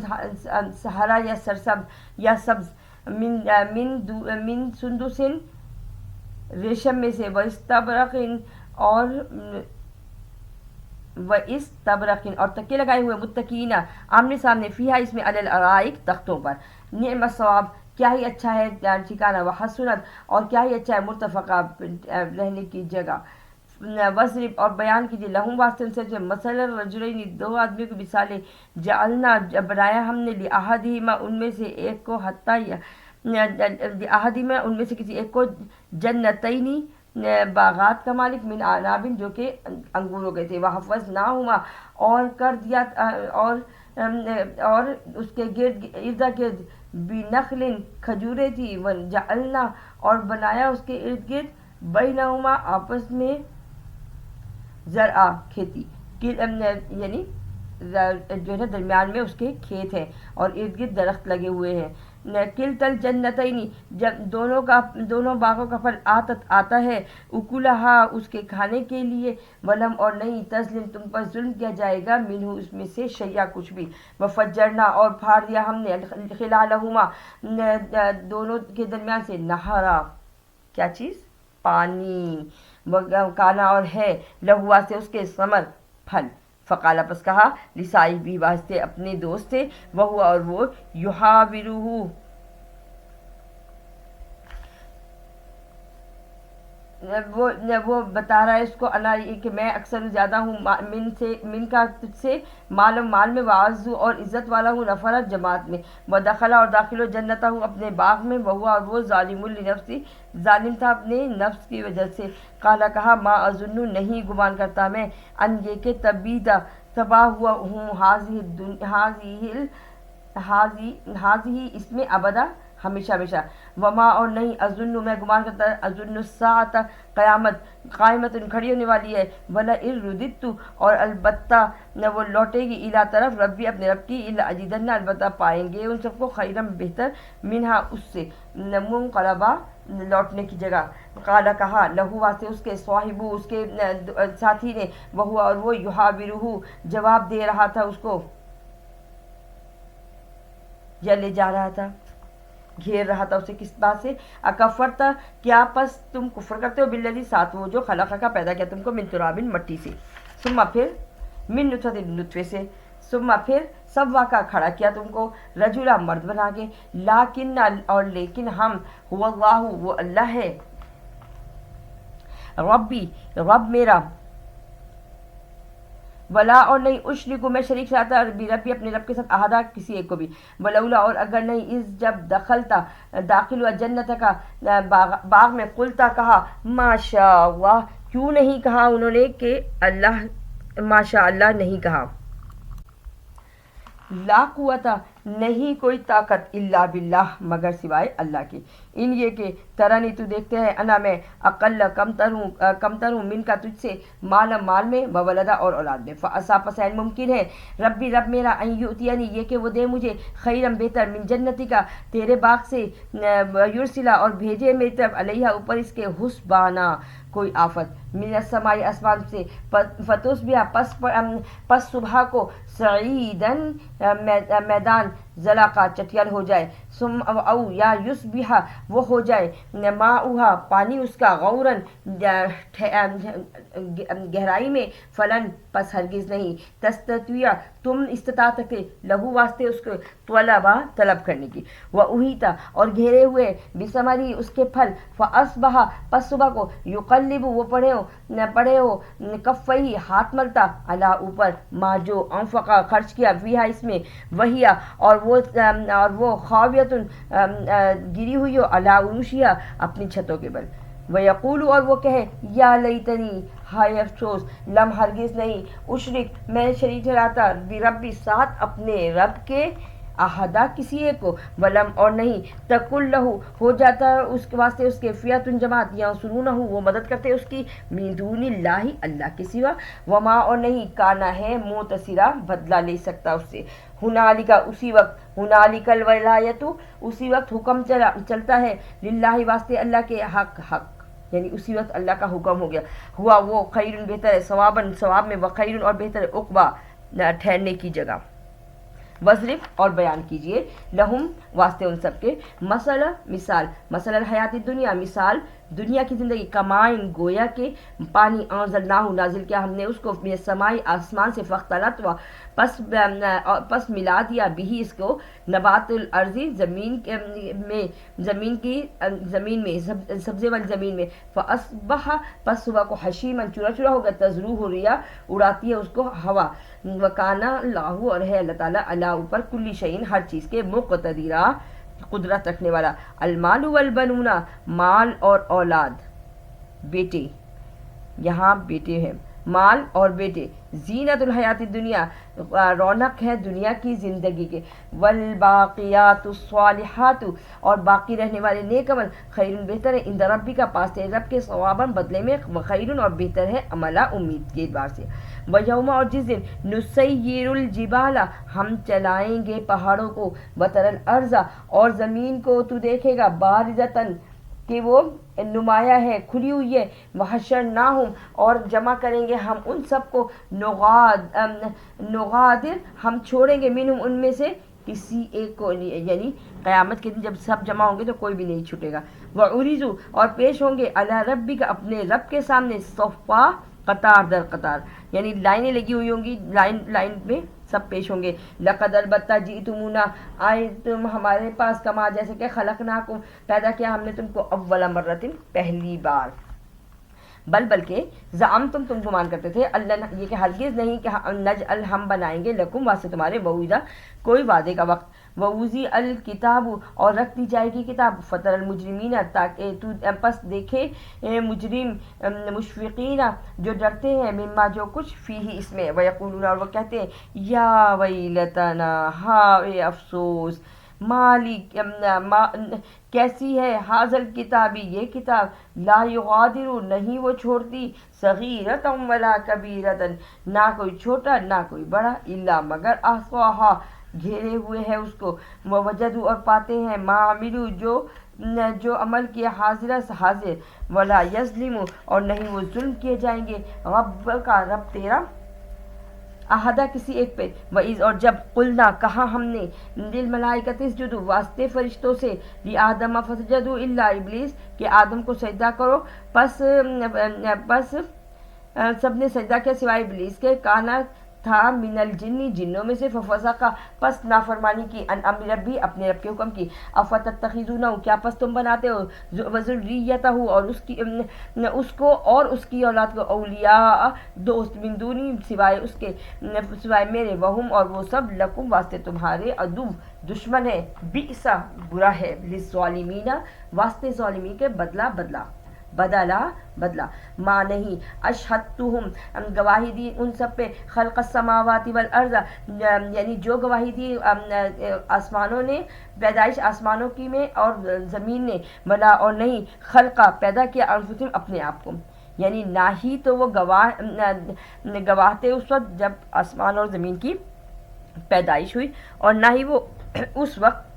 ہرا یا سبز، من سندسن ریشم میں سے، وَإِسْتَبْرَقٍ اور تکے لگائے ہوئے، متکئین آمنے سامنے، فیہا اس میں علی الارائک تختوں پر، نعم الثواب کیا ہی اچھا ہے ٹھکانہ، وحسنت اور کیا ہی اچھا ہے مرتفقہ رہنے کی جگہ، وضرب اور بیان کیجیے لہم واسطے ان سے مثل الرجلین دو آدمیوں کی مثالیں، جعلنا بنایا ہم نے لأحدہما ان میں سے ایک کو لأحدہما ان میں سے کسی ایک کو جنتینی باغات کا مالک، من اعنابن جو کہ انگور ہو گئے تھے، وحفظناہما اور کر دیا اور اس کے ارد گرد بنخل کھجوریں تھی، وجعلنا اور بنایا اس کے ارد گرد بینہما آپس میں زرعا کھیتی، یعنی جو ہے درمیان میں اس کے کھیت ہیں اور ارد گرد درخت لگے ہوئے ہیں، کلتا الجنتین جب دونوں باغوں کا پھل آتا ہے، اکلہا اس کے کھانے کے لیے، ولم اور نہیں تظلم تم پر ظلم کیا جائے گا، منہ اس میں سے شیئا کچھ بھی، وفجرنا اور پھاڑ دیا ہم نے خلالہما دونوں کے درمیان سے، نہرا کیا چیز پانی، کانا اور ہے لہوا سے اس کے ثمر پھل، فقال پس کہا لصاحبہ واسطے اپنے دوست سے، وہ اور وہ یحاورہ وہ بتا رہا ہے اس کو، انا کہ میں اکثر زیادہ ہوں من کا تجھ سے، مال میں، وعزو اور عزت والا ہوں، نفرت جماعت میں، ودخلا اور داخل ہو جنتہ ہوں اپنے باغ میں، وہو اور وہ ظالم لنفسی ظالم تھا اپنے نفس کی وجہ سے، قالا کہا ما اظن نہیں گمان کرتا میں، ان یہ کہ تباہ ہوا ہوں، حاضی اس میں ابدا ہمیشہ ہمیشہ، وما اور نہیں اظن میں گمان کرتا اظن الساعۃ قیامت قائمت کھڑی ہونے والی ہے، ولئن رددت اور البتہ وہ لوٹے گی الی طرف ربی اپنے رب کی، لاجدن البتہ پائیں گے ان سب کو خیرم بہتر، منہا اس سے، منقلبا لوٹنے کی جگہ، قالا کہا لہو واسطے اس کے، صاحبو اس کے ساتھی نے، وہ اور وہ یحاورہ جواب دے رہا تھا اس کو یا لے جا رہا تھا، گھیر رہا تھا اسے کس بات سے، اکفرتا کیا پس تم کفر کرتے ہو، بالذی ساتھ وہ جو خلق کا پیدا کیا تم کو، من ترابن مٹی سے، ثم پھر من نطفۃ نطفے سے، ثم پھر سوا کا کھڑا کیا تم کو، رجلا مرد بنا کے، لیکن اور لیکن ہم، هو اللہ وہ اللہ ہے، ربی رب میرا، ولا اور نہیں اشرک میں شریک لاتا بھی ربی اپنے رب کے ساتھ احدہ کسی ایک کو بھی، ولولا اور اگر نہیں اس جب دخلتا داخل ہوا جنت کا باغ میں، قلتا کہا ماشاء اللہ کیوں نہیں کہا انہوں نے کہ اللہ ماشاء اللہ نہیں کہا، لا قوتا نہیں کوئی طاقت الا باللہ مگر سوائے اللہ کی، ان یہ کہ ترانی تو دیکھتے ہے انا میں اقل کمتر ہوں من کا تجھ سے مال میں و ولدا اور اولاد میں، فاسا پسین ممکن ہے ربی رب میرا ان یؤتینی یہ کہ وہ دے مجھے خیرم بہتر من جنتی کا تیرے باغ سے، یرسلا اور بھیجے میری طرف علیہ اوپر اس کے حسبانا کوئی آفت، من السماء آسمان سے، فتصبح پس صبح کو سعیدن میدان زلاقا چٹیل ہو جائے، او یا یصبح وہ ہو جائے ماؤہا پانی اس کا غورن گہرائی میں، فلن پس ہرگز نہیں تستطیع تم استطاعت رکھتے لہو واسطے اس کو طلب کرنے کی، وَأُحِيطَ اور گھیرے ہوئے بثمری اس کے پھل، فَأَصْبَحَ پس صبح کو یقلب وہ پڑے ہو کفیہ ہاتھ ملتا علی اوپر ما جو انفقا خرچ کیا فیہا اس میں، وہی اور وہ خاویتن گری ہوئی ہو علی عروشہا اپنی چھتوں کے بل، وَيَقُولُ اور وہ کہے یا لیتنی ہائے افسوس، لم ہرگز نہیں اشرک میں نے شریک ٹھہراتا بربی ساتھ اپنے رب کے احدہ کسی ایک کو، ولم اور نہیں تکل لہو ہو جاتا اس کے واسطے اس کے فیاتن جماعت یا سنونہ وہ مدد کرتے اس کی من دون اللہ اللہ کے سوا، وما اور نہیں کانا ہے منتصرا بدلہ لے سکتا اس سے، ہنالکا اسی وقت، ہنالک الولایت اسی وقت حکم چلتا ہے، للہ واسطے اللہ کے حق یعنی اسی وقت اللہ کا حکم ہو گیا، ہوا وہ خیر بہتر ہے ثواباً ثواب میں، وخیر اور بہتر عقبہ ٹھہرنے کی جگہ، وضرب اور بیان کیجئے لہم واسطے ان سب کے مثال الحیات دنیا مثال دنیا کی زندگی، کمائن گویا کہ پانی انزلناہ نازل کیا ہم نے اس کو من السماء آسمان سے، فاختلط ہوا پس ملا دیا بھی اس کو نبات الارض زمین میں سبزے والی زمین میں، فاصبح پس صبح کو حشیما چورا ہو گیا، تزروح الرياح اڑاتی ہے اس کو ہوا، وکانا اللہ اور ہے اللہ تعالیٰ علی اوپر کلی شیء ہر چیز کے مقتدرا قدرت رکھنے والا، المال والبنون مال اور اولاد بیٹے، یہاں بیٹے ہیں مال اور بیٹے، زینت الحیات الدنیا رونق ہے دنیا کی زندگی کے، والباقیات الصالحات اور باقی رہنے والے نیک عمل، خیر بہتر ہے عند ربی کا پاس ہے رب کے، ثواباً بدلے میں، وخیر اور بہتر ہے عملا امید کے اعتبار سے، ویوم اور جس دن نسیر الجبال ہم چلائیں گے پہاڑوں کو، وتر الارض اور زمین کو تو دیکھے گا، بارزتن کہ وہ نمایاں ہے کھلی ہوئی ہے، وحشرناہم اور جمع کریں گے ہم ان سب کو، نغادر ہم چھوڑیں گے منہم ان میں سے کسی ایک کو، یعنی قیامت کے دن جب سب جمع ہوں گے تو کوئی بھی نہیں چھوٹے گا، وعرضوا اور پیش ہوں گے علی ربک اپنے رب کے سامنے، صفا قطار در قطار یعنی لائنیں لگی ہوئی ہوں گی، لائن میں سب پیش ہوں گے، لقد البتہ جئتمونا آئے تم ہمارے پاس، کما جیسے کہ خلقناکم پیدا کیا ہم نے تم کو، اول مرۃ پہلی بار، بلکہ زعمتم تم گمان کرتے تھے، اللہ یہ کہ ہرگز نہیں کہ نجعل ہم بنائیں گے لکم واسطے تمہارے موعدا کوئی وعدے کا وقت، ووضع الکتاب اور رکھ دی جائے گی کتاب، فتر المجرمین تاکہ تو پس دیکھے مجرم مشفقین جو ڈرتے ہیں، مما جو کچھ فیہ اس میں، ویقولون اور وہ کہتے ہیں یا ویلتنا ہائے افسوس، مالک کیسی ہے حاضر کتابی یہ کتاب، لا یغادر نہیں وہ چھوڑتی، صغیرۃ ولا کبیرۃ نہ کوئی چھوٹا نہ کوئی بڑا، الا مگر احصاھا گھیرے ہوئے ہے اس کو، ووجدوا اور پاتے ہیں ما عملوا جو عمل کیا، حاضر حاضر، ولا یظلم اور نہیں وہ ظلم کیے جائیں گے، رب کا رب تیرا احدہ کسی ایک پہ، وَإِذْ اور جب قلنا کہا ہم نے، للملائکۃ اسجدوا واسطے فرشتوں سے، لآدم فسجدوا الا ابلیس کہ آدم کو سجدہ کرو، پس سب نے سجدہ کیا سوائے ابلیس کے، کانا تھا من الجن جنوں میں سے، ففسق پس نافرمانی کی، ان امر ربی اپنے رب کے حکم کی، افتتخذونہ کیا پس تم بناتے ہو، وذریتہ اور اس کو اور اس کی اولاد کو، اولیاء دوست، من دونی سوائے اس کے سوائے میرے، وہم اور وہ سب لکم واسطے تمہارے، عدو دشمن ہے، بئس برا ہے، للظالمین واسطے ظالمین کے بدلہ بدلا بدلا، ماں نہیں، اشہدتہم گواہی دی ان سب پہ، خلق السماوات والارض یعنی جو گواہی دی آسمانوں نے، پیدائش آسمانوں کی میں اور زمین نے، ولا اور نہیں، خلقہ پیدا کیا، انفسہم اپنے آپ کو، یعنی نہ ہی تو وہ گواہ تھے اس وقت جب آسمان اور زمین کی پیدائش ہوئی، اور نہ ہی وہ اس وقت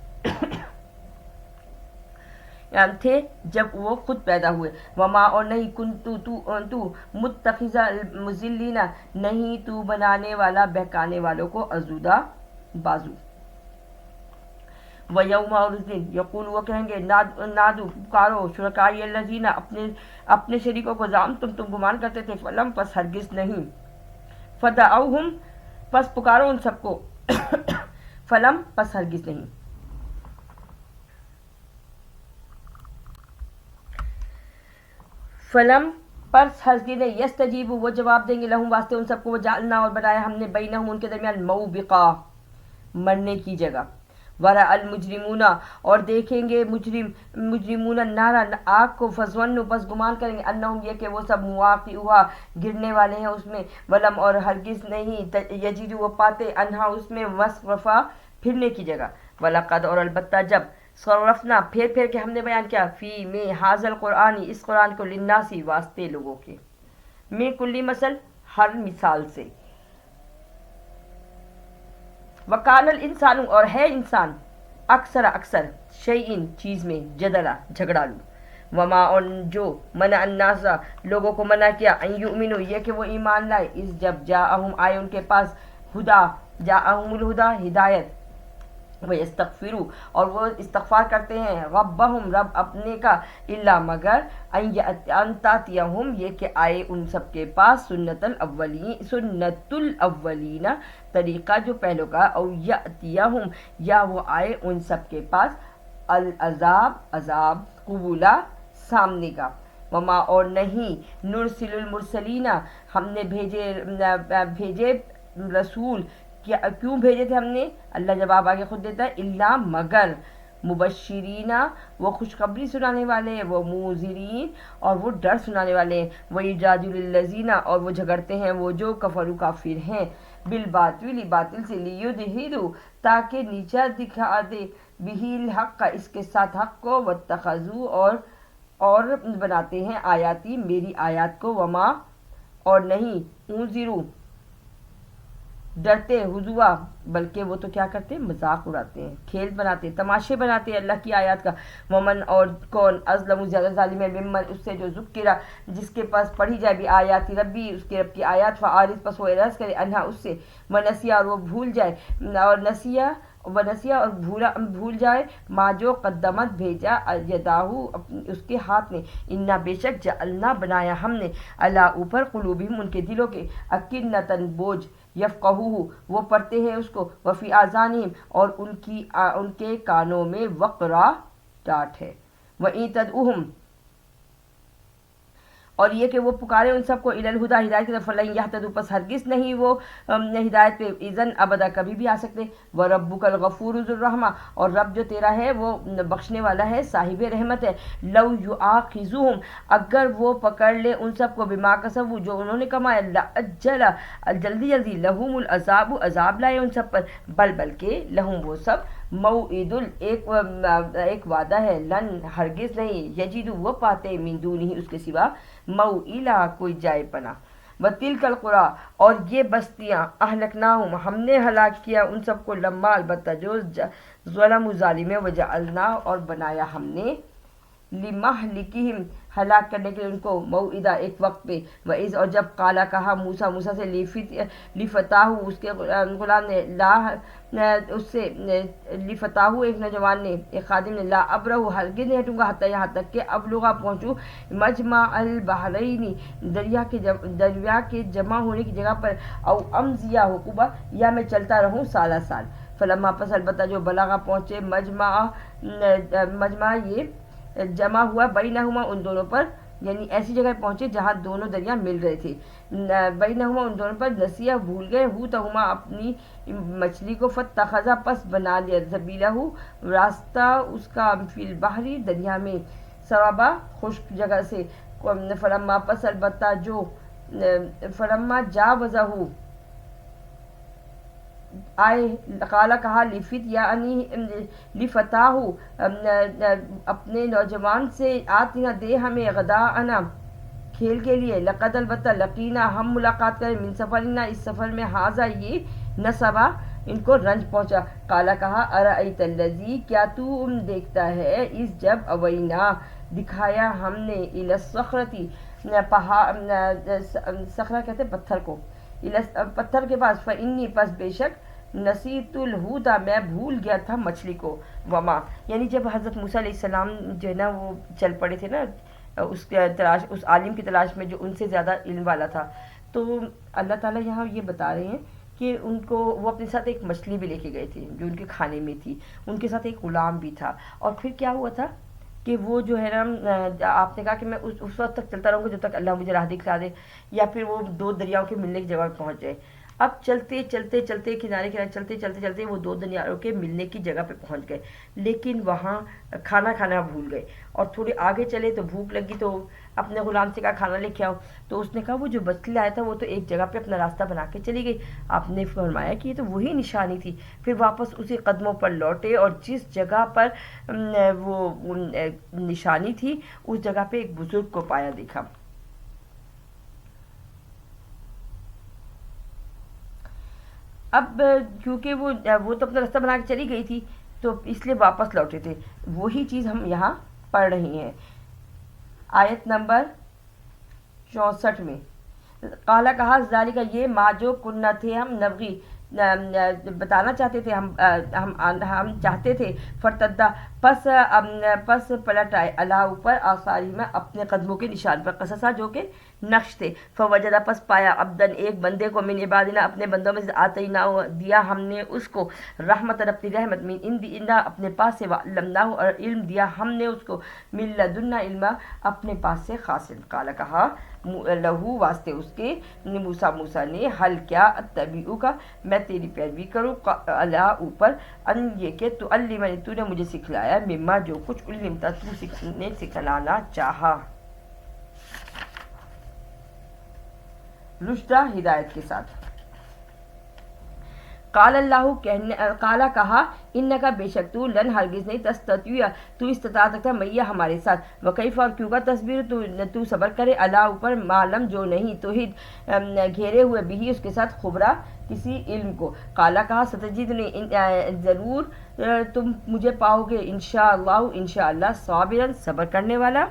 تھے جب وہ خود پیدا ہوئے، وما اور نہیں، تو متخذ المضلین نہیں تو بنانے والا بہکانے والوں کو عضدہ بازو، وَيَوْمَ اور اس دن یقول وہ کہیں گے نادو پکارو شرکائی الذین اپنے شریکوں کو تم گمان کرتے تھے، فلم پس ہرگز نہیں، فدعوہم پس پکارو ان سب کو، فلم پس ہرگز نہیں، فلم پر ہرگز نہیں، یستجیب وہ جواب دیں گے، لہم واسطے ان سب کو، وجعلنا اور بنایا ہم نے بینہم ان کے درمیان موبقہ مرنے کی جگہ، ورا المجرمون اور دیکھیں گے مجرمون النار آگ کو، فظنوا پس گمان کریں گے، انہم یہ کہ وہ سب مواقعوہا گرنے والے ہیں اس میں، ولم اور ہرگز نہیں، یجدوا وہ پاتے، انہا اس میں، مصرفا پھرنے کی جگہ، ولقد اور البتہ جب، صرفنا پھر کے ہم نے بیان کیا، فی میں حاضر القرآن اس قرآن کو، للناسی واسطے لوگوں کے، میں کلی مثل ہر مثال سے، وکان الانسان اور ہے انسان، اکثر شیئن چیز میں، جدلا جھگڑالو، وما اور جو منع الناس لوگوں کو منع کیا، ان یؤمنوا یہ کہ وہ ایمان لائے، اس جب جاءہم آئے ان کے پاس، جاءہم الہدا ہدایت، وَيَسْتَغْفِرُوا اور وہ استغفار کرتے ہیں، ربہم رب اپنے کا، الا مگر ان تاتیہم یہ کہ آئے ان سب کے پاس، سنت الاولین طریقہ جو پہلو کا، او یاتیہم یا وہ آئے ان سب کے پاس، العذاب عذاب، قبولا سامنے کا، وما اور نہیں، نرسل المرسلین ہم نے بھیجے رسول، کیوں بھیجے تھے ہم نے، اللہ جواب آگے خود دیتا ہے، الا مگر، مبشرین وہ خوشخبری سنانے والے ہیں، وہ منذرین اور وہ ڈر سنانے والے ہیں، وَيُجَادِلُ الَّذِينَ اور وہ جھگڑتے ہیں وہ جو کفروا کافر ہیں، بالباطل باطل سے، لیدحضوا تاکہ نیچا دکھا دے، بہ الحق اس کے ساتھ حق کو، واتخذوا اور بناتے ہیں آیاتی میری آیات کو، وما اور نہیں، انذروا ڈرتے، ہزوا بلکہ وہ تو کیا کرتے، مذاق اڑاتے ہیں، کھیل بناتے، تماشے بناتے ہیں اللہ کی آیات کا، ومن اور کون، اظلم زیادہ ظالم ہے، ممن اس سے جو ذکرہ جس کے پاس پڑھی جائے بھی آیاتی ربی اس کے رب کی آیات، فعارض پس وہ اعراض کرے، انہا اس سے، ونسیا اور وہ بھول جائے، اور نسیا اور بھول جائے، ما جو قدمت بھیجا، یداہو اس کے ہاتھ نے، انا بے شک، جعلنا بنایا ہم نے، اللہ اوپر، قلوبہم ان کے دلوں کے، اکنتن بوجھ، یفقہوہ وہ پڑھتے ہیں اس کو، وفی آذانہم اور ان کے کانوں میں، وقرا ڈانٹ ہے، وَإِن تدعوہم اور یہ کہ وہ پکارے ان سب کو، الی الہدیٰ ہدایت کی طرف، فلن یہتدوا پس ہرگز نہیں وہ ہدایت پہ، اذن ابدا کبھی بھی آ سکتے، وربک الغفور ذو الرحمہ اور رب جو تیرا ہے وہ بخشنے والا ہے، صاحب رحمت ہے، لو یؤاخذہم اگر وہ پکڑ لے ان سب کو، بما کسبوا جو انہوں نے کمایا، لعجل جلدی لہم العذاب عذاب لائے ان سب پر، بلکہ لہم وہ سب، موعد ایک وعدہ ہے، لن ہرگز نہیں، یجد وہ پاتے، من دونہ اس کے سوا، موئلہ کوئی جائے پناہ، وتلک القریٰ اور یہ بستیاں، اہلکناہم ہم نے ہلاک کیا ان سب کو، لما البتہ جو ظلم ظالم ہے، وجعلنا اور بنایا ہم نے، لمہلکہم ہلاک کرنے کے لیے ان کو، موعدہ ایک وقت پہ، وَإِذْ اور جب قالا کہا موسیٰ سے، لفتاہ اس کے غلام نے، اس سے لفتاہ ایک نوجوان نے، ایک خادم نے، لا ابرہ ہرگز نہیں ہٹوں گا، حتی یہاں تک کہ ابلغا پہنچوں، مجمع البحرین دریا کے جمع ہونے کی جگہ پر، او امضی حقوبہ یا میں چلتا رہوں سالہ سال، فلما پس البتہ جو بلغا پہنچے، مجمع یہ جمع ہوا، بینہما ان دونوں پر، یعنی ایسی جگہ پہنچے جہاں دونوں دریا مل رہے تھے، بینہما ان دونوں پر، نسیہ بھول گئے، حوتہما اپنی مچھلی کو، فاتخذا پس بنا لیا، سبیلہ راستہ اس کا، فی البحر دریا میں، سرابا خشک جگہ سے، فلما پس البتہ جو فلما جاوزہ آئے قالا کہا لفت یعنی لفتاہ اپنے نوجوان سے آتنا دے ہمیں غداءنا کھیل کے لیے لقد البتہ لقینا ہم ملاقات کریں من سفرنا اس سفر میں حاضہ یہ نصبا ان کو رنج پہنچا قالا کہا ارأیت الذی کیا تو دیکھتا ہے اس جب اوینا دکھایا ہم نے الی الصخرتی صخرہ کہتے ہیں پتھر کو پتھر کے پاس فإنی پس بے شک نسیت الہودا میں بھول گیا تھا مچھلی کو وما یعنی جب حضرت موسیٰ علیہ السلام جو ہے نا وہ چل پڑے تھے نا اس عالم کی تلاش میں جو ان سے زیادہ علم والا تھا، تو اللہ تعالیٰ یہاں یہ بتا رہے ہیں کہ ان کو وہ اپنے ساتھ ایک مچھلی بھی لے کے گئے تھے جو ان کے کھانے میں تھی، ان کے ساتھ ایک غلام بھی تھا، اور پھر کیا ہوا تھا کہ وہ جو ہے نا آپ نے کہا کہ میں اس وقت تک چلتا رہوں گا جب تک اللہ مجھے راہ دکھا دے، یا پھر وہ دو دریاؤں کے ملنے کی جگہ پہنچ جائے۔ اب چلتے چلتے چلتے کنارے کنارے چلتے چلتے چلتے وہ دو دریاؤں کے ملنے کی جگہ پہ پہنچ گئے، لیکن وہاں کھانا کھانا بھول گئے، اور تھوڑے آگے چلے تو بھوک لگی تو اپنے غلام سے کہا کھانا لے کے آؤ، تو اس نے کہا وہ جو مچھلی آیا تھا وہ تو ایک جگہ پہ اپنا راستہ بنا کے چلی گئی۔ آپ نے فرمایا کہ یہ تو وہی نشانی تھی، پھر واپس اسی قدموں پر لوٹے اور جس جگہ پر وہ نشانی تھی اس جگہ پہ ایک بزرگ کو پایا دیکھا۔ اب کیونکہ وہ تو اپنا راستہ بنا کے چلی گئی تھی تو اس لیے واپس لوٹے تھے، وہی چیز ہم یہاں پڑھ رہی ہیں آیت نمبر 64 میں۔ قالا کہا ذالک یہ ما جو کنہ تھے ہم نبغی بتانا چاہتے تھے، ہم چاہتے تھے، فرتدہ پس پلٹ آئے اللہ اوپر آثاری میں اپنے قدموں کے نشان پر، قصصا جو کہ نقش تھے، فوجدہ پس پایا عبدن ایک بندے کو من عبادنا اپنے بندوں میں سے آتینا دیا ہم نے اس کو رحمت اپنی رحمت من عندنا اپنے پاس سے، وعلمناہ اور علم دیا ہم نے اس کو من لدنا علما اپنے پاس سے خاص علم۔ قال کہا لہو واسطے اس کے موسیٰ نے حل کیا اتبعو کا میں تیری پیروی کروں اللہ اوپر ان یہ کہ تو علمنی تو نے مجھے سکھلایا مما جو کچھ علمتا تو نے سکھلانا چاہا، رشدہ ہدایت کے ساتھ۔ قال اللہ قالا کہا انکا بے شک تو لن ہرگز نہیں تستطیع تو استطاعت رکھتا میہ ہمارے ساتھ، وکیف اور کیوں کا تصویر تو صبر کرے اللہ اوپر معلم جو نہیں توحید گھیرے ہوئے بھی اس کے ساتھ خبرہ کسی علم کو۔ قالا کہا ستجدنی ضرور تم مجھے پاؤ گے انشاءاللہ صابرا صبر کرنے والا،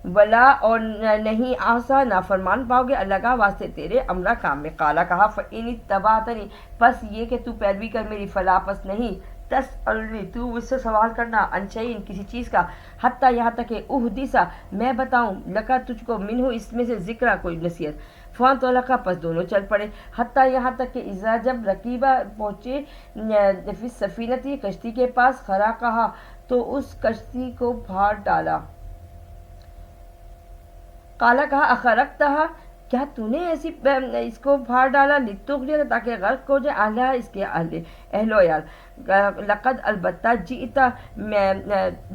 ولا اور نہیں آسا نافرمان پاؤ گے اللہ کا واسطے تیرے امرہ کام میں۔ قالا کہا فإن اتبعتنی پس یہ کہ تو پیروی کر میری، فلا پس نہیں تسألنی تو مجھ سے سوال کرنا عن شیء کسی چیز کا، حتیٰ یہاں تک کہ احدث میں بتاؤں لکا تجھ کو منہ اس میں سے ذکر کوئی نصیحت۔ فانطلقا پس دونوں چل پڑے، حتیٰ یہاں تک کہ اذا جب رکیبہ پہنچے فی السفینۃ کشتی کے پاس، خرقہا تو اس کشتی کو پھاڑ ڈالا۔ قالا کہا اخرقتہا کیا تو نے ایسی اس کو پھاڑ ڈالا، لتغرق تاکہ غرق ہو جائے اہلہا اس کے اہل و عیال، لقد البتہ جئتا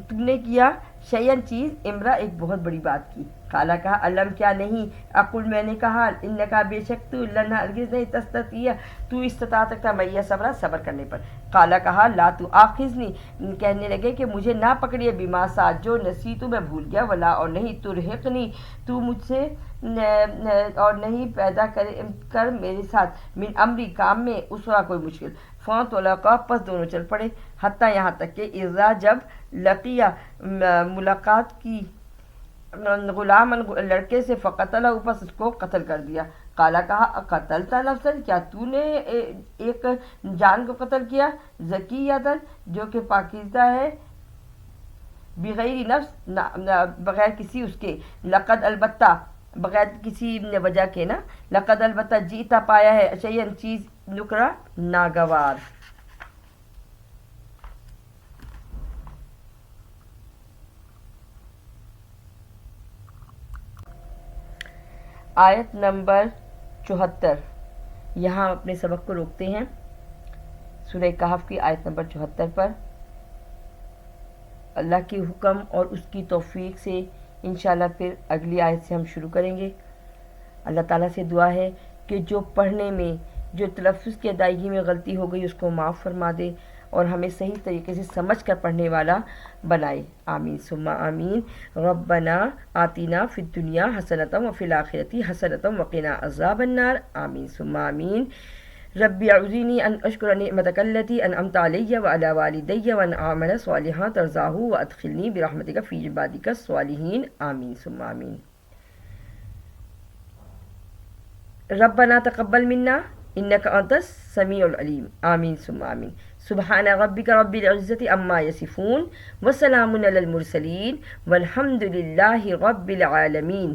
تم نے کیا شیئن چیز امرا ایک بہت بڑی بات کی۔ قالا کہا علم کیا نہیں اقول میں نے کہا انکا بے شک تو لن ہرگز نہیں تستطیع تو استطاعت رکھتا میہ صبرا صبر کرنے پر۔ قالا کہا لا تو آخذنی کہنے لگے کہ مجھے نہ پکڑیے بما ساتھ جو نسیتو میں بھول گیا، ولا اور نہیں ترہقنی تو مجھ سے اور نہیں پیدا کر میرے ساتھ من امری کام میں اسرا کوئی مشکل۔ فانطلقا پس دونوں چل پڑے، حتیٰ یہاں تک کہ اذا جب لقیا ملاقات کی غلام لڑکے سے، فقتلہ پس اس کو قتل کر دیا۔ قالا کہا قتلت نفسا کیا تو نے ایک جان کو قتل کیا، زکیۃ جو کہ پاکیزہ ہے، بغیر نفس بغیر کسی اس کے، لقد البتہ بغیر کسی وجہ کے نا، لقد البتہ جیتا پایا ہے شیئن چیز نکرا ناگوار۔ آیت نمبر 74 یہاں اپنے سبق کو روکتے ہیں سورہ کہف کی آیت نمبر 74 پر۔ اللہ کے حکم اور اس کی توفیق سے انشاءاللہ پھر اگلی آیت سے ہم شروع کریں گے۔ اللہ تعالیٰ سے دعا ہے کہ جو پڑھنے میں، جو تلفظ کی ادائیگی میں غلطی ہو گئی اس کو معاف فرما دے اور ہمیں صحیح طریقے سے سمجھ کر پڑھنے والا بنائے۔ آمین ثم آمین۔ ربنا آتنا فی الدنیا حسنۃ وفی الآخرۃ حسنۃ وقنا عذاب النار۔ آمین ثم آمین۔ ربی اعوذنی ان اشکر نعمتک التی انعمت علی وعلی والدی وان اعمل صالحا ترضاہ وادخلنی برحمتک فی عبادک الصالحین۔ آمین ثم آمین۔ ربنا تقبل منا انک انت السمیع العلیم۔ آمین ثم آمین۔ سبحان ربک رب العزۃ عما یصفون وسلام علی المرسلین والحمد للہ رب العالمین۔